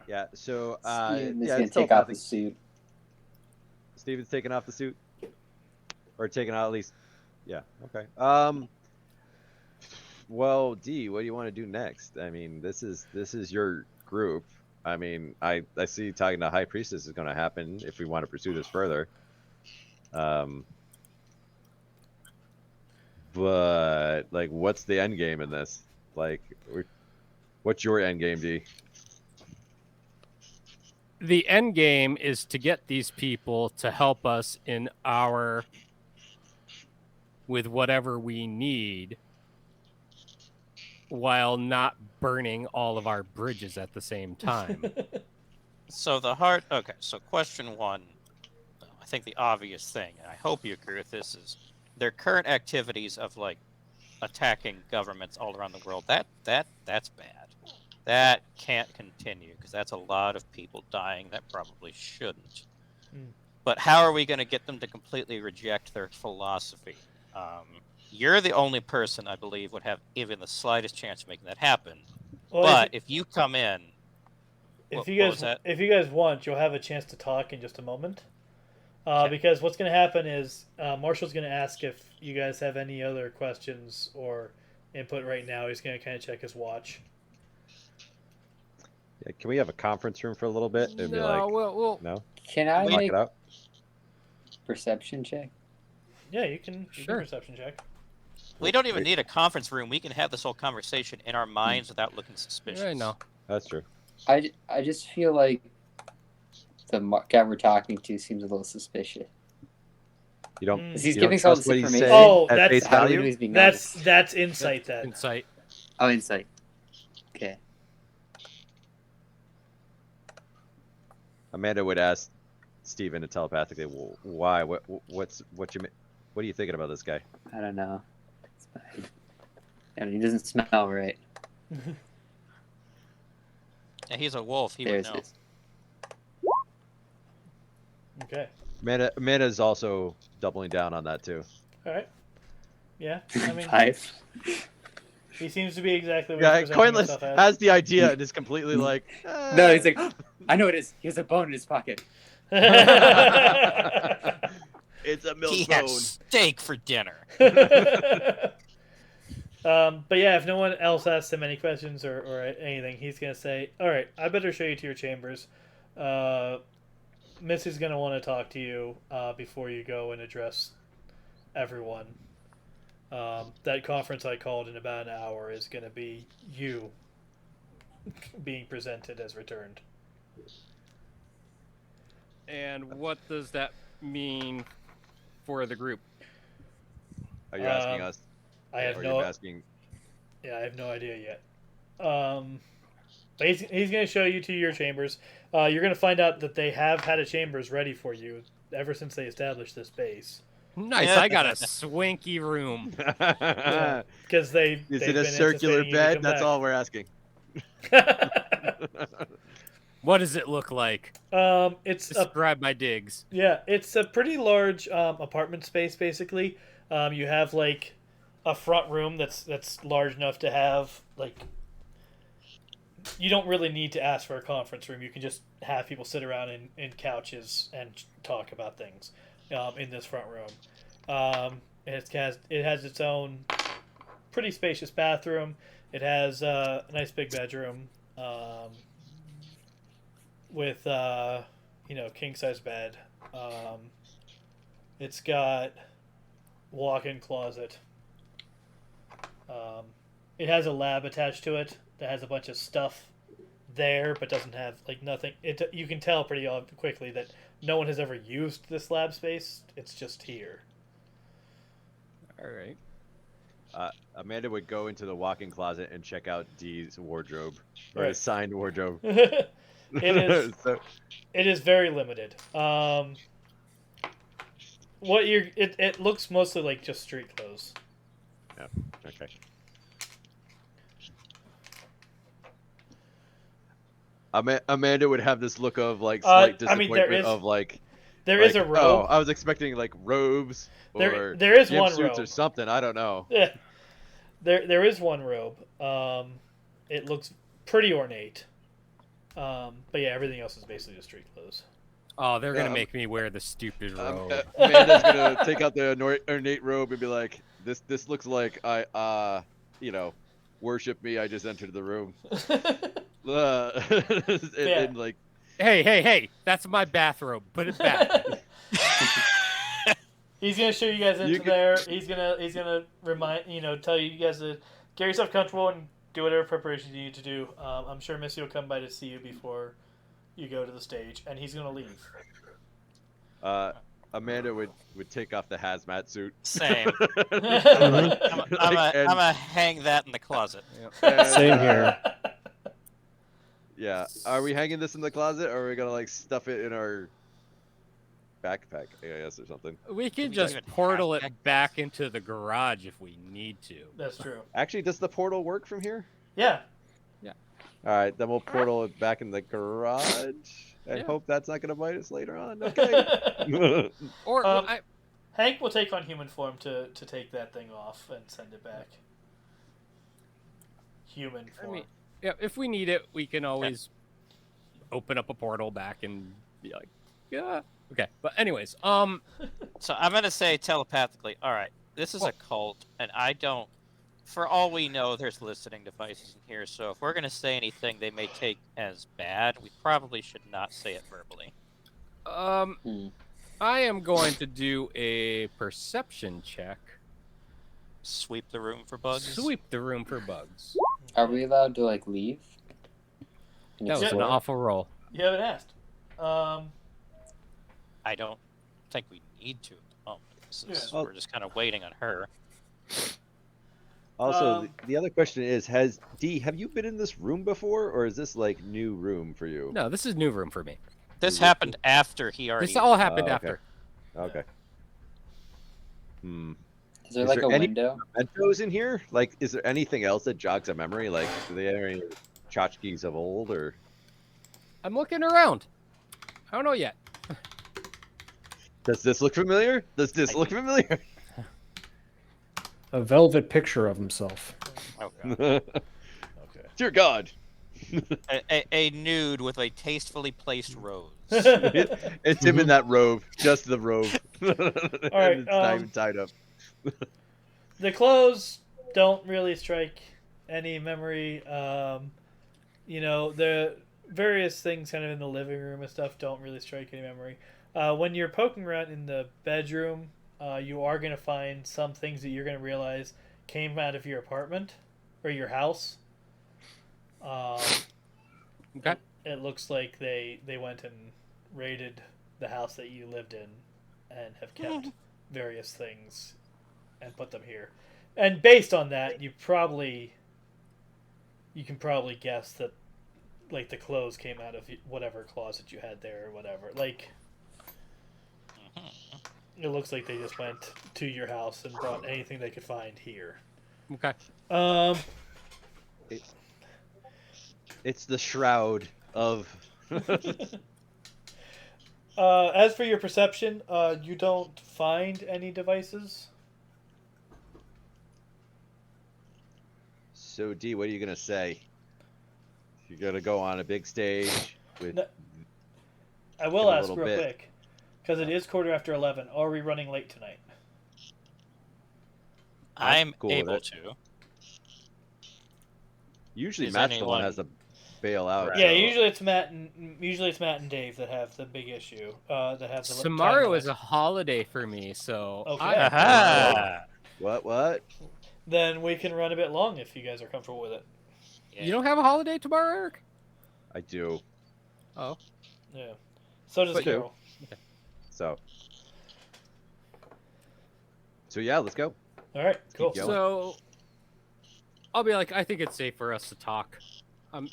Yeah. So Steven is yeah, gonna it's take off telepathic. the suit. Steven's taking off the suit, or taking out at least. Yeah. Okay. Well, D, what do you want to do next? I mean, this is your group. I mean, I see talking to High Priestess is going to happen if we want to pursue this further. But like, what's the end game in this? Like, what's your end game, D? The end game is to get these people to help us with whatever we need, while not burning all of our bridges at the same time. So question one, I think the obvious thing, and I hope you agree with this, is their current activities of like attacking governments all around the world. That's bad. That can't continue because that's a lot of people dying that probably shouldn't. But how are we going to get them to completely reject their philosophy? You're the only person I believe would have even the slightest chance of making that happen. Well, But if you come in, if what you was that? guys want, you'll have a chance to talk in just a moment. Okay. Because what's going to happen is Marshall's going to ask if you guys have any other questions or input right now. He's going to kind of check his watch. Yeah, can we have a conference room for a little bit? It'd be No, like, well, no, Can I lock make it out. perception check? Yeah, you can Sure. perception check. We don't even Wait. need a conference room. We can have this whole conversation in our minds without looking suspicious. I know. That's true. I just feel like the guy we're talking to seems a little suspicious. You don't. Mm. Because he's you don't giving us all trust this what he's information. saying Oh, at that's- face How do we value? know he's being honest? That's insight then. Insight. Oh, insight. Okay. Amanda would ask Steven telepathically, well, why? What are you thinking about this guy? I don't know. It's fine. I mean, he doesn't smell right. Yeah, he's a wolf. He would There's know. his. Okay. Amanda's also doubling down on that too. All right. Yeah. I mean, 5. he seems to be exactly what Yeah, he's presenting Coinless himself as. has the idea and is completely like. No, he's like, I know it is. He has a bone in his pocket. It's a milk He bone. had steak for dinner. But yeah, if no one else asks him any questions or anything, he's gonna say, "All right, I better show you to your chambers. Missy's gonna want to talk to you before you go and address everyone. That conference I called in about an hour is gonna be you being presented as returned. And what does that mean for the group? Are you asking us? I have or no. Are you asking? Yeah, I have no idea yet. But he's going to show you to your chambers. You're going to find out that they have had a chambers ready for you ever since they established this base. Nice, I got a swanky room. Because they've Is they've it a been circular anticipating you to bed? come That's back. all we're asking. What does it look like? It's a Describe my digs. Yeah, it's a pretty large apartment space. Basically, you have like a front room that's large enough to have like. You don't really need to ask for a conference room. You can just have people sit around in couches and talk about things in this front room. And it has its own pretty spacious bathroom. It has a nice big bedroom with king size bed. It's got walk-in closet. It has a lab attached to it that has a bunch of stuff there, but doesn't have like nothing. You can tell pretty quickly that no one has ever used this lab space. It's just here. All right. Amanda would go into the walk-in closet and check out Dee's wardrobe or Right. his signed wardrobe. It is. So, It is very limited. It looks mostly like just street clothes. okay. Amanda would have this look of like slight disappointment of like. There is a robe. Oh, I was expecting like robes or there is one suits robe or something. I don't know. Yeah, there is one robe. It looks pretty ornate. But yeah, everything else is basically just street clothes. Oh, they're gonna make me wear the stupid robe. Amanda's gonna take out the ornate robe and be like, "This looks like I worship me. I just entered the room." And like, Hey, that's my bathrobe. Put it back. He's gonna show you guys into there. He's gonna tell you guys to get yourself comfortable and do whatever preparations you need to do. I'm sure Missy will come by to see you before you go to the stage, and he's gonna leave. Amanda would take off the hazmat suit. Same. I'm I'm gonna hang that in the closet. Same here. Yeah. Are we hanging this in the closet, or are we gonna like stuff it in our backpack, I guess, or something? We can We just don't even portal have it back into the garage if we need to. That's true. Actually, does the portal work from here? Yeah. All right, then we'll portal it back in the garage and Yeah. hope that's not gonna bite us later on. Okay. Or Hank will take on human form to take that thing off and send it back. Human form. mean, yeah, if we need it, we can always open up a portal back and be like, yeah. Okay, but anyways, So I'm gonna say telepathically, all right, this is a cult, and I don't. For all we know, there's listening devices in here, so if we're gonna say anything they may take as bad, we probably should not say it verbally. I am going to do a perception check. Sweep the room for bugs. Sweep the room for bugs. Are we allowed to like leave? And That was an explore? awful roll. You haven't asked. I don't think we need to. Oh, Yeah. we're just kind of waiting on her. Also, the other question is, have you been in this room before, or is this like new room for you? No, this is new room for me. This happened after he already. This all happened okay. after. Okay. Is there Is like there a any- window? Mementos in here? Like, is there anything else that jogs a memory? Like, do they have any tchotchkes of old, or? I'm looking around. I don't know yet. Does this look familiar? Does this look familiar? A velvet picture of himself. Oh, God. Dear God. a nude with a tastefully placed rose. It's him in that robe, just the robe. All And right, it's not even tied up. The clothes don't really strike any memory. various things kind of in the living room and stuff don't really strike any memory. When you're poking around in the bedroom, you are going to find some things that you're going to realize came out of your apartment or your house. Okay. It looks like they went and raided the house that you lived in and have kept various things and put them here. And based on that, you can probably guess that like the clothes came out of whatever closet you had there or whatever. Like it looks like they just went to your house and brought anything they could find here. Okay. It's the shroud of. As for your perception, you don't find any devices. So D, what are you gonna say? You're gonna go on a big stage with. No, I will in a ask little real bit. quick, because it is 11:15. Are we running late tonight? I'm cool with able it. to. Usually Is Matt's the one anyone- has to bail out. Right. Yeah, so- usually it's Matt and Dave that have the big issue. That have the Tomorrow time is a limit. holiday for me, so Okay. Aha! What? Then we can run a bit long if you guys are comfortable with it. You don't have a holiday tomorrow, Eric? I do. Oh. Yeah. So does But- Carol. So yeah, let's go. All right. Cool. going. So I'll be like, I think it's safe for us to talk. I'm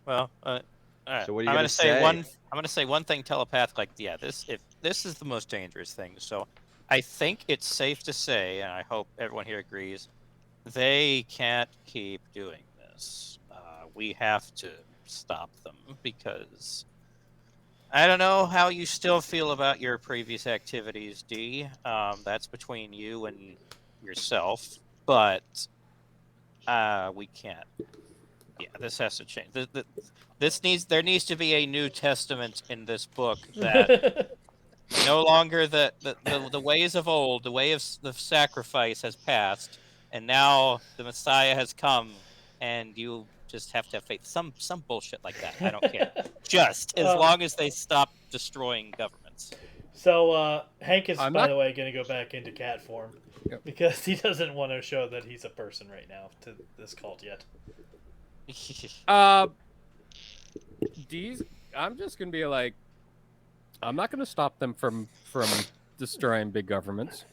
Well, all right. So what are you I'm gonna say say? one. I'm gonna say one thing telepath. Like, yeah, this is the most dangerous thing. So, I think it's safe to say, and I hope everyone here agrees, they can't keep doing this. We have to stop them because I don't know how you still feel about your previous activities, D. That's between you and yourself, but we can't. Yeah, this has to change. There needs to be a New Testament in this book that no longer the ways of old, the way of the sacrifice has passed, and now the Messiah has come, and you just have to have faith. Some bullshit like that. I don't care. Just as long as they stop destroying governments. So Hank is, I'm by not- the way, going to go back into cat form Yep. because he doesn't want to show that he's a person right now to this cult yet. D's. I'm just gonna be like, I'm not gonna stop them from destroying big governments.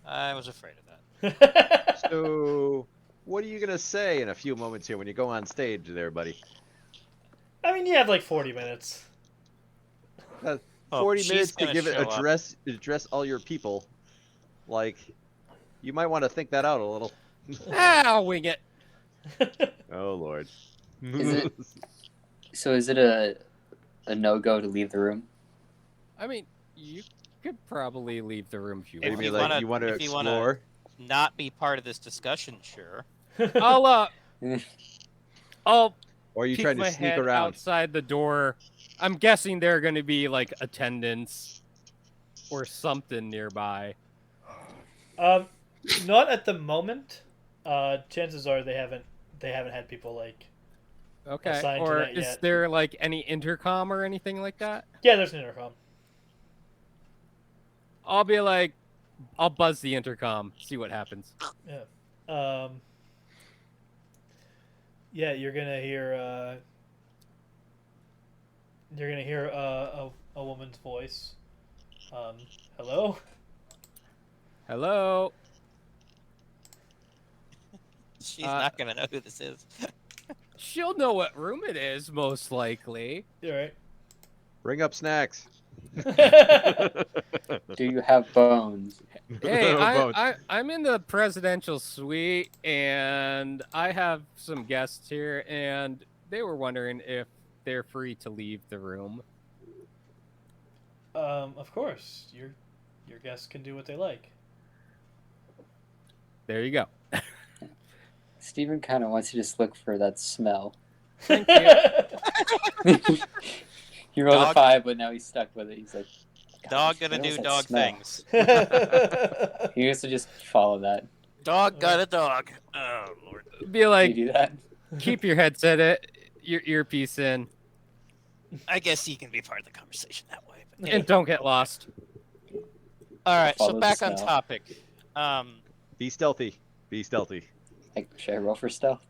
I was afraid of that. So what are you gonna say in a few moments here when you go on stage there, buddy? I mean, you have like 40 minutes. 40 she's minutes to gonna give it show up. address all your people. Like, you might want to think that out a little. I'll wing it. Oh Lord. Is it a no-go to leave the room? I mean, you could probably leave the room if you If You want. mean you like wanna- you want to if you wanna- explore? Not be part of this discussion, sure. I'll Or are you peek trying my to sneak head around? outside the door. I'm guessing there are going to be like attendants or something nearby. Not at the moment. Chances are they haven't had people like. Okay. Assigned to Or that is yet. there like any intercom or anything like that? Yeah, there's an intercom. I'll be like, I'll buzz the intercom, see what happens. Yeah, you're gonna hear a woman's voice. Hello. Hello. She's not gonna know who this is. She'll know what room it is, most likely. You alright? Bring up snacks. Do you have bones? Hey, Bones. I'm in the presidential suite, and I have some guests here, and they were wondering if they're free to leave the room. Of course. Your guests can do what they like. There you go. Steven kind of wants you to just look for that smell. Thank you. He rolled Dog. a 5, but now he's stuck with it. He's like, "God, Dog it gonna do smells that dog smell." things. He used to just follow that. Dog got a dog. Oh Lord. Be like, you do that. keep your headset, your earpiece in, I guess he can be part of the conversation that way. But and don't get lost. all right, so Follow the back on smell. topic. Be stealthy. Be stealthy. Like, should I roll for stealth?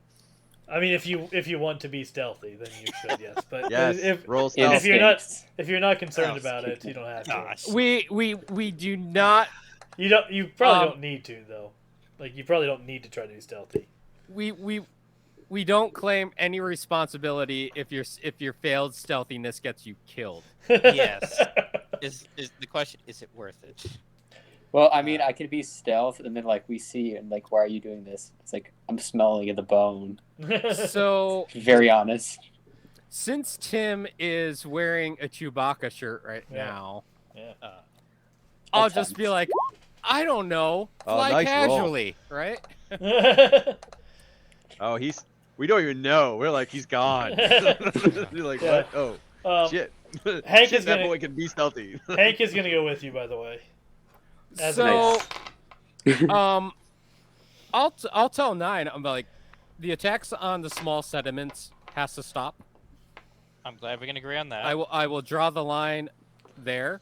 I mean, if you want to be stealthy, then you should, yes. But Yes. if Roll stealth. if you're not Instincts. if you're not concerned Oh, about it, you don't have to. Gosh. We do not. You probably Um, don't need to though. Like you probably don't need to try to be stealthy. We don't claim any responsibility if your failed stealthiness gets you killed. Yes. Is the question? Is it worth it? Well, I mean, I could be stealth, and then like we see you, and like, why are you doing this? It's like I'm smelling the bone. So Very honest. since Tim is wearing a Chewbacca shirt right Yeah. now, Yeah. I'll That's just be honest. like, I don't know, Oh, fly nice roll. casually, right? Oh, we don't even know. We're like, he's gone. You're like, Yeah. what? Oh, shit. Hank Shit, is that gonna- boy can be stealthy. Hank is gonna go with you, by the way. As So, nice. I'll tell 9. I'm like, the attacks on the small sediments has to stop. I'm glad we can agree on that. I will draw the line there.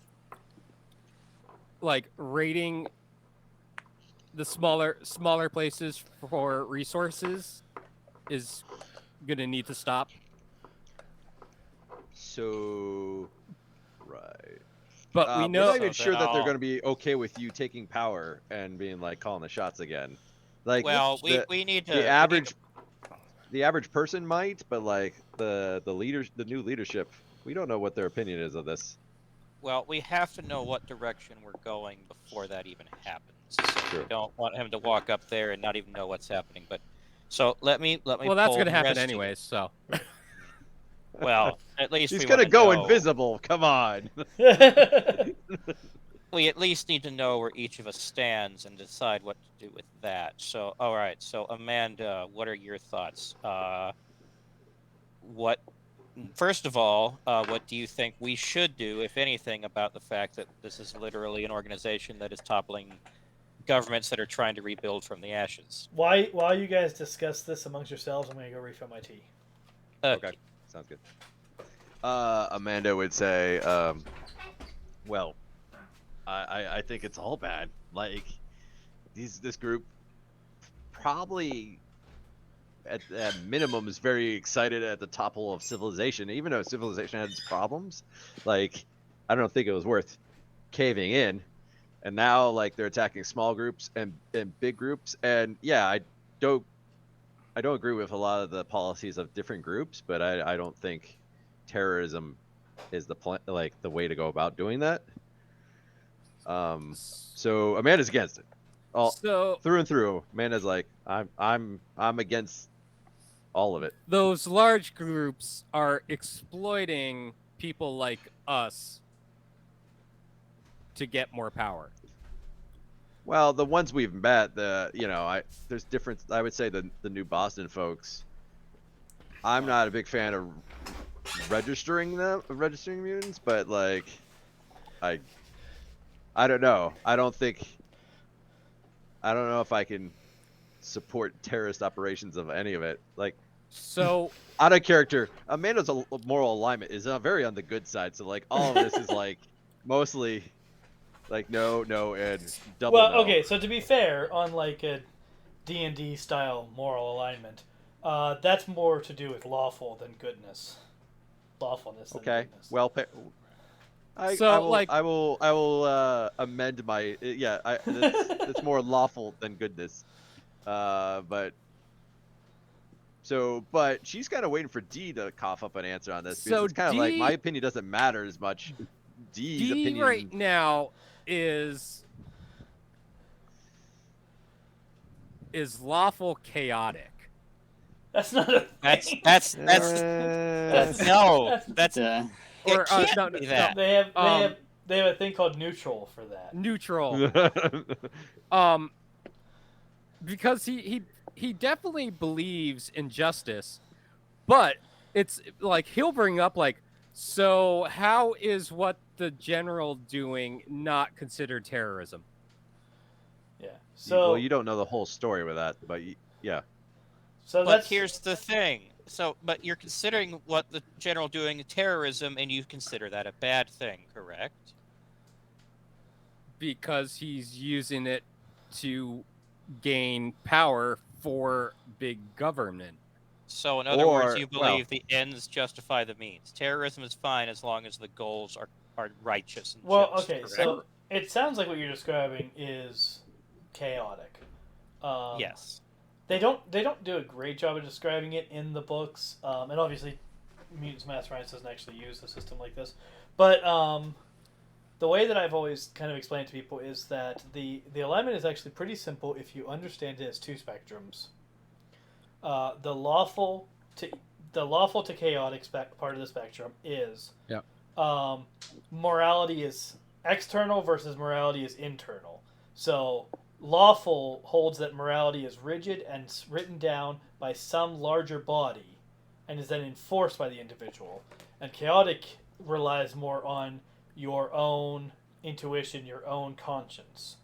Like raiding the smaller places for resources is gonna need to stop. So, right. But we We're know not even So sure then that they're I'll- going to be okay with you taking power and being like calling the shots again. Like, well, the, we need to. the average, the average person might, but like the leaders, the new leadership, we don't know what their opinion is of this. Well, we have to know what direction we're going before that even happens. So Sure. we don't want him to walk up there and not even know what's happening. But so let me. well, that's pull gonna the happen rest of you. anyways. So Well, at least He's we going to wanna go know- invisible. Come on. We at least need to know where each of us stands and decide what to do with that. So, all right. So, Amanda, what are your thoughts? First of all, what do you think we should do, if anything, about the fact that this is literally an organization that is toppling governments that are trying to rebuild from the ashes? While you guys discuss this amongst yourselves, I'm gonna go refill my tea. Okay. Sounds good. Amanda would say, well, I think it's all bad. Like, this group probably at minimum is very excited at the topple of civilization, even though civilization had its problems. Like, I don't think it was worth caving in. And now, like, they're attacking small groups and big groups. And yeah, I don't agree with a lot of the policies of different groups, but I don't think terrorism is the way to go about doing that. So Amanda's against it. so Through and through. Amanda's like, I'm against all of it. those large groups are exploiting people like us to get more power. Well, the ones we've met, there's different. I would say the New Boston folks. I'm not a big fan of registering mutants, but like, I don't know. I don't know if I can support terrorist operations of any of it. Like, So out of character, Amanda's moral alignment is very on the good side. So like, all of this is like mostly like no, and double. Well, no. okay. So to be fair, on like a D&D style moral alignment, that's more to do with lawful than goodness. Lawfulness. Than Okay. goodness. Well, I will amend my it's more lawful than goodness. But she's kind of waiting for D to cough up an answer on this. Because So it's kind of like D- my opinion doesn't matter as much. D's D opinion. right now is lawful chaotic. That's not a. That's That's no. That's Uh, it Or, can't no, be no, that. They have Um, they have a thing called neutral for that. Neutral. Because he definitely believes in justice, but it's like he'll bring up like, so how is what the general doing not considered terrorism? Yeah. So well, you don't know the whole story with that, but yeah. so But that's here's the thing. So, but you're considering what the general doing terrorism, and you consider that a bad thing, correct? Because he's using it to gain power for big government. So, in other words, Or, you well- believe the ends justify the means. Terrorism is fine as long as the goals are righteous and well, just. okay. Correct? So it sounds like what you're describing is chaotic. Yes. They don't do a great job of describing it in the books, and obviously, Mutants Masterminds doesn't actually use a system like this. But the way that I've always kind of explained to people is that the alignment is actually pretty simple if you understand it as two spectrums. The lawful to chaotic part of the spectrum is morality is external versus morality is internal. So lawful holds that morality is rigid and written down by some larger body and is then enforced by the individual. And chaotic relies more on your own intuition, your own conscience.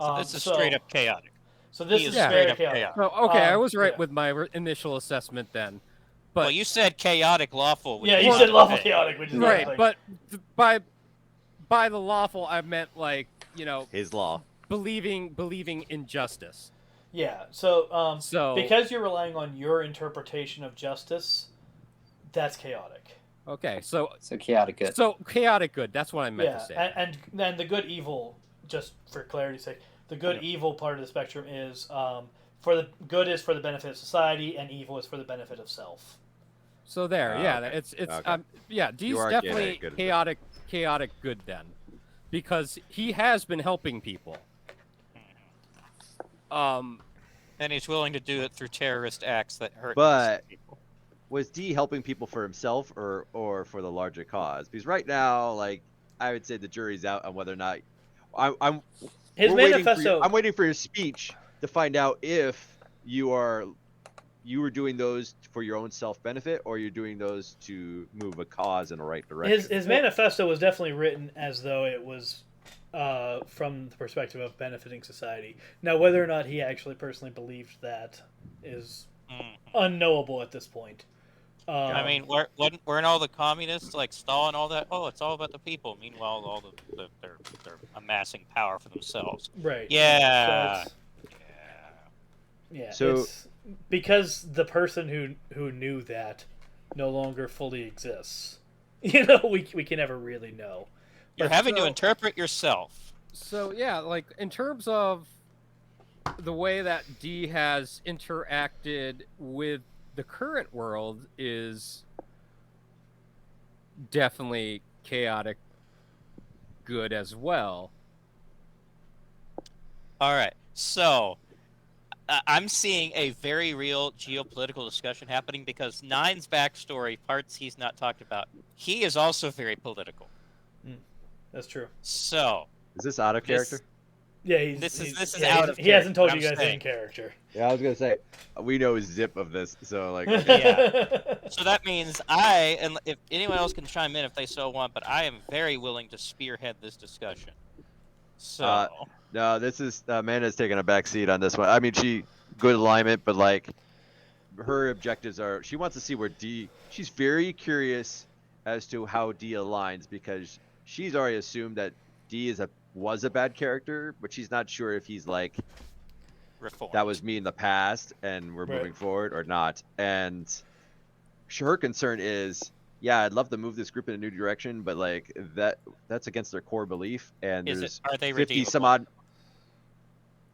So this is straight up chaotic. So this He is is very straight up chaotic. chaotic. Oh, okay, I was right yeah. with my initial assessment then. But Well, you said chaotic lawful. Which Yeah, is you not said lawful okay. chaotic, which is right, like, but by the lawful, I meant like His law. believing in justice. yeah. So So because you're relying on your interpretation of justice, that's chaotic. okay, so chaotic good. so chaotic good. That's what I meant Yeah, to say. and then the good evil, just for clarity's sake, the good evil part of the spectrum is for the good is for the benefit of society, and evil is for the benefit of self. So there, Oh, yeah, okay. it's Okay. yeah, D's You are definitely chaotic chaotic good then, because he has been helping people. And he's willing to do it through terrorist acts that hurt But- people. Was D helping people for himself or for the larger cause? Because right now, like, I would say the jury's out on whether or not I'm His we're waiting for manifesto. I'm waiting for your speech to find out if you were doing those for your own self benefit or you're doing those to move a cause in the right direction. His manifesto was definitely written as though it was from the perspective of benefiting society. Now, whether or not he actually personally believed that is unknowable at this point. I mean, weren't all the communists like Stalin, all that? Oh, it's all about the people. Meanwhile, all they're amassing power for themselves. Right. Yeah. So yeah. So- It's because the person who knew that no longer fully exists. You know, we can never really know. You're But having to so- interpret yourself. So yeah, like in terms of the way that D has interacted with the current world is definitely chaotic good as well. All right. So I'm seeing a very real geopolitical discussion happening because Nine's backstory, parts he's not talked about, he is also very political. That's true. So Is this out of character? Yeah, This is yeah, out of he hasn't told character, you I'm guys in saying. character. Yeah, I was gonna say we know zip of this, so like So that means and if anyone else can chime in if they so want, but I am very willing to spearhead this discussion. So no, this is Amanda's taking a back seat on this one. I mean, she good alignment, but like her objectives are she wants to see where D. She's very curious as to how D aligns because she's already assumed that D was a bad character, but she's not sure if he's like reformed. that was me in the past and we're Right. moving forward or not. And her concern is, yeah, I'd love to move this group in a new direction, but like that's against their core belief. And Is there's it? Are they 50 some redeemable? odd.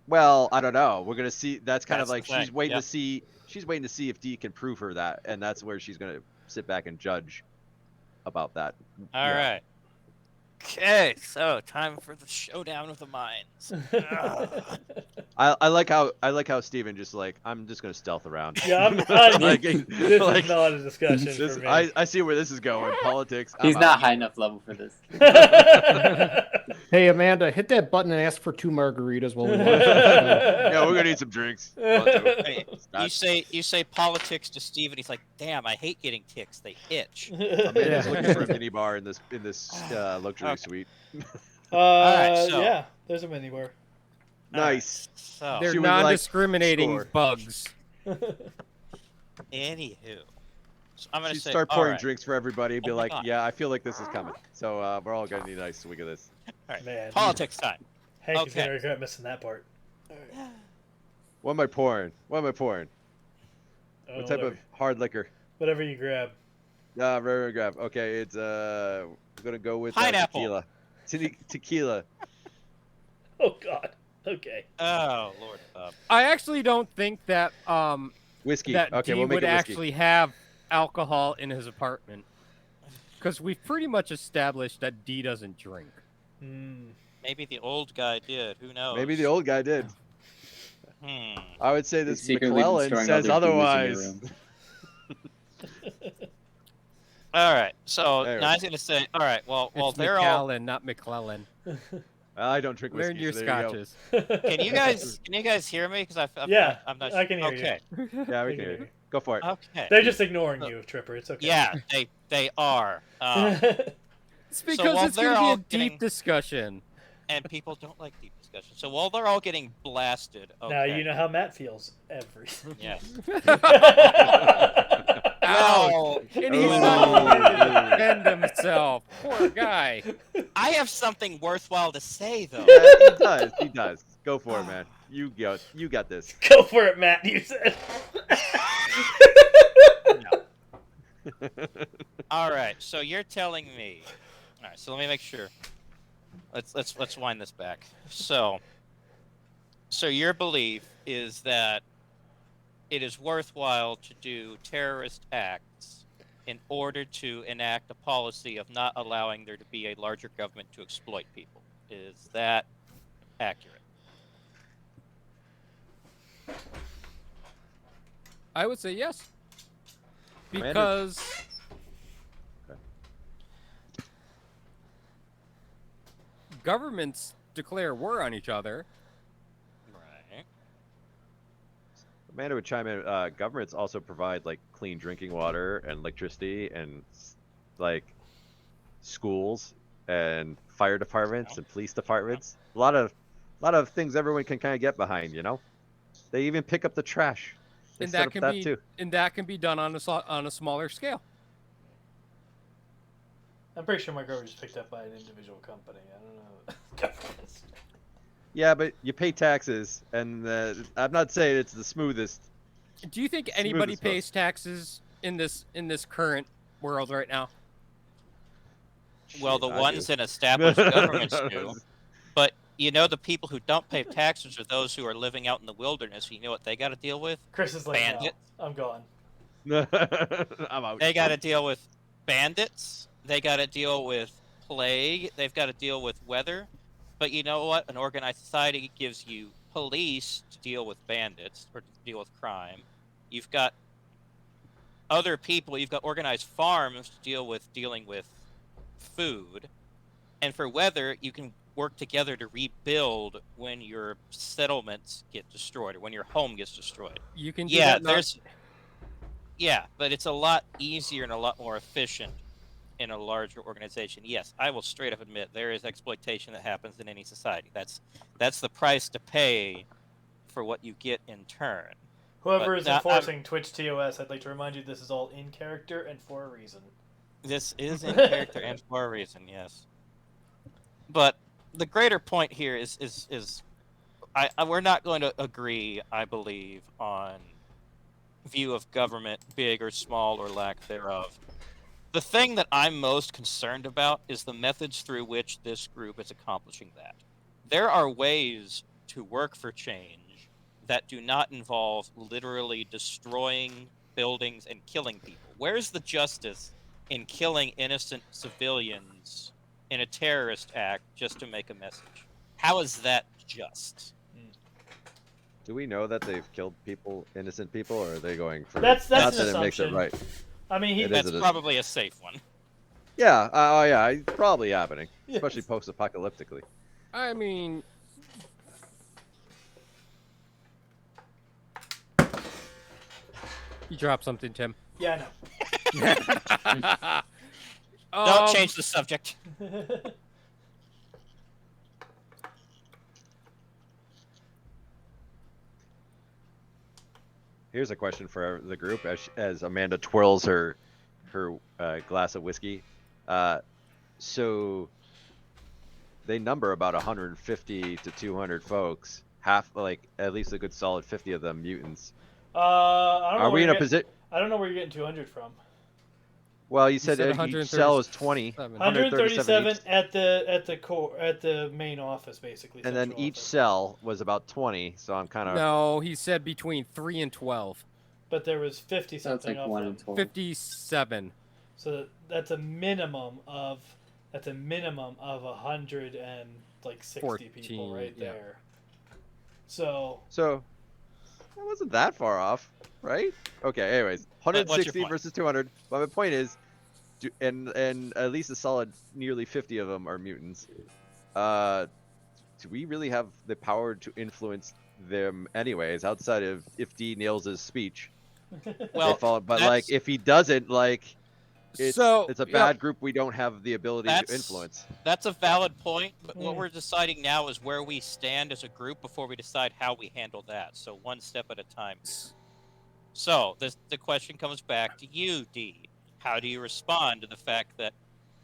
Well, I don't know. We're gonna see. That's kind of That's like the she's thing, waiting yeah. to see. She's waiting to see if D can prove her that, and that's where she's gonna sit back and judge about that. All Yeah. right. Okay, so time for the showdown of the minds. I like how Steven just like I'm just gonna stealth around. Yeah, Like, this like, is not a discussion this, for me. I see where this is going. Politics. He's I'm not out. high enough level for this. Hey, Amanda, hit that button and ask for 2 margaritas while we watch. Yeah, we're gonna need some drinks. Hey, Not- you say politics to Steve, and he's like, "Damn, I hate getting ticks. They itch." Amanda's Yeah. looking for a mini bar in this luxury Okay. suite. right, so- Yeah, there's a mini bar. Nice. So, They're She would, like, non-discriminating score. bugs. anywho, so I'm gonna She'd say, start all pouring right, drinks for everybody and be Oh my like, God. yeah, I feel like this is coming. So we're all gonna need a nice swig of this. all right, Man. politics time. Hank is Okay. gonna regret missing that part. What am I pouring? What am I pouring? Oh, What type whatever. of hard liquor? Whatever you grab. Rare grab. Okay, it's we're gonna go with Pineapple. tequila. Tequila. Oh God. Okay. Oh Lord. I actually don't think that Whiskey. that Okay, D we'll make would it whiskey. actually have alcohol in his apartment, because we've pretty much established that D doesn't drink. Hmm. Maybe the old guy did. Who knows? Maybe the old guy did. Hmm. I would say He's this secretly been McClellan storing says other booze in your otherwise. room. All right. So Anyway. now I was gonna say, all right. Well, It's they're all. McAllen, not McClellan. I don't drink Learn whiskey. your so there you go. scotches. Can you guys hear me? Because Yeah, I'm not. I can hear you. Okay. Yeah, we They can hear can you. Go for it. Okay. They're just ignoring you, Tripper. It's okay. Yeah, they are. It's because while it's they're going to be all a deep getting- discussion. And people don't like deep discussion. So while they're all getting blasted, okay. Now you know how Matt feels every. Yes. Ow! And he's not here to defend himself. Poor guy. I have something worthwhile to say though. Yeah, he does. He does. Go for it, man. You go. You got this. Go for it, Matt. You said. All right. So you're telling me. All right. So let me make sure. Let's wind this back. So your belief is that it is worthwhile to do terrorist acts in order to enact a policy of not allowing there to be a larger government to exploit people. Is that accurate? I would say yes. Commander. Because governments declare war on each other. Right. Amanda would chime in. Governments also provide like clean drinking water and electricity and like schools and fire departments and police departments. A lot of things everyone can kind of get behind. You know, they even pick up the trash. They And set that up can that be too. and that can be done on a smaller scale. I'm pretty sure my girl was just picked up by an individual company. I don't know. Governments. Yeah, but you pay taxes, and I'm not saying it's the smoothest. Do you think Smooth anybody as fuck. pays taxes in this current world right now? Well, the Shit, I ones do. in established governments do. But you know, the people who don't pay taxes are those who are living out in the wilderness. You know what they got to deal with? Chris is like, no, Bandit. I'm gone. I'm out. They got to deal with bandits. They got to deal with plague. They've got to deal with weather. But you know what? An organized society gives you police to deal with bandits or to deal with crime. You've got other people. You've got organized farms to dealing with food. And for weather, you can work together to rebuild when your settlements get destroyed or when your home gets destroyed. You can do Yeah, that. but it's a lot easier and a lot more efficient in a larger organization. Yes, I will straight up admit there is exploitation that happens in any society. That's the price to pay for what you get in turn. Whoever But is now enforcing Twitch TOS, I'd like to remind you this is all in character and for a reason. This is in character and for a reason, yes. But the greater point here is we're not going to agree, I believe, on view of government, big or small or lack thereof. The thing that I'm most concerned about is the methods through which this group is accomplishing that. There are ways to work for change that do not involve literally destroying buildings and killing people. Where's the justice in killing innocent civilians in a terrorist act just to make a message? How is that just? Do we know that they've killed people, innocent people, or are they going for? That's not an that it makes it assumption. right. I mean, he. It is That's a- probably a safe one. Yeah. Oh yeah. It's probably happening, Yes. especially post-apocalyptically. I mean, you dropped something, Tim. Yeah, I Don't change the subject. know. Here's a question for the group as Amanda twirls her glass of whiskey. So they number about 150 to 200 folks. Half, like at least a good solid 50 of them mutants. I don't know Are we where in you're a position? I don't know where you're getting 200 from. Well, you said said each cell is 20. 137 each, at the core at the main office, basically. and then central each office. cell was about 20. So I'm kind of No, he said between 3 and 12. But there was 50 So it's something like of 1 them. and 12. 57. So that's a minimum of 160 people 14, right yeah. there. So so that wasn't that far off, right? Okay. Anyways, what's your 160 point? versus 200. But my point is, and at least a solid nearly 50 of them are mutants. Do we really have the power to influence them anyways, outside of if D nails his speech? Well, But like if he doesn't, like it's So, a yep. bad group we don't have the ability to influence. That's a valid point, but what Mm. we're deciding now is where we stand as a group before we decide how we handle that. So one step at a time. So the question comes back to you, D. How do you respond to the fact that,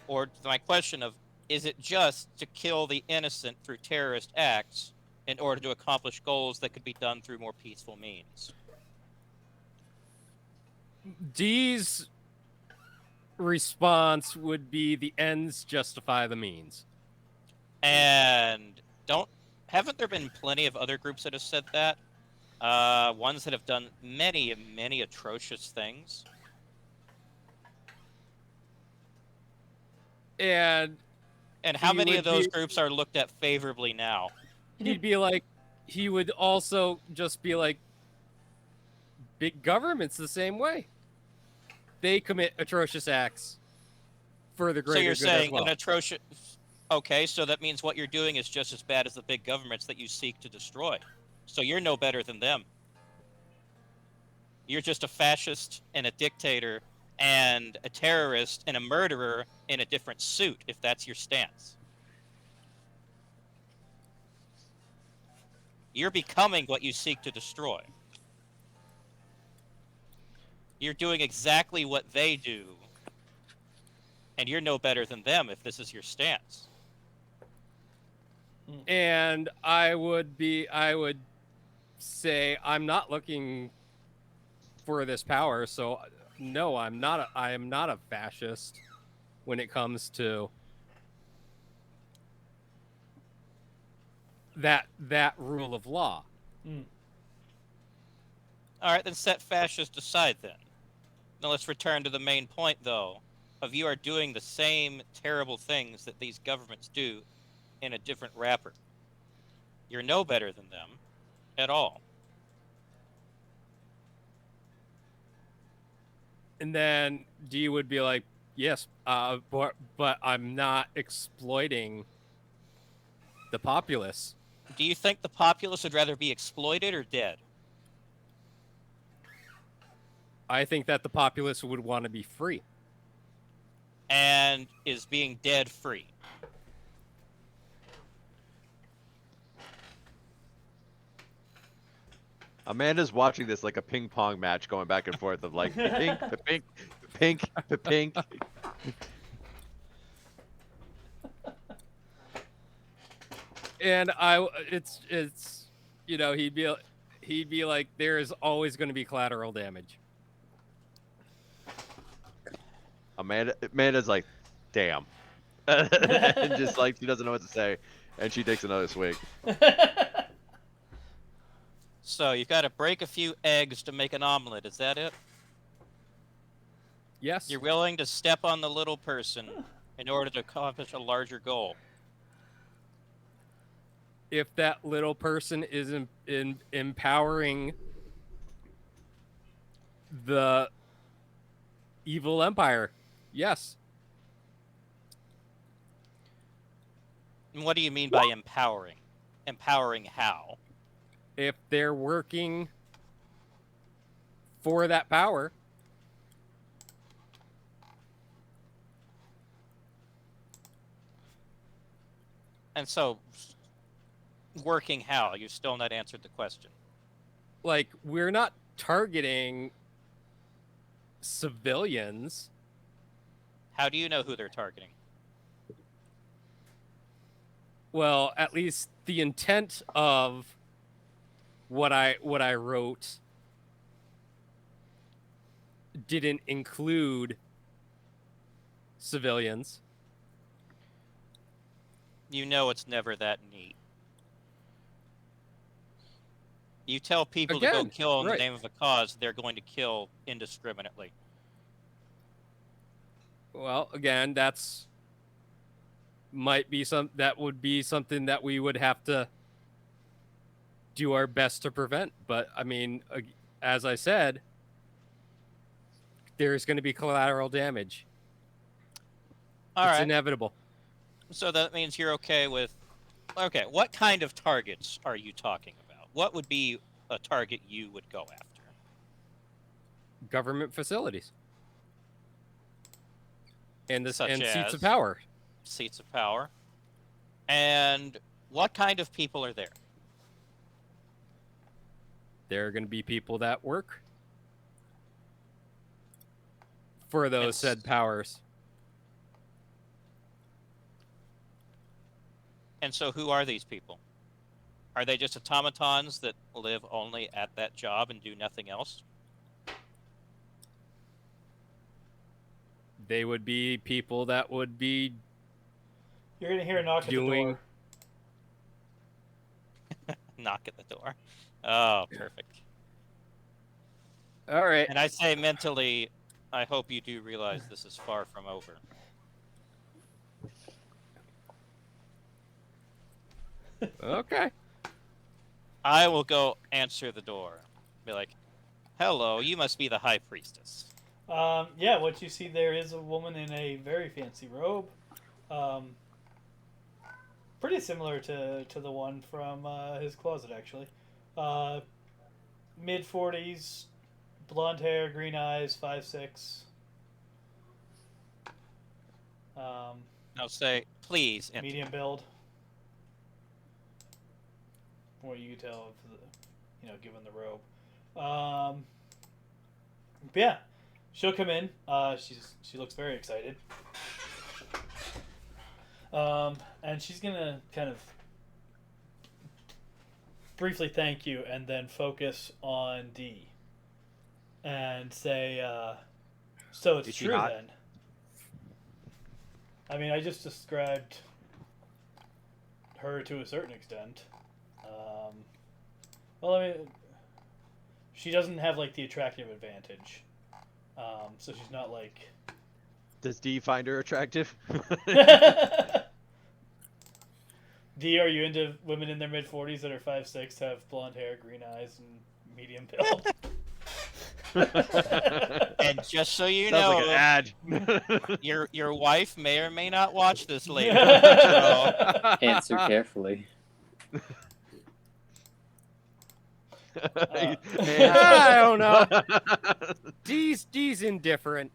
or to my question of, is it just to kill the innocent through terrorist acts in order to accomplish goals that could be done through more peaceful means? D's response would be the ends justify the means. And haven't there been plenty of other groups that have said that? Ones that have done many, many atrocious things. And how He many would of those be- groups are looked at favorably now? he would also just be like, big government's the same way. They commit atrocious acts for the So greater you're good saying as well. an atrocious... Okay, so that means what you're doing is just as bad as the big governments that you seek to destroy. So you're no better than them. You're just a fascist and a dictator and a terrorist and a murderer in a different suit, if that's your stance. You're becoming what you seek to destroy. You're doing exactly what they do, and you're no better than them if this is your stance. And I would say I'm not looking for this power, so no, I am not a fascist when it comes to that rule of law. All right, then set fascist aside then. Now let's return to the main point, though, of you are doing the same terrible things that these governments do in a different wrapper. You're no better than them at all. And then D would be like, yes, but I'm not exploiting the populace. Do you think the populace would rather be exploited or dead? I think that the populace would want to be free. And is being dead free? Amanda's watching this like a ping pong match going back and forth of like the pink, the pink, the pink, the pink. And it's he'd be like, there is always going to be collateral damage. Amanda's like, damn, and just like she doesn't know what to say, and she takes another swig. So you've got to break a few eggs to make an omelet. Is that it? Yes. You're willing to step on the little person in order to accomplish a larger goal. If that little person is empowering the evil empire, yes. And what do you mean by empowering? Empowering how? If they're working for that power. And so, working how? You've still not answered the question. Like, we're not targeting civilians. How do you know who they're targeting? Well, at least the intent of what I wrote didn't include civilians. You know it's never that neat. You tell people to go Again, kill in right. the name of a cause, they're going to kill indiscriminately. Well, again, that would be something that we would have to do our best to prevent. But I mean, as I said, there's going to be collateral damage. All It's right. inevitable. So that means you're okay with... Okay, what kind of targets are you talking about? What would be a target you would go after? Government facilities. And Such seats as? of power. Seats of power. And what kind of people are there? There are going to be people that work for those said powers. And so who are these people? Are they just automatons that live only at that job and do nothing else? They would be people that would be You're gonna hear a knock at the doing- door. Knock at the door. Oh, perfect. all right. And I say mentally, I hope you do realize this is far from over. Okay. I will go answer the door. Be like, hello, you must be the high priestess. Yeah, what you see there is a woman in a very fancy robe. Pretty similar to the one from his closet, actually. Mid-40s, blonde hair, green eyes, 5'6". I'll say, please enter. Medium build. From what you can tell of the, given the robe. But yeah, she'll come in. She looks very excited. And she's gonna kind of briefly thank you and then focus on D. And say, so it's Is she true hot? then. I mean, I just described her to a certain extent. Well, I mean, she doesn't have like the attractive advantage. So she's not like. Does D find her attractive? D, are you into women in their mid 40s that are 5'6", have blonde hair, green eyes, and medium build? And just so you Sounds know, like an ad. your wife may or may not watch this later. So, Answer carefully. I don't know. D's indifferent.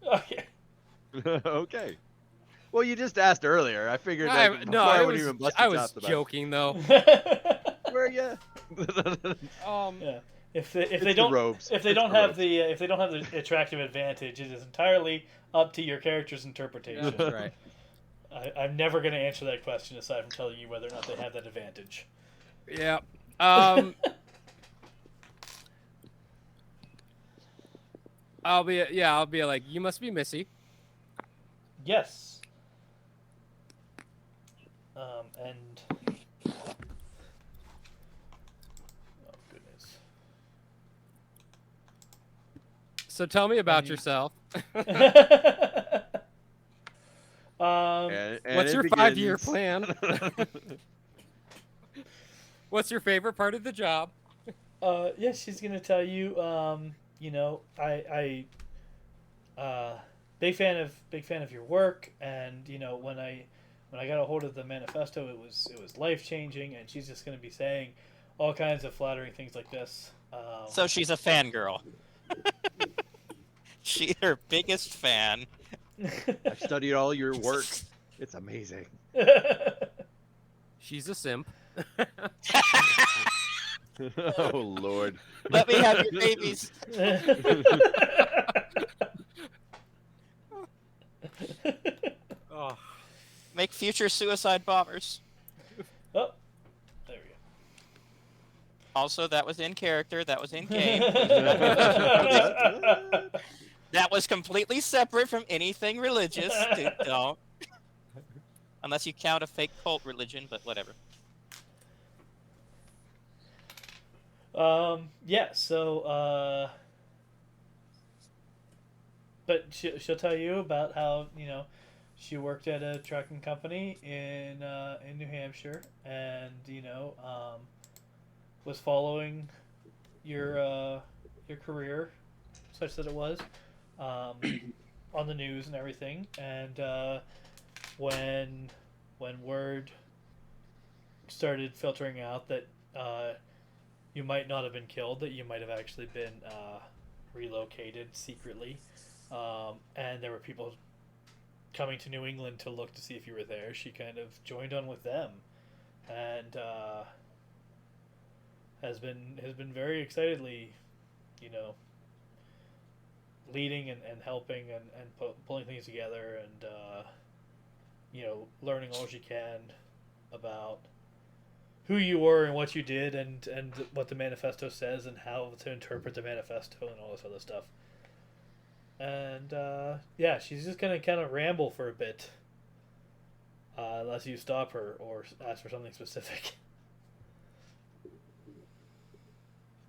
Okay. Okay. Well, you just asked earlier. I figured I like, before I would was, even bust I your was chops about it. joking though. Where ya? Yeah. If they It's the don't robes. if they It's don't the have robes. the if they don't have the attractive advantage, it is entirely up to your character's interpretation. That's right. I'm never going to answer that question aside from telling you whether or not they have that advantage. Yeah. I'll be like, you must be Missy. Yes. And oh goodness. So tell me about yourself. And What's it your 5-year begins. plan? What's your favorite part of the job? Yeah, she's gonna tell you. I big fan of your work, and when I got a hold of the manifesto, it was life changing, and she's just gonna be saying all kinds of flattering things like this. so she's a fangirl. She's her biggest fan. I've studied all your work. It's amazing. She's a simp. Oh Lord. Let me have your babies. Oh. Make future suicide bombers. Oh, there we Also, that was in character. That was in game. go. That was completely separate from anything religious. Dude, don't. Unless you count a fake cult religion, but whatever. Yeah, so, but she'll tell you about how, she worked at a trucking company in New Hampshire, and, was following your career, such that it was, on the news and everything, and, when word started filtering out that, you might not have been killed, that you might have actually been relocated secretly. And there were people coming to New England to look to see if you were there. She kind of joined on with them, and has been very excitedly, leading and helping and pulling things together, and learning all she can about who you were and what you did, and what the manifesto says, and how to interpret the manifesto, and all this other stuff. And yeah, she's just gonna kind of ramble for a bit, unless you stop her or ask for something specific.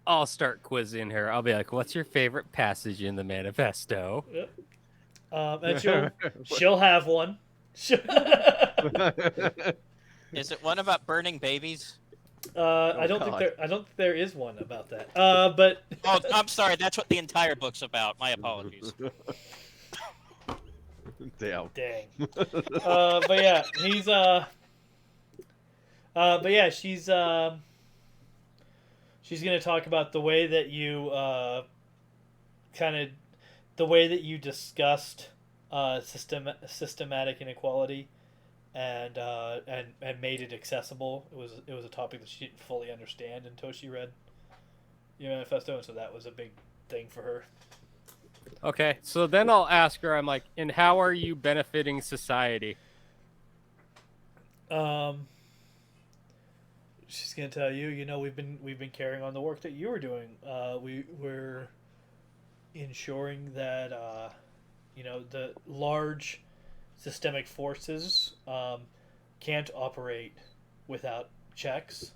I'll start quizzing her. I'll be like, "What's your favorite passage in the manifesto?" Yep. And she'll have one. Is it one about burning babies? I don't God. think there is one about that. But Oh, I'm sorry. That's what the entire book's about. My apologies. Damn. dang. But yeah, but yeah, she's gonna talk about the way that you the way that you discussed systematic inequality, and made it accessible. It was a topic that she didn't fully understand until she read your manifesto, and so that was a big thing for her. Okay, so then I'll ask her. I'm like, "And how are you benefiting society?" She's gonna tell you, we've been carrying on the work that you were doing. We're ensuring that the large systemic forces can't operate without checks.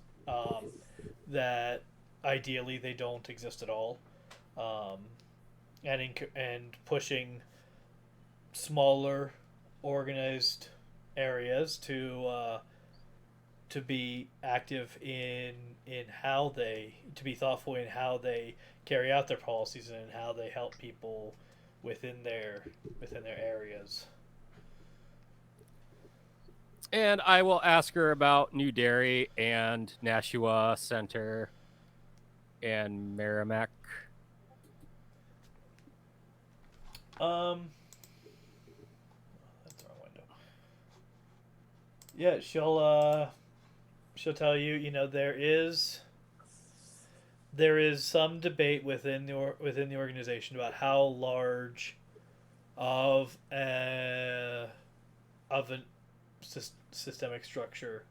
That ideally they don't exist at all, and pushing smaller organized areas to be active in how to be thoughtful in how they carry out their policies, and how they help people within their areas. And I will ask her about New Derry and Nashua Center and Merrimack. That's the wrong window. Yeah, she'll tell you, there is some debate within the organization about how large of a systemic structure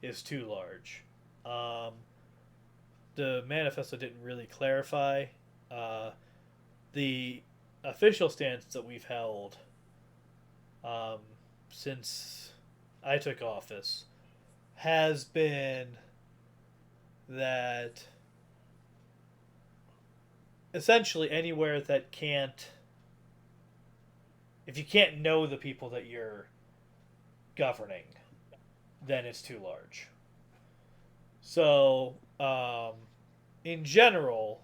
is too large. The manifesto didn't really clarify. The official stance that we've held since I took office has been that essentially anywhere that if you can't know the people that you're governing, then it's too large. So, in general,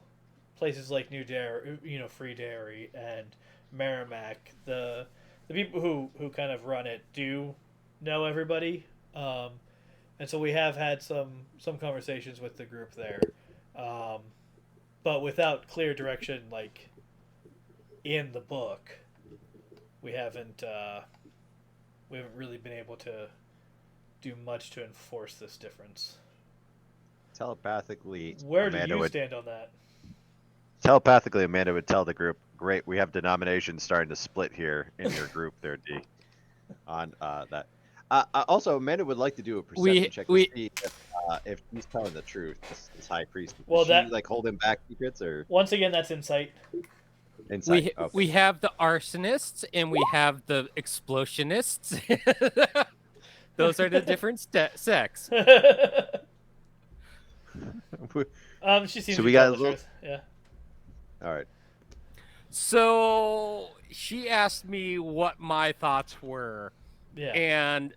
places like New Derry, Free Derry, and Merrimack, the people who kind of run it do know everybody, and so we have had some conversations with the group there, but without clear direction, like in the book, we haven't really been able to do much to enforce this difference. telepathically, Where do Amanda you would stand on that? tell the group, "Great, we have denominations starting to split here in your group, there, D." On that. Also, Amanda would like to do a perception check to see if he's telling the truth. This high priest. Well, Does she that- like hold him back secrets or Once again, that's insight. insight? We have the arsonists and we have the explosionists. Those are the different sects. She seems So to we tell got the a little- truth. Yeah. All right. So she asked me what my thoughts were, Yeah. and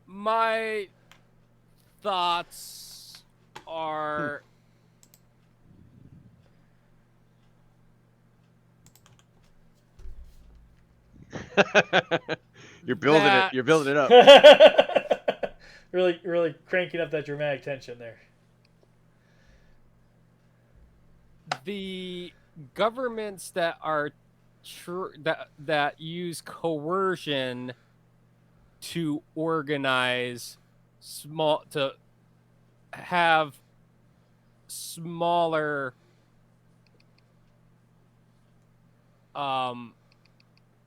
my thoughts are You're building that- it. You're building it up. really cranking up that dramatic tension there. the governments that are that use coercion to organize to have smaller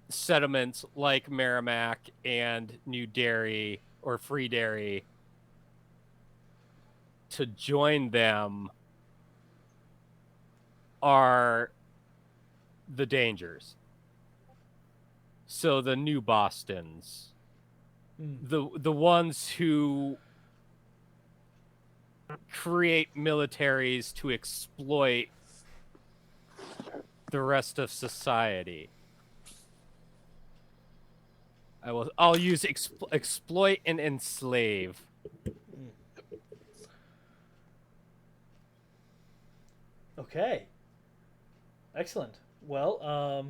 settlements like Merrimack and New Derry or Free Derry to join them are the dangers. So the New Bostons, the ones who create militaries to exploit the rest of society. I'll use exploit and enslave. Okay. Excellent. Well,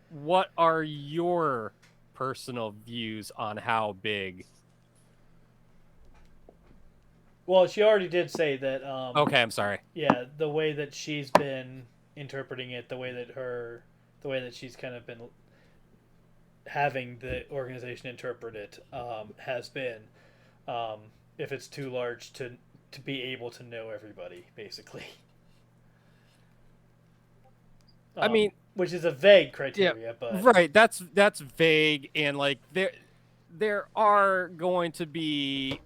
what are your personal views on how big? Well, she already did say that. Okay, I'm sorry. Yeah, the way that she's been interpreting it, the way that she's kind of been having the organization interpret it, has been, if it's too large to be able to know everybody, basically. I mean, which is a vague criteria, but right. That's vague, and like there are going to be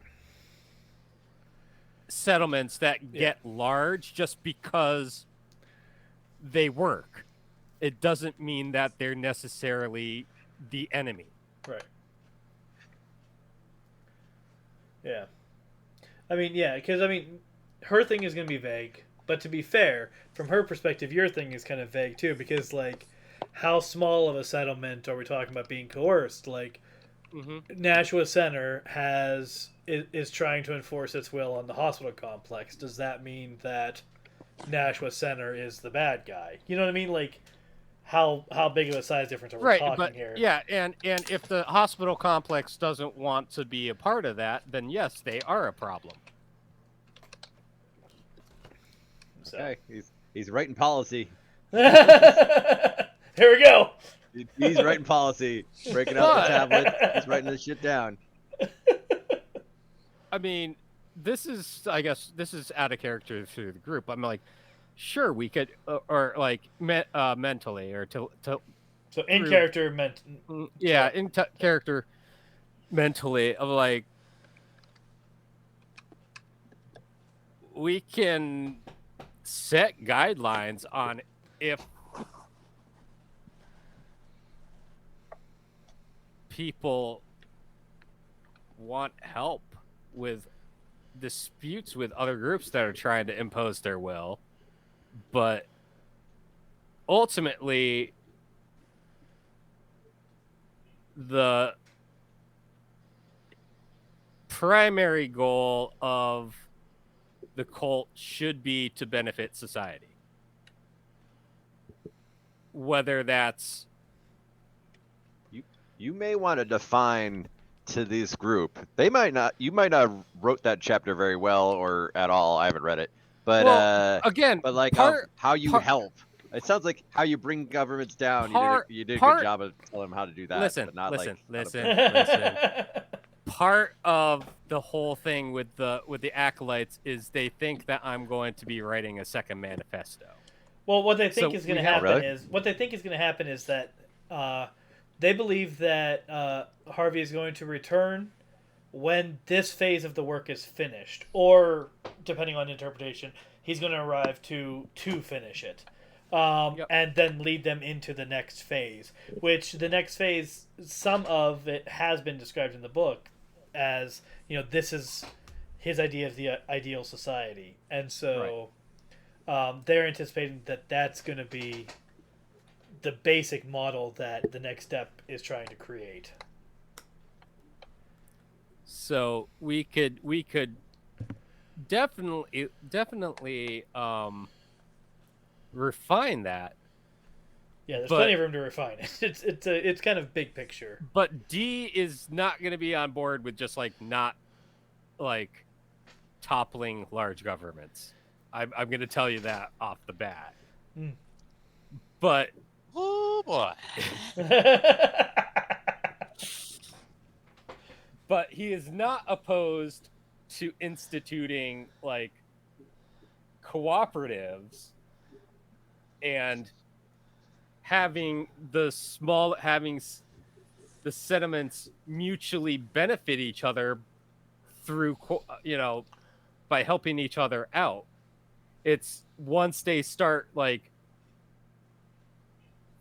settlements that get large just because they work. It doesn't mean that they're necessarily the enemy. Right. Yeah. I mean, yeah, because her thing is going to be vague. But to be fair, from her perspective, your thing is kind of vague too, because like, how small of a settlement are we talking about being coerced? Like, Nashua Center is trying to enforce its will on the hospital complex. Does that mean that Nashua Center is the bad guy? You know what I mean? Like, how big of a size difference are we talking here? Yeah, and if the hospital complex doesn't want to be a part of that, then yes, they are a problem. So. Okay, he's writing policy. Here we go. He's writing policy, breaking out the tablet. He's writing this shit down. I mean, I guess this is out of character for the group. I'm like, sure, we could, or like mentally, or to. So in character meant. Yeah, in character, mentally, of like, we can set guidelines on if people want help with disputes with other groups that are trying to impose their will, but ultimately the primary goal of the cult should be to benefit society. Whether that's... You may want to define to this group. You might not wrote that chapter very well or at all. I haven't read it. But but like how you help. It sounds like how you bring governments down. You did a good job of telling them how to do that. Listen. part of the whole thing with the acolytes is they think that I'm going to be writing a second manifesto. Well, what they think So is going to we have- happen Really? is that they believe that Harvey is going to return when this phase of the work is finished, or depending on interpretation, he's going to arrive to finish it, Yep. and then lead them into the next phase. Which the next phase, some of it has been described in the book as this is his idea of the ideal society, and so they're anticipating that that's going to be the basic model that the next step is trying to create. So we could definitely refine that. Yeah, there's But- plenty of room to refine it. It's kind of big picture. But D is not going to be on board with just not toppling large governments. I'm going to tell you that off the bat. Hmm. Oh But boy. but he is not opposed to instituting cooperatives and having the sentiments mutually benefit each other through by helping each other out. It's once they start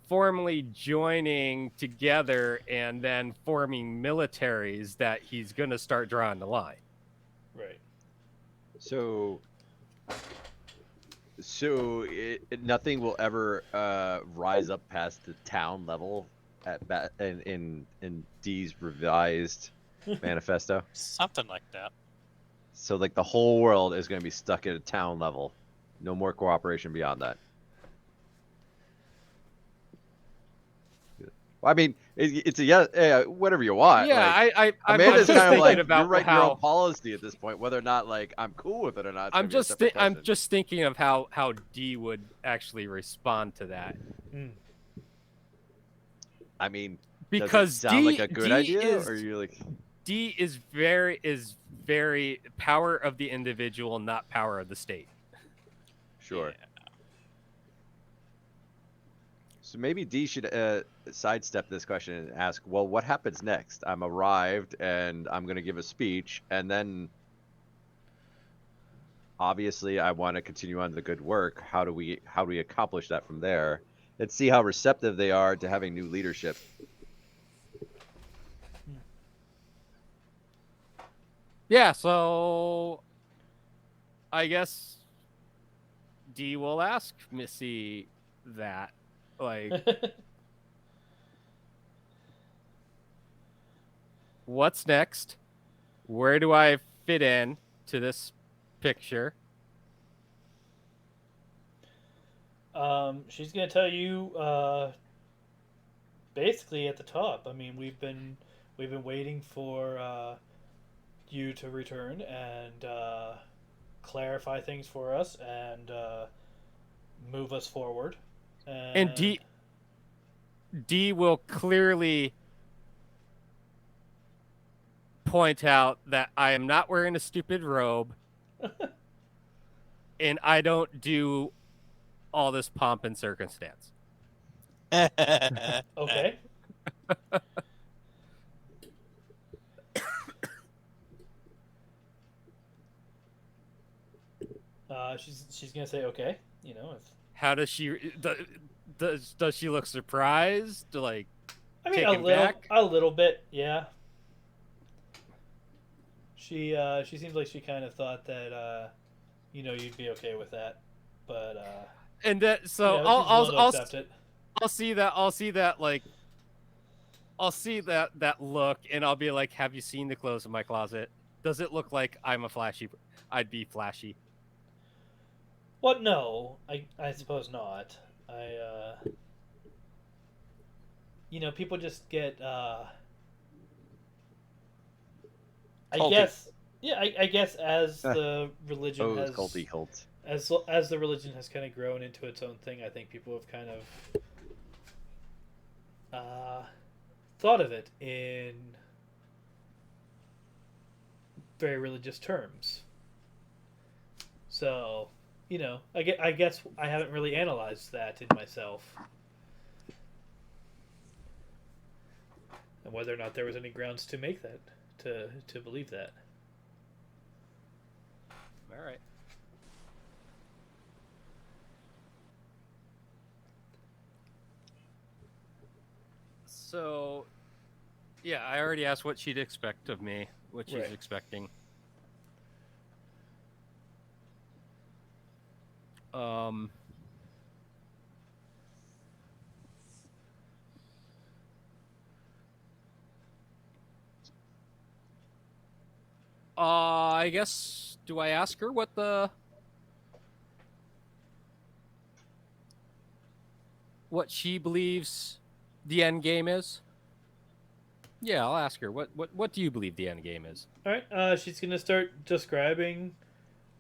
formally joining together and then forming militaries that he's going to start drawing the line. Right. So nothing will ever rise up past the town level in D's revised manifesto. Something like that. So the whole world is going to be stuck at a town level. No more cooperation beyond that. I mean, it's a yes, whatever you want. Yeah, I'm Amanda's just kind of thinking about you're writing your how own policy at this point, whether or not I'm cool with it or not. It's I'm gonna be a just separate I'm question. just thinking of how D would actually respond to that, I mean, because does it sound D, like a good D idea, is, or are you D is very power of the individual, not power of the state. sure? Yeah. So maybe D should sidestep this question and ask, well, what happens next? I'm arrived and I'm going to give a speech, and then obviously I want to continue on the good work. How do we accomplish that from there? Let's see how receptive they are to having new leadership. Yeah, so I guess D will ask Missy that. What's next? Where do I fit in to this picture? She's gonna tell you basically at the top. I mean, we've been waiting for you to return and clarify things for us and move us forward. And D will clearly point out that I am not wearing a stupid robe and I don't do all this pomp and circumstance. Okay. She's gonna say okay. If How does she does she look surprised? I mean Taken back? a little bit, yeah. She seems like she kind of thought that you'd be okay with that, but And that so she's willing to accept it. I'll see that look and I'll be like, have you seen the clothes in my closet? Does it look like I'd be flashy? Well, no, I suppose not. People just get I Culty. guess I guess as the religion Oh, has it's culty cult. as the religion has kind of grown into its own thing, I think people have kind of thought of it in very religious terms. So, I guess I haven't really analyzed that in myself. And whether or not there was any grounds to make that, to believe that. All right. So, yeah, I already asked what she'd expect of me, what she's Right. expecting. Um, I guess, do I ask her what she believes the end game is? Yeah, I'll ask her. What do you believe the end game is? All right. She's gonna start describing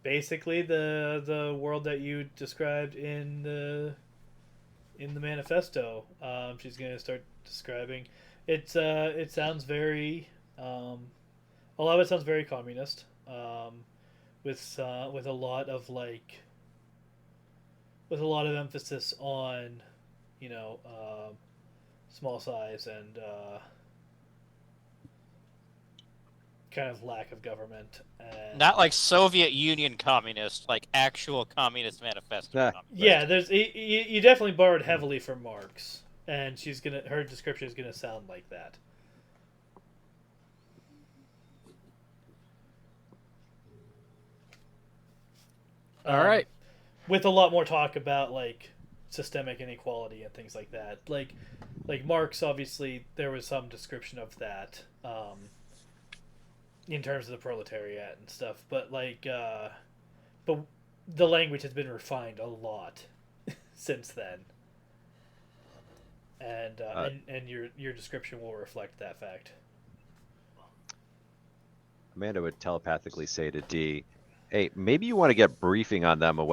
basically the world that you described in the manifesto. She's gonna start describing. It sounds very. A lot of it sounds very communist. With a lot of with a lot of emphasis on, small size and kind of lack of government. And Not like Soviet Union communist, like actual communist manifesto. Yeah. communist. yeah, you definitely borrowed heavily from Marx, and her description is gonna sound like that. All right. With a lot more talk about systemic inequality and things like that. Like Marx, obviously, there was some description of that in terms of the proletariat and stuff. But but the language has been refined a lot since then, and your description will reflect that fact. Amanda would telepathically say to D, "Hey, maybe you want to get briefing on them of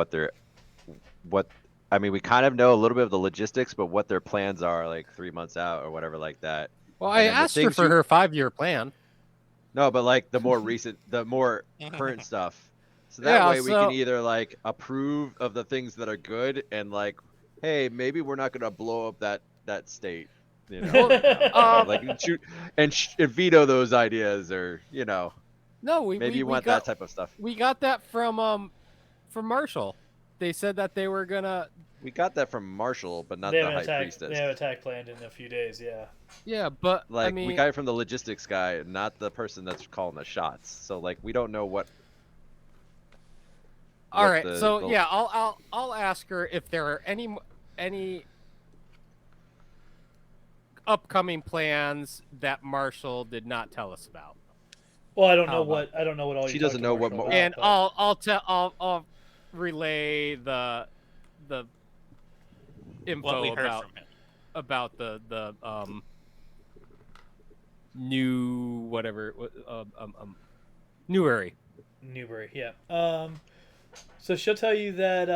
what. I mean, we kind of know a little bit of the logistics, but what their plans are, like 3 months out or whatever, like that." Well, And I then the asked her things for her 5-year plan. No, but like the more recent, the more current stuff. So that Yeah, way we can so- either like approve of the things that are good and like, hey, maybe we're not gonna blow up that state, like shoot and veto those ideas, or No, maybe you we want got that type of stuff. we got that from Marshall. They said that they were gonna. We got that from Marshall, but not They the have an High attack. Priestess. They have an attack planned in a few days. Yeah. Yeah, but Like I mean, we got it from the logistics guy, not the person that's calling the shots. So like we don't know what. all what right. the- So the- yeah, I'll ask her if there are any upcoming plans that Marshall did not tell us about. Well, I don't How know about- what all. She you doesn't talked to know what Marshall mo- about, And but- I'll relay the info What we heard from him. about the new whatever Newberry. Newbury, yeah. So she'll tell you that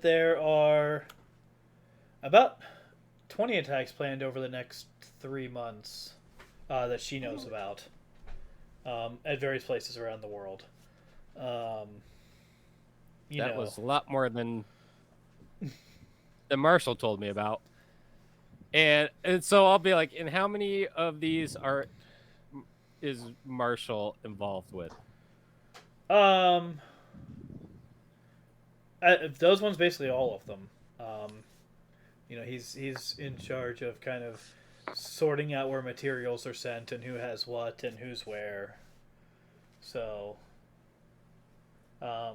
there are about 20 attacks planned over the next 3 months that she knows about at various places around the world. That was a lot more than Marshall told me about. And so I'll be like, and how many of these is Marshall involved with? Those ones, basically all of them. He's in charge of kind of sorting out where materials are sent and who has what and who's where. So, I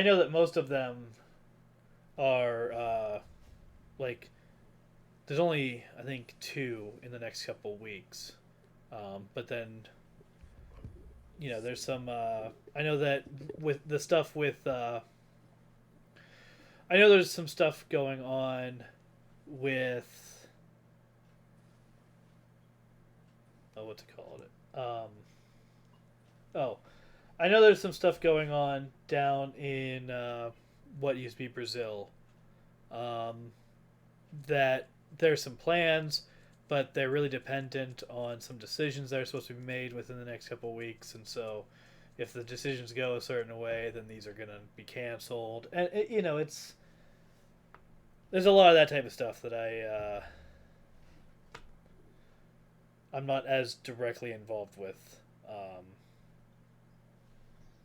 know that most of them are there's only I think 2 in the next couple weeks, but then there's some. I know that with the stuff with. I know there's some stuff going on with. What to call it? I know there's some stuff going on down in what used to be Brazil. That there's some plans, but they're really dependent on some decisions that are supposed to be made within the next couple of weeks, and so if the decisions go a certain way, then these are going to be canceled, and it's there's a lot of that type of stuff that I'm not as directly involved with,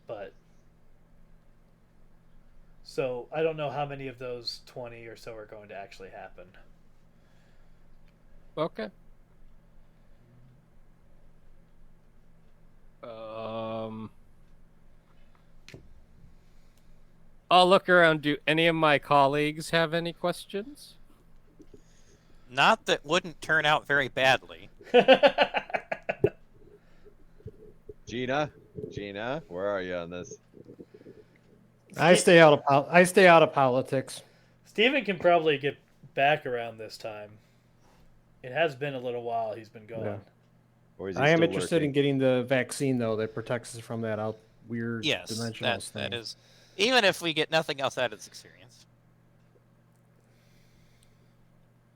but so I don't know how many of those 20 or so are going to actually happen. Okay. I'll look around. Do any of my colleagues have any questions? Not that wouldn't turn out very badly. Gina, where are you on this? I stay out of politics. Steven can probably get back around this time. It has been a little while he's been gone. Yeah. Or is he I am still interested working? in getting the vaccine though that protects us from that weird Yes, dimensional that thing. is. Even if we get nothing else out of this experience.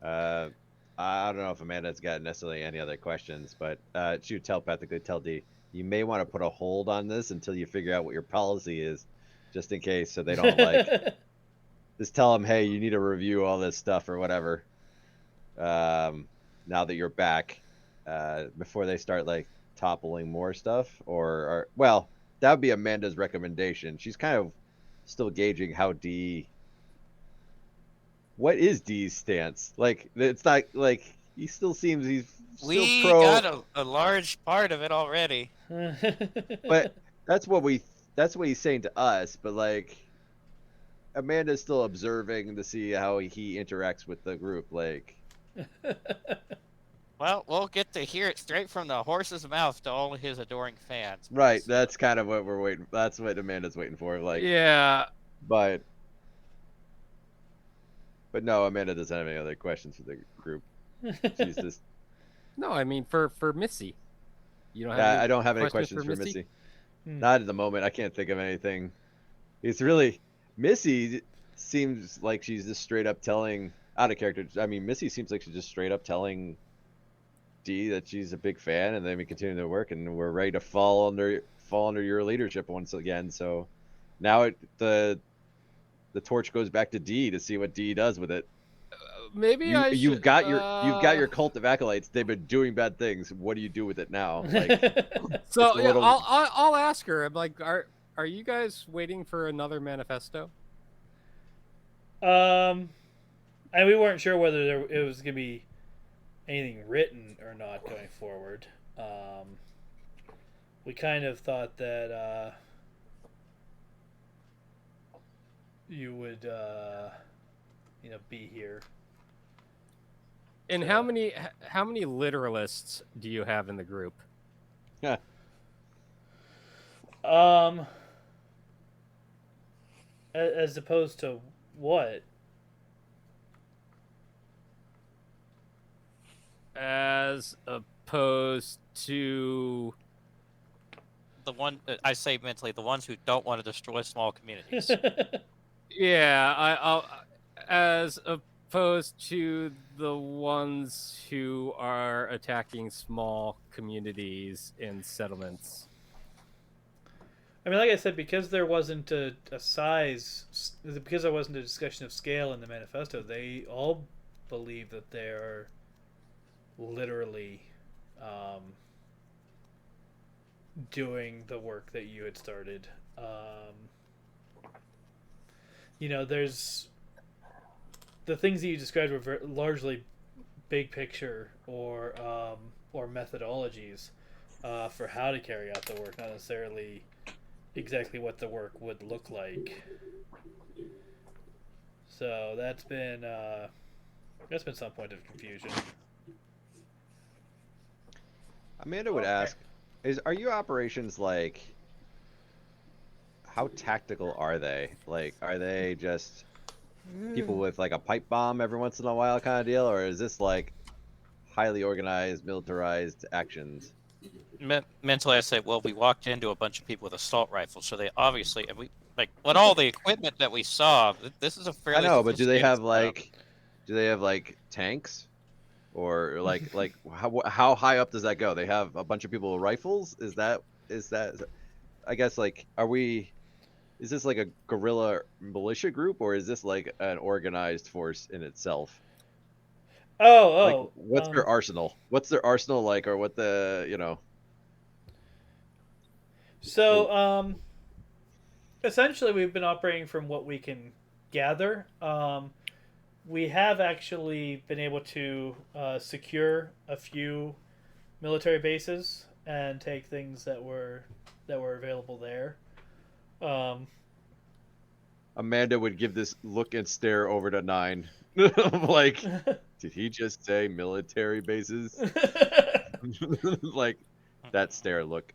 I don't know if Amanda's got necessarily any other questions, but she would telepathically tell D, you may want to put a hold on this until you figure out what your policy is, just in case, so they don't just tell them, hey, you need to review all this stuff or whatever. Now that you're back, before they start toppling more stuff, or well, that would be Amanda's recommendation. She's kind of still gauging how D. What is D's stance? It's not he still seems he's still We pro. got a large part of it already. But that's what he's saying to us. But Amanda's still observing to see how he interacts with the group. Well, we'll get to hear it straight from the horse's mouth to all his adoring fans. Right. That's kind of what we're waiting. That's what Amanda's waiting for. Yeah. But no, Amanda doesn't have any other questions for the group. She's just. No, I mean for Missy. You don't have. I don't have any questions for Missy. Not at the moment. I can't think of anything. It's really Missy seems like she's just straight up telling out of character. I mean, Missy seems like she's just straight up telling D that she's a big fan, and then we continue to work, and we're ready to fall under your leadership once again. So now the torch goes back to D to see what D does with it. Maybe you've got your cult of acolytes. They've been doing bad things. What do you do with it now? So yeah, I'll ask her. I'm like, are you guys waiting for another manifesto? And we weren't sure whether it was gonna be anything written or not going forward. We kind of thought that you would be here. And how many literalists do you have in the group? Yeah. As opposed to what? As opposed to The one I say mentally, the ones who don't want to destroy small communities. yeah, as opposed to the ones who are attacking small communities and settlements. I mean, like I said, because there wasn't a because there wasn't a discussion of scale in the manifesto, they all believe that they're literally doing the work that you had started. There's the things that you described were largely big picture or methodologies for how to carry out the work, not necessarily exactly what the work would look like. So that's been some point of confusion. Amanda would ask, are your operations how tactical are they? Are they just people with a pipe bomb every once in a while kind of deal, or is this highly organized, militarized actions? Mentally, I say, well, we walked into a bunch of people with assault rifles, so they obviously, with all the equipment that we saw, this is a fairly. I know, but do they have sophisticated setup. do they have tanks? or like how high up does that go? They have a bunch of people with rifles. Is that I guess like are we? Is this like a guerrilla militia group, or is this like an organized force in itself? Like, Oh, what's their arsenal? What's their arsenal like, or what the so essentially, we've been operating from what we can gather. We have actually been able to secure a few military bases and take things that were available there. Um, Amanda would give this look and stare over to Nine, like, did he just say military bases? Like that stare look.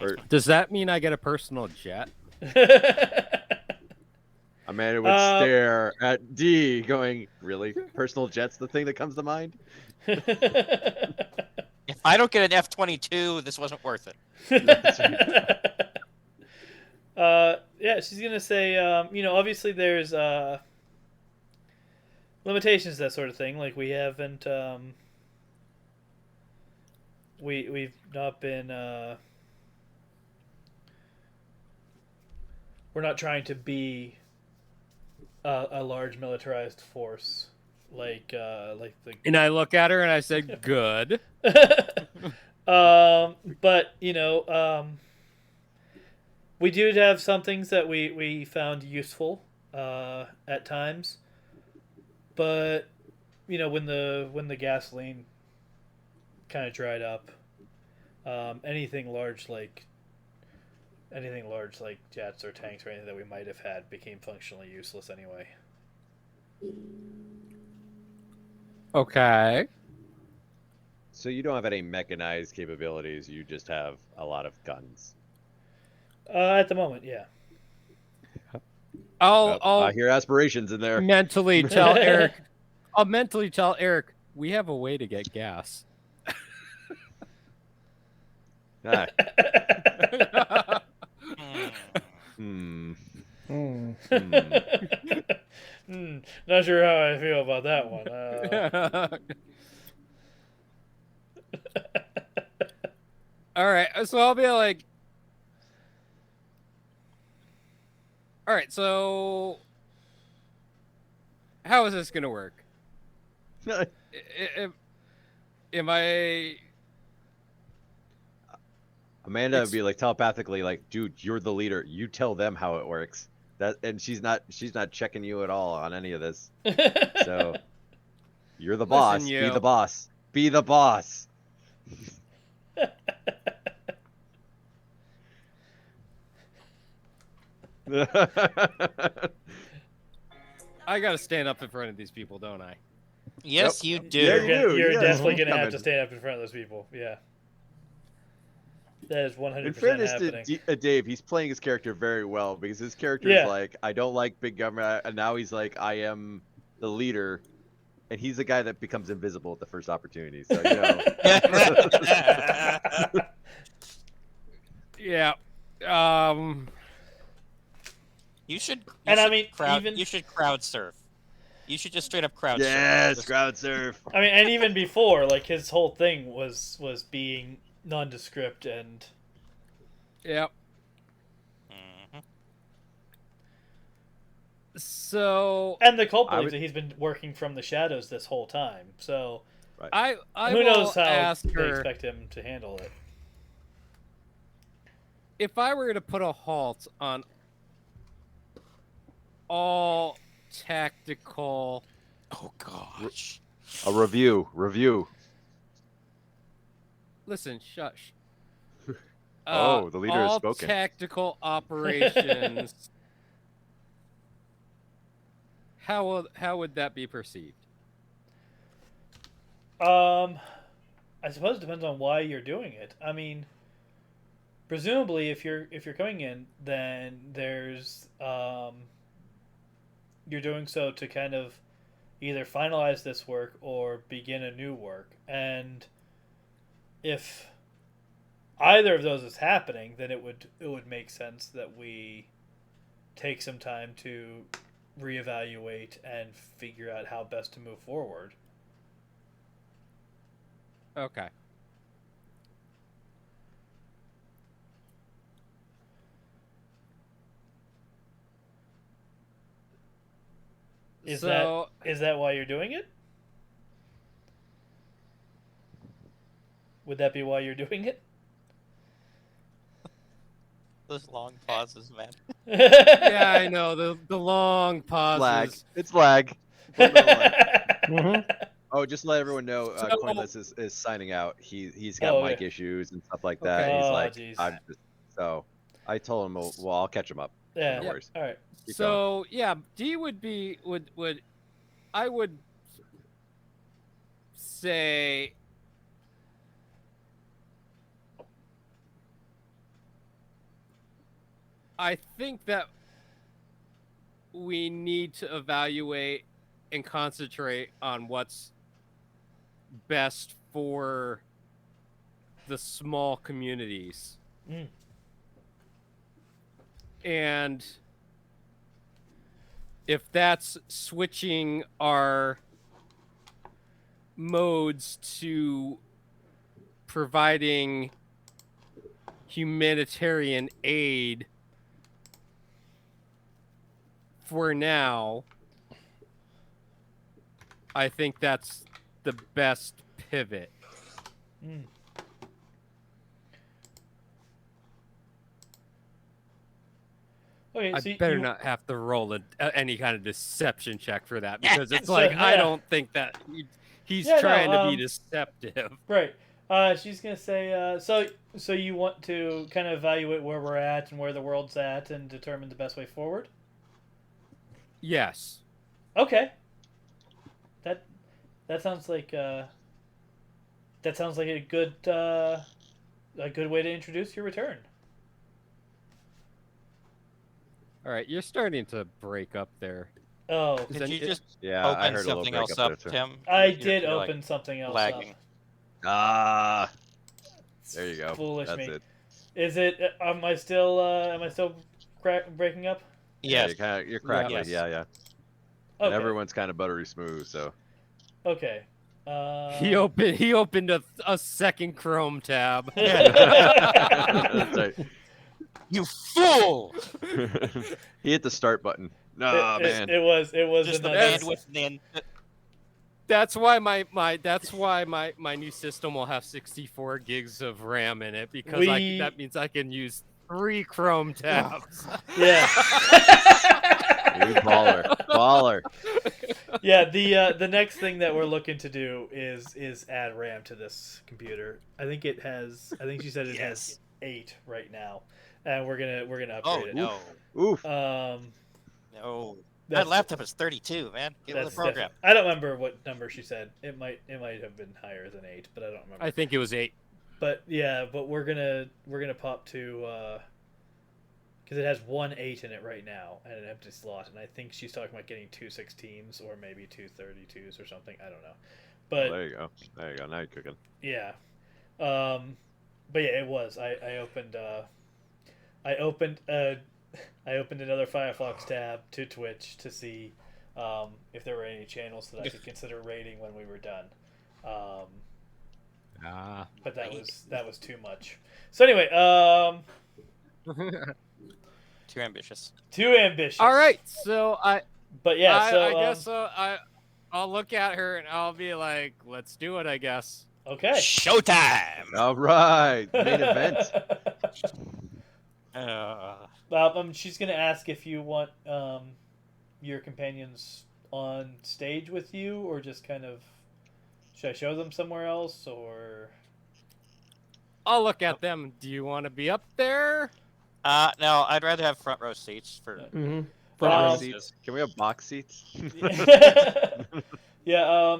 Or Does that mean I get a personal jet? Amanda would stare at D, going, "Really? Personal jet's the thing that comes to mind?" If I don't get an F-22, this wasn't worth it. Yeah, she's gonna say, obviously there's limitations, that sort of thing. Like we haven't, we've not been, we're not trying to be a large militarized force like the. And I look at her and I say, "Good." But we do have some things that we found useful at times, but when the gasoline kind of dried up, anything large like jets or tanks or anything that we might have had became functionally useless anyway. Okay. So you don't have any mechanized capabilities. You just have a lot of guns. At the moment, yeah. I'll I hear aspirations in there. mentally tell Eric. I'll mentally tell Eric we have a way to get gas. Ah. Hmm. Not sure how I feel about that one. All right, so I'll be like, all right, so how is this gonna work? Am I? Amanda would be like telepathically, like, "Dude, you're the leader. You tell them how it works." And she's not checking you at all on any of this. So you're the boss. Listen, Be you. the boss. Be the boss. I gotta stand up in front of these people, don't I? Yes, you do. Yeah, you do. You're Yeah, definitely he's gonna have coming. to stand up in front of those people. Yeah, that is 100% In fairness happening. to Dave, he's playing his character very well because his character is like, I don't like big government, and now he's like, I am the leader, and he's the guy that becomes invisible at the first opportunity. So Yeah. You should. Even you should crowd surf. You should just straight up crowd surf. yes, crowd surf. I mean, and even before, like his whole thing was being nondescript and. Yep. Mm-hmm. So And the cult believes that he's been working from the shadows this whole time. So I who will knows how ask they her expect him to handle it. if I were to put a halt on all tactical. Oh gosh. A review. Listen, shush. Oh, the leader has all spoken. Tactical operations. How would that be perceived? I suppose it depends on why you're doing it. I mean, presumably, if you're coming in, then there's you're doing so to kind of either finalize this work or begin a new work. And if either of those is happening, then it would make sense that we take some time to reevaluate and figure out how best to move forward. Okay. Is So that why you're doing it? Would that be why you're doing it? Those long pauses, man. yeah, I know the long pauses. Lag. It's lag. Blame it on lag. Mhm. Oh, just to let everyone know, So- Coinless is signing out. He's got Oh, mic yeah. issues and stuff like that. Okay. He's Oh, like, jeez. I'm just, so I told him, well, I'll catch him up. Yeah. No worries. All right. Keep So yeah, D would be would I would say I think that we need to evaluate and concentrate on what's best for the small communities. Mm. And if that's switching our modes to providing humanitarian aid for now, I think that's the best pivot. Mm. Okay, I so better you, not have to roll any kind of deception check for that, because it's So, like I yeah. don't think that he's Yeah, no, trying to be deceptive. Right. She's gonna say. So you want to kind of evaluate where we're at and where the world's at and determine the best way forward. Yes. Okay. That sounds like a good way to introduce your return. All right, you're starting to break up there. Oh, Is Did that- you just Yeah, I open heard a little something break else up up, there, too. Tim? I You're- did you're, like, open something else lagging. up. Ah, there you go. Foolish That's me. it. Is it? Am I still breaking up? Yeah, Yes. you're crackling. Yes. Yeah, yeah. Okay. And everyone's kind of buttery smooth, so. Okay. He opened a second Chrome tab. That's right. You fool! He hit the start button. Nah, man. It was Just the another- bandwidth and That's why my new system will have 64 gigs of RAM in it, because that means I can use 3 Chrome tabs. Yeah. You baller. Yeah, the next thing that we're looking to do is add RAM to this computer. I think she said it has 8 right now, and we're gonna upgrade oh it. no, Oof. no. That That's- laptop is 32, man. Get with the that's program. definitely- I don't remember what number she said. It might have been higher than 8, but I don't remember. I think it was 8. But yeah, but we're gonna pop to because it has 1 8 in it right now and an empty slot, and I think she's talking about getting 2 16s or maybe 2 32s or something. I don't know, but There you go. Now you're cooking. yeah, but yeah, it was. I opened another Firefox tab to Twitch to see if there were any channels that I could consider raiding when we were done. But that was too much. So anyway, Too ambitious. too ambitious. All right, so But yeah, I guess I'll look at her and I'll be like, let's do it, I guess. okay. Showtime! All right. Main event. She's gonna ask if you want your companions on stage with you, or just kind of should I show them somewhere else, or I'll look at them. Do you want to be up there? No, I'd rather have front row seats for. Mm-hmm. Front row Um, seats. Can we have box seats? yeah.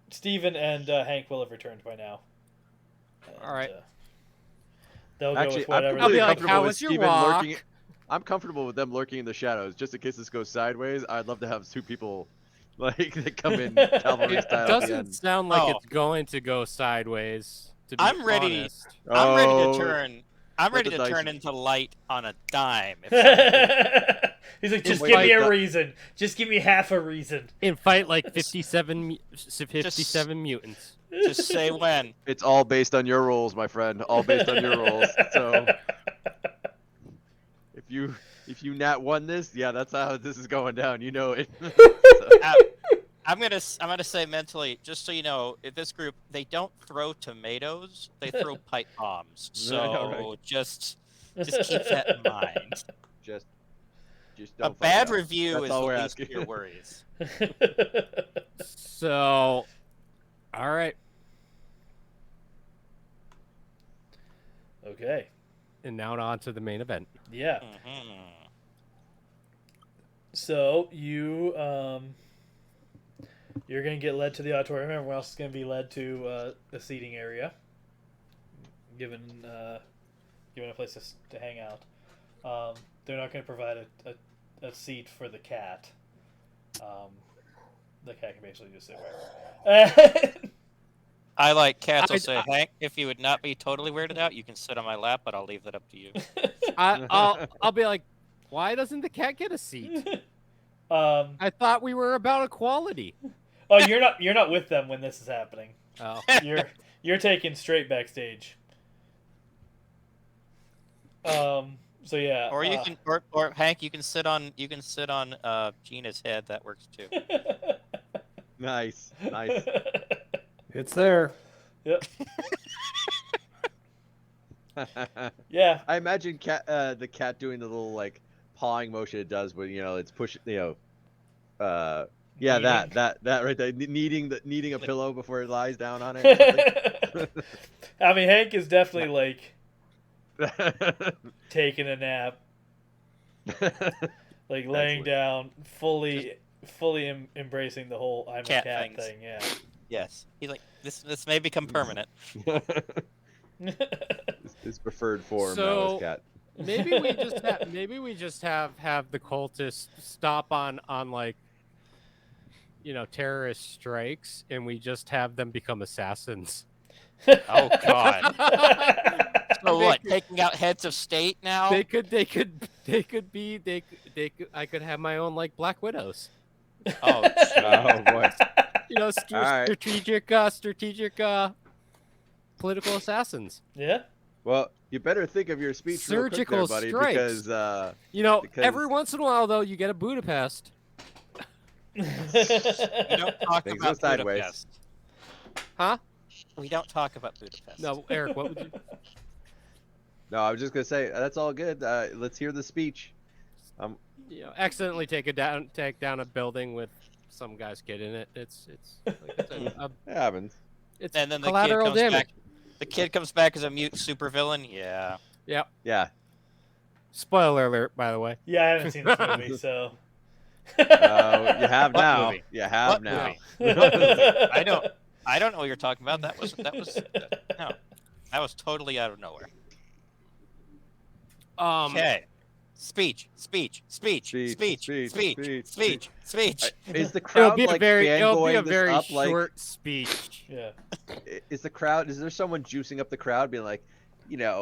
Steven and Hank will have returned by now. All right. They'll go Actually, with I'm whatever. I'll be completely like, comfortable how with was your Steven walk? lurking. I'm comfortable with them lurking in the shadows, just in case this goes sideways. I'd love to have 2 people like that come in cavalry It style. at the doesn't end. sound like Oh. it's going to go sideways. To be I'm ready. honest. I'm ready Oh, to turn. I'm let ready the to dice- turn into light on a dime. If something- He's like, just Wait, give me wait, a reason. Just give me half a reason. And fight like 57 mutants. Just say when. It's all based on your rules, my friend. All based on your rules. So if you nat won this, yeah, that's how this is going down. You know it. I'm gonna say mentally, just so you know, in this group they don't throw tomatoes, they throw pipe bombs. So Alright. just keep that in mind. Just A don't fuck bad up. review That's is all the we're least of asking. your worries. So, all right. Okay. And now on to the main event. Yeah. Mhm. So you're gonna get led to the auditorium. Everyone else is gonna be led to the seating area, given a place to hang out. They're not gonna provide a seat for the cat. The cat can basically just sit wherever. I like cats. I'll say, Hank, if you would not be totally weirded out, you can sit on my lap, but I'll leave that up to you. I'll be like, why doesn't the cat get a seat? I thought we were about equality. Oh, you're not with them when this is happening. Oh, You're taken straight backstage. So yeah. Or you can, or Hank, you can sit on Gina's head. That works too. Nice. It's there. Yep. Yeah. I imagine the cat doing the little like pawing motion it does when it's pushing. Yeah, Kneading. that right there, kneading a pillow before it lies down on it. I mean, Hank is definitely like taking a nap, like laying Excellent. down, fully embracing the whole "I'm Cat a cat" things. thing. Yeah. Yes, he's like this may become permanent. His preferred form now So- is cat. maybe we just have the cultists stop on like terrorist strikes, and we just have them become assassins. Oh God! So what? Taking out heads of state now? They could I could have my own like Black Widows. Oh, Oh boy. All right. strategic political assassins. Yeah. Well, you better think of your speech real quick Surgical there, buddy, strikes. because Every Because- once in a while though, you get a Budapest. we don't talk Things about go sideways. Budapest. Huh? We don't talk about Budapest. No, Eric, what would you? no, I was just gonna say that's all good. Let's hear the speech. Accidentally take down a building with some guy's kid in it. It's It happens. it's And then the kid collateral comes damage. back. The kid comes back as a mute supervillain. Yeah. Yeah. Spoiler alert, by the way. Yeah, I haven't seen this movie, so. You have What now. movie? You have What now. movie? What movie? I don't know what you're talking about. That was no. That was totally out of nowhere. Okay. Speech. Is the It'll crowd be a like it'll be a fanboying this very up? Like, short speech. Yeah. is the crowd? Is there someone juicing up the crowd, being like, you're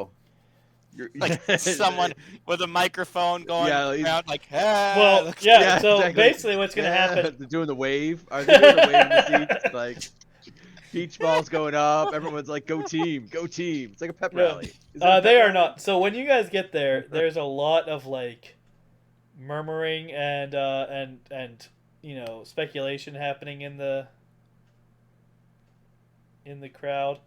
Like someone with a microphone going around like, ah, Well, look- yeah. Yeah, So exactly. basically, what's gonna happen? They're doing the wave. Are they doing the wave in the seats? Like, beach balls going up. Everyone's like, "Go team, go team!" It's like a pep No. rally. Is it a pep They are rally? not. So when you guys get there, there's a lot of like murmuring and speculation happening in the crowd.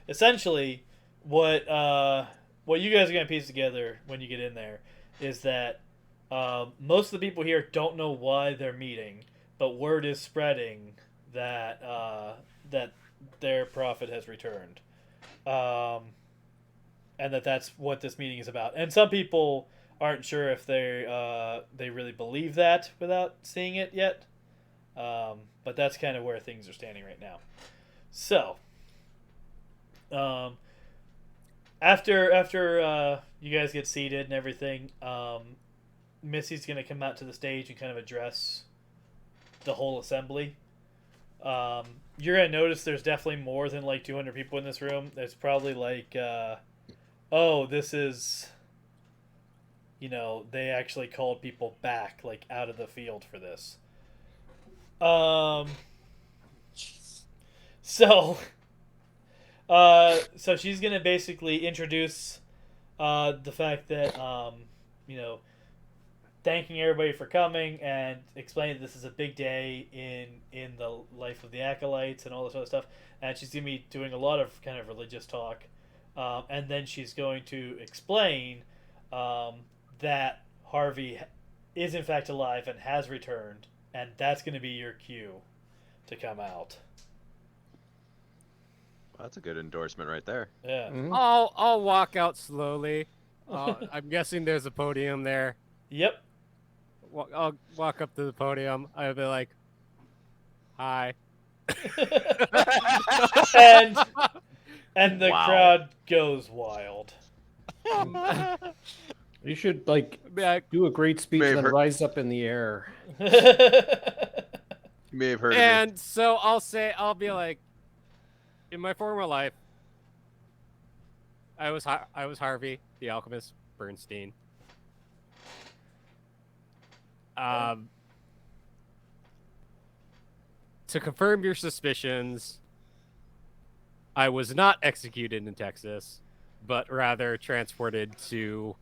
Essentially, what you guys are gonna piece together when you get in there is that most of the people here don't know why they're meeting, but word is spreading that that their prophet has returned, and that's what this meeting is about. And some people aren't sure if they really believe that without seeing it yet, but that's kind of where things are standing right now. So, after you guys get seated and everything, Missy's gonna come out to the stage and kind of address the whole assembly. You're gonna notice there's definitely more than like 200 people in this room. There's probably like, this is, they actually called people back, like, out of the field for this. So, so she's gonna basically introduce the fact that thanking everybody for coming and explaining that this is a big day in the life of the acolytes and all this other stuff. And she's gonna be doing a lot of kind of religious talk, and then she's going to explain that Harvey is in fact alive and has returned, and that's going to be your cue to come out. Well, that's a good endorsement right there. Yeah. Mhm. I'll walk out slowly. I'm guessing there's a podium there. Yep. I'll walk up to the podium. I'll be like, "Hi." and the Wow. crowd goes wild. You should like Be like, do a great speech May have and then heard- rise up in the air. You may have heard of and so I'll be like, in my former life, I was Harvey, the alchemist Bernstein. To confirm your suspicions, I was not executed in Texas, but rather transported to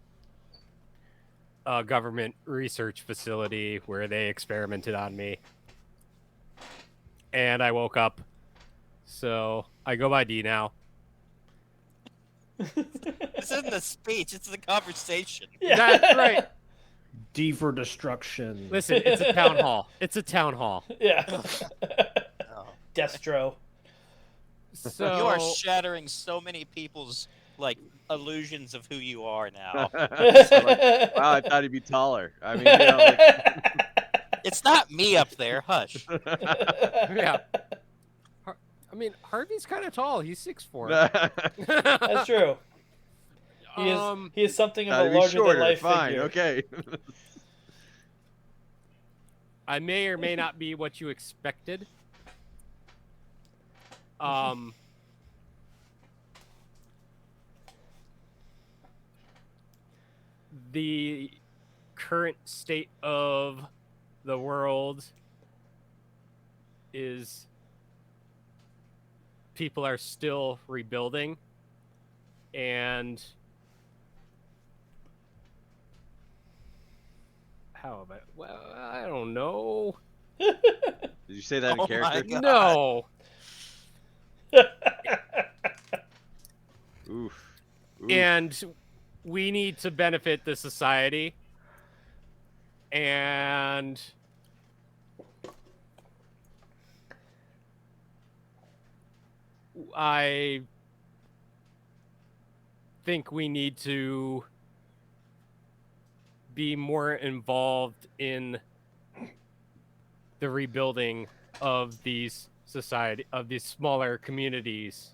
a government research facility where they experimented on me. And I woke up. So I go by D now. This isn't a speech, it's a conversation. Yeah. That's right. D for destruction. Listen, it's a town hall. It's a town hall. Yeah. Oh. Destro. So You are shattering so many people's illusions of who you are now. Wow, I thought he'd be taller. I mean, It's not me up there, hush. yeah. I mean, Harvey's kind of tall. He's 6'4". That's true. He is something of a Gotta be larger shorter. than life Fine, figure. okay. I may or may not be what you expected. The current state of the world is people are still rebuilding, and how about, well, I don't know. Did you say that in Oh my character? God. No. Oof. Oof. And we need to benefit the society. And I think we need to be more involved in the rebuilding of these smaller communities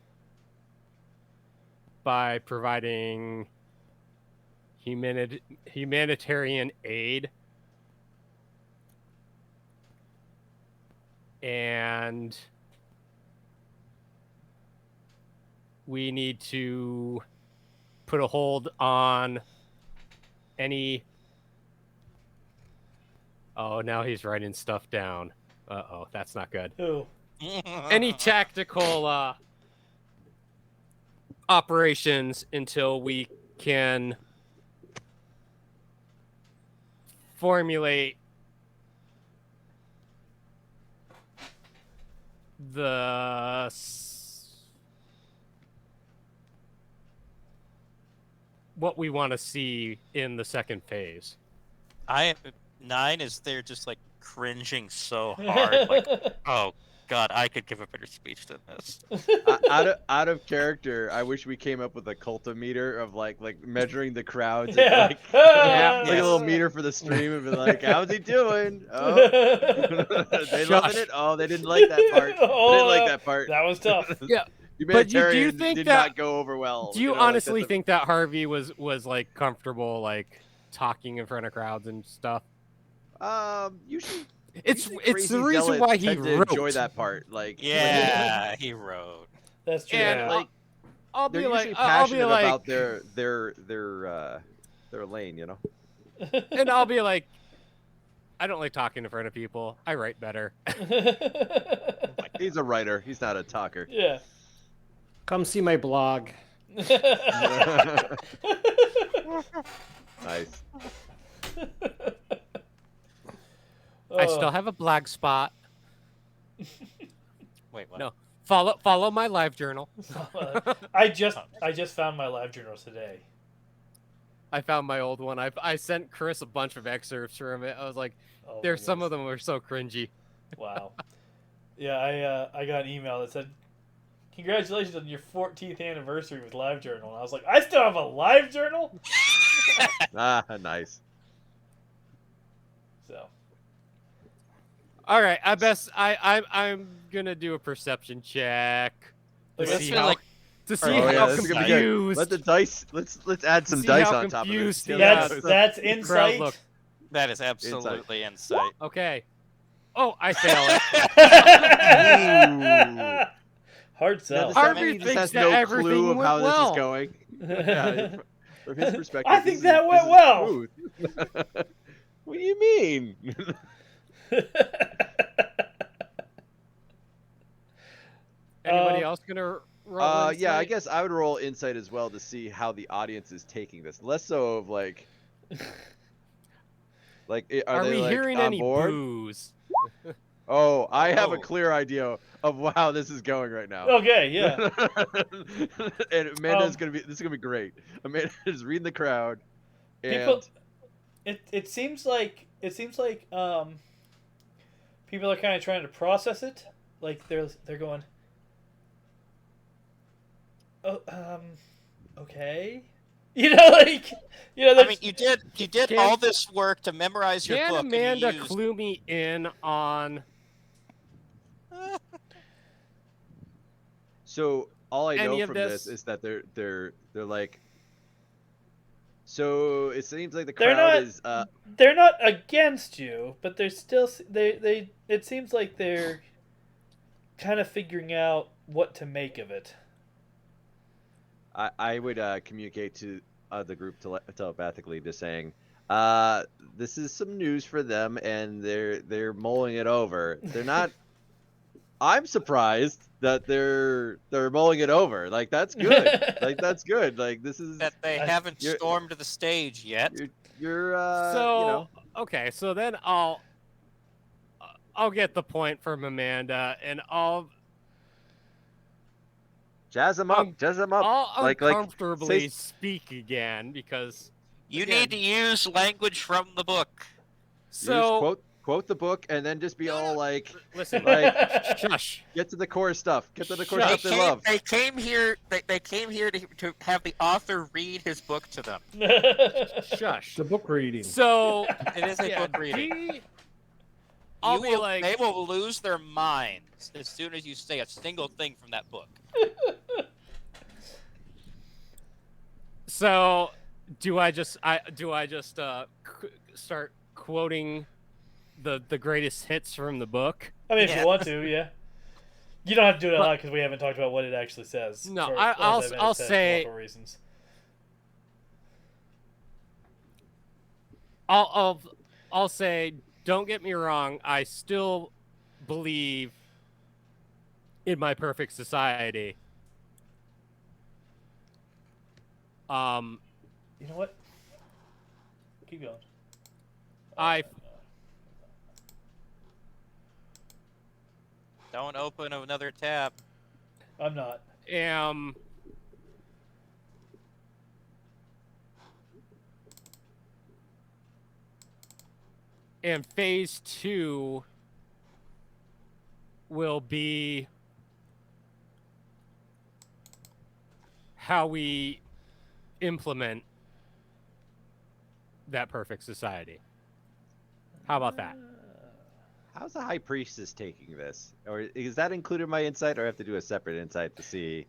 by providing humanitarian aid and we need to put a hold on any... Oh, now he's writing stuff down. Uh-oh, that's not good. Who? Any tactical operations until we can formulate what we want to see in the second phase. 9 is there just cringing so hard. Oh God, I could give a better speech than this. Out of character, I wish we came up with a cultometer of like measuring the crowds. Yeah. And, Yeah. like a little meter for the stream and be like, how's he doing? Oh, they loving it? Oh, they didn't like that part. They didn't like that part. That was tough. Yeah. Humanitarian think did that- not go over well. Do you honestly think that Harvey was comfortable talking in front of crowds and stuff? Usually It's crazy the reason zealots why he tend to wrote. enjoy that part. Yeah, he wrote. That's true. And like, I'll they're be usually like, I'll be passionate like, about their lane, you know. And I'll be like, I don't like talking in front of people. I write better. He's a writer. He's not a talker. Yeah. Come see my blog. Nice. I still have a blog spot. Wait, what? No. Follow my live journal. I just found my live journal today. I found my old one. I sent Chris a bunch of excerpts from it. I was like, Oh, there's my some of goodness. them were so cringy. Wow. Yeah, I got an email that said, "Congratulations on your 14th anniversary with LiveJournal." And I was like, I still have a LiveJournal? Ah, nice. So. All right, I'm gonna do a perception check to Okay. see feel how like- to see Oh, yeah, how this is gonna be good. confused. Let the dice. Let's add some See dice how on top of this. confused See he how is. that goes. That's crowd insight. look. That is absolutely insight. Okay. Oh, I fail it. Hard Now, sell. does that Harvey mean he just thinks has that no everything clue of went how well. this is going? Yeah, from his perspective, I think this that is- went this is well. smooth. What do you mean? Anybody else gonna roll? Yeah, I insight? guess I would roll insight as well to see how the audience is taking this. Less so of like, are they we like hearing on any board? boos? Oh, I have a Oh. clear idea of how this is going right now. Okay, yeah. And Amanda's gonna be. This is gonna be great. Amanda is reading the crowd, and People, it seems like people are kind of trying to process it. Like they're going, oh, okay, like I there's- mean, you did Can- all this work to memorize your Can book. Amanda and you used... clue me in on so all I Any know of from this- this is that they're like. So it seems like the They're crowd not- is. they're not against you, but they're still they. It seems like they're kind of figuring out what to make of it. I would communicate to the group telepathically, just saying, this is some news for them, and they're mulling it over. They're not. I'm surprised that they're mulling it over. Like that's good. Like that's good. Like this is that they haven't you're- stormed the stage yet. you're so you know. okay, so then I'll get the point from Amanda, and I'll Jazz them up, jazz them up. like uncomfortably say- speak again because You again- need to use language from the book. You just so quote the book and then just be all like, listen, like shush. get to the core stuff. Get to the core Shut stuff they love. They came here. They came here to have the author read his book to them. Shush. The book reading. So It is a yeah, book reading. I'll You be will- like, they will lose their minds as soon as you say a single thing from that book. so do I just start quoting the greatest hits from the book? I mean, if Yeah. you want to, yeah. You don't have to do it a lot because we haven't talked about what it actually says. No, for, I'll as I've said, say- multiple reasons. I'll say, don't get me wrong, I still believe in my perfect society. You know what? Keep going. I Don't open another tab. I'm not. am and phase 2 will be how we implement that perfect society. How about that? How's the high priestess taking this? Or is that included in my insight, or I have to do a separate insight to see?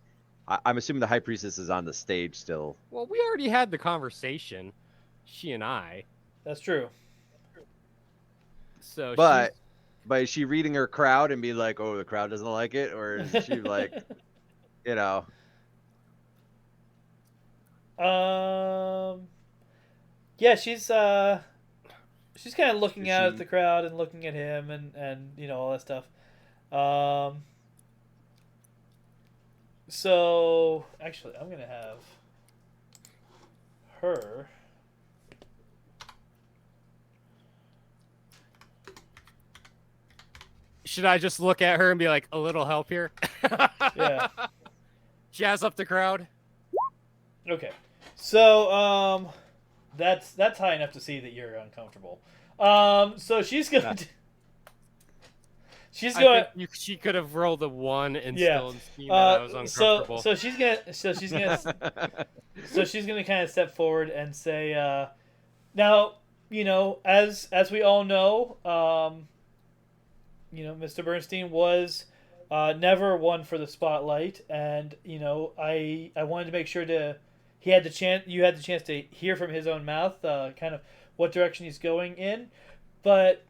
I'm assuming the high priestess is on the stage still. Well, we already had the conversation, she and I. That's true. So But is she reading her crowd and be like, oh, the crowd doesn't like it? Or is she like, you know? yeah, she's kind of looking Is out at she- the crowd and looking at him and all that stuff. So actually, I'm gonna have her. Should I just look at her and be like, a little help here? Yeah. Jazz up the crowd. Okay. So that's high enough to see that you're uncomfortable. So she's gonna. She's I going. think she could have rolled a 1 and Yeah. still seen that I was uncomfortable. So she's gonna kind of step forward and say, now, as we all know, Mr. Bernstein was never one for the spotlight, and I wanted to make sure you had the chance to hear from his own mouth, kind of what direction he's going in, but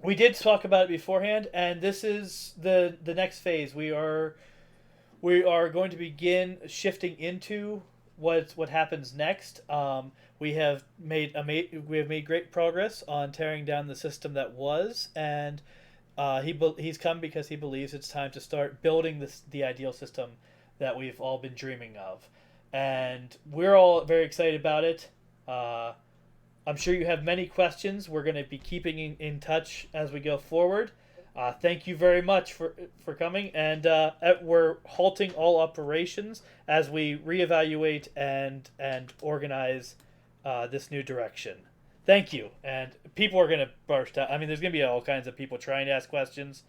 we did talk about it beforehand, and this is the next phase. We are going to begin shifting into what happens next. We have made great progress on tearing down the system that was, and he's come because he believes it's time to start building the ideal system that we've all been dreaming of, and we're all very excited about it. I'm sure you have many questions. We're going to be keeping in touch as we go forward. Thank you very much for coming, and we're halting all operations as we reevaluate and organize this new direction. Thank you. And people are going to burst out. I mean, there's going to be all kinds of people trying to ask questions.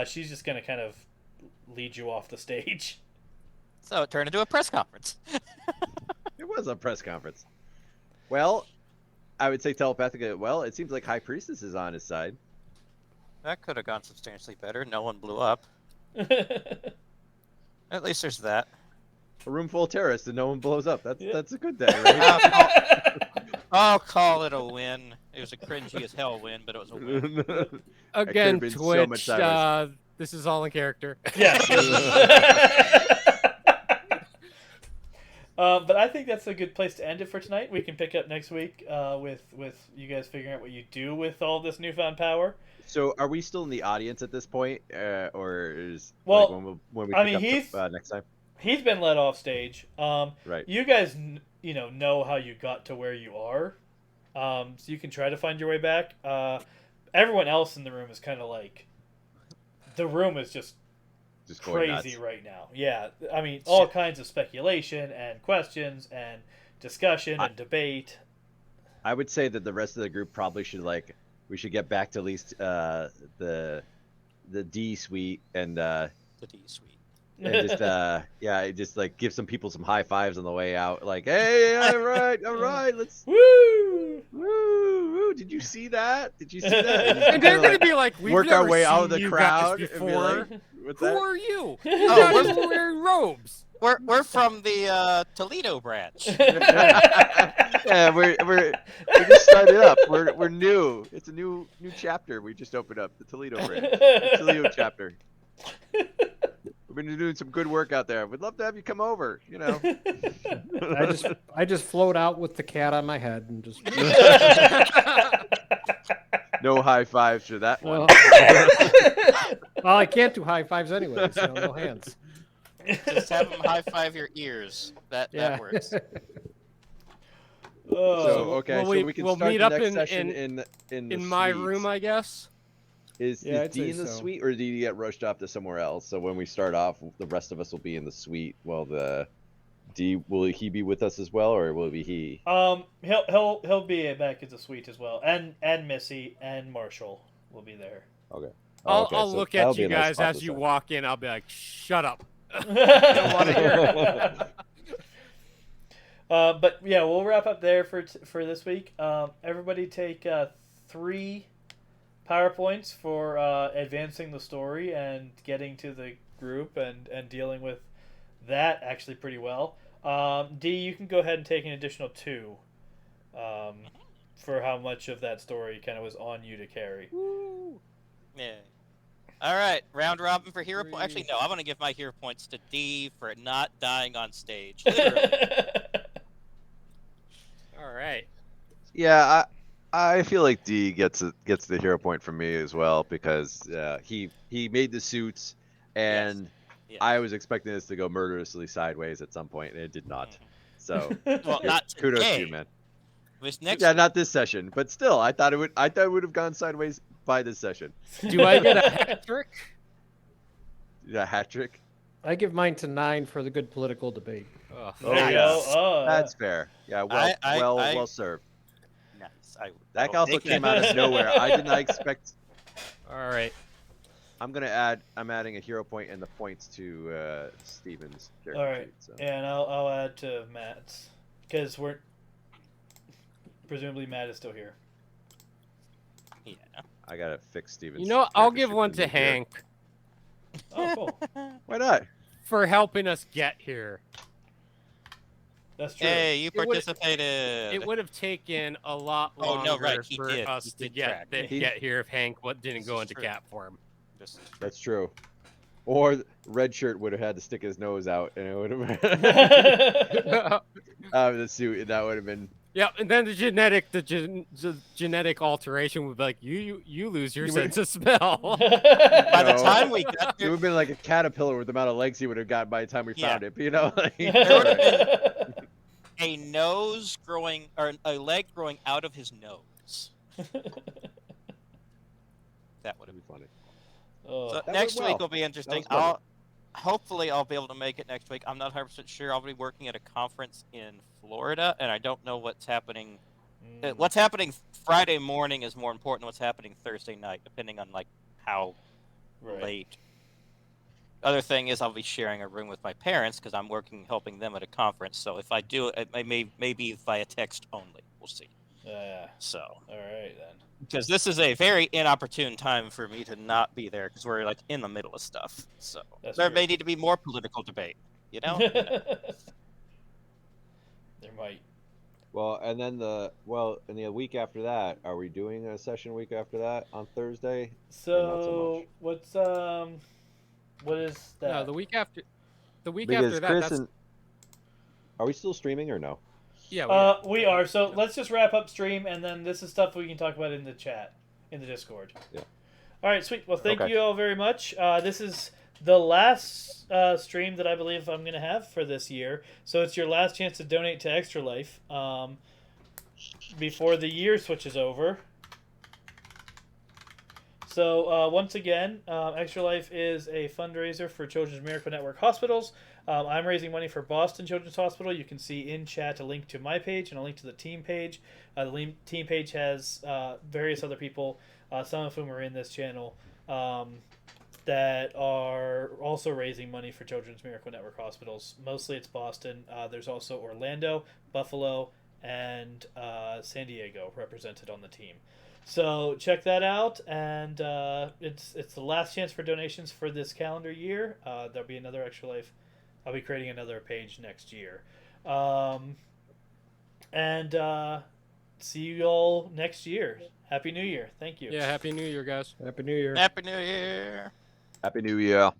She's just going to kind of lead you off the stage. So it turned into a press conference. It was a press conference. Well, I would say telepathically, well, it seems like High Priestess is on his side. That could have gone substantially better. No one blew up. At least there's that. A room full of terrorists and no one blows up. That's Yeah. that's a good day, right? I'll call it a win. It was a cringy as hell win, but it was a win. Again, been so Twitch, much sideways. this is all in character. Yeah. But I think that's a good place to end it for tonight. We can pick up next week with you guys figuring out what you do with all this newfound power. So, are we still in the audience at this point, or is Well, when we I pick mean, up next time? He's been let off stage. Right. You guys, know how you got to where you are, so you can try to find your way back. Everyone else in the room is kind of like, the room is just going crazy nuts. right now. Yeah, I mean, all kinds of speculation and questions and discussion and debate. I would say that the rest of the group probably we should get back to at least the D suite and The D suite. and just just give some people some high fives on the way out, like, hey, all right, let's Woo! woo. Did you see that? And And they're kinda, going to be like, we've work never our way out of seen the you crowd guys and be before. like, what's Who that? are you? Oh, You're not even wearing robes. We're from the Toledo branch. Yeah, we just started up. We're new. It's a new chapter. We just opened up the Toledo branch, the Toledo chapter. We've been doing some good work out there. We'd love to have you come over. I just float out with the cat on my head and just. No high fives for that one. Well, I can't do high fives anyway, so no hands. Just have them high five your ears. That works. So okay, Will we can we'll start meet the up next session in the my suites. room, I guess. Is I'd D say in the so. suite, or do you get rushed off to somewhere else? So when we start off, the rest of us will be in the suite. Well, the D, will he be with us as well, or will it be he? He'll be back at the suite as well, and Missy and Marshall will be there. Okay. I'll so look that'll at be you a nice guys spot as to you start. walk in. I'll be like, shut up. But yeah, we'll wrap up there for this week. Everybody take 3 PowerPoints for advancing the story and getting to the group and dealing with that actually pretty well. D, you can go ahead and take an additional 2 for how much of that story kind of was on you to carry. Yeah. All right, round robin for hero points. Actually, no, I'm going to give my hero points to D for not dying on stage. Literally. All right. Yeah, I feel like D gets the hero point from me as well because he made the suits, and Yes. I was expecting this to go murderously sideways at some point, and it did not. So Well, not kudos to you, today. man. This next. Yeah, not this session, but still, I thought it would have gone sideways by this session. Do I get a hat trick? Yeah, hat trick. I give mine to 9 for the good political debate. Oh, There you Nice. go. Oh, That's fair. Yeah, well served. Nice. That will also take came that. out of nowhere. I did not expect. all right. I'm adding a hero point and the points to Steven's character all right. sheet, so. And I'll add to Matt's because we're presumably Matt is still here. Yeah. I gotta fix Steven's. You know, what? I'll character give sheet one for to me here. Hank Oh, cool. Why not? for helping us get here. That's true. Hey, you It would- participated. It would have taken a lot Oh, longer no, right, he for did. us He to did get track. get here if Hank didn't This go is into true. cat form. This is true. That's true. Or Red Shirt would have had to stick his nose out, and it would have the suit, and that would have been. Yeah, and then the genetic alteration would be like you lose your You would- sense of smell. By the No. time we got It would there, have been like a caterpillar with the amount of legs he would have got by the time we Yeah. found it. But, you know, like, There would've been a nose growing or a leg growing out of his nose. That would have that'd be funny. Oh. So That next went week well. will be interesting. That was Hopefully I'll be able to make it next week. I'm not 100% sure. I'll be working at a conference in Florida, and I don't know what's happening. What's happening Friday morning is more important than what's happening Thursday night, depending on like how Right. late. Other thing is I'll be sharing a room with my parents because I'm helping them at a conference. So if I do it, it may be via text only. We'll see. So. All right then. Because this is a very inopportune time for me to not be there because we're like in the middle of stuff. So That's there true. may need to be more political debate. You know? There might. Well, and then in the week after that, are we doing a session week after that on Thursday? So what's what is that? No, the week after. The week Because after that. Chris That's and are we still streaming or no? yeah. We are. So let's just wrap up stream, and then this is stuff we can talk about in the chat, in the Discord. Yeah. All right, sweet. Well, thank Okay. you all very much. This is the last stream that I believe I'm going to have for this year. So it's your last chance to donate to Extra Life before the year switches over. So once again, Extra Life is a fundraiser for Children's Miracle Network hospitals. I'm raising money for Boston Children's Hospital. You can see in chat a link to my page and a link to the team page. The team page has various other people, some of whom are in this channel, that are also raising money for Children's Miracle Network hospitals. Mostly it's Boston. There's also Orlando, Buffalo, and San Diego represented on the team. So check that out, and it's the last chance for donations for this calendar year. There'll be another Extra Life. I'll be creating another page next year. And see you all next year. Happy New Year. Thank you. Yeah. Happy New Year, guys. Happy New Year. Happy New Year. Happy New Year.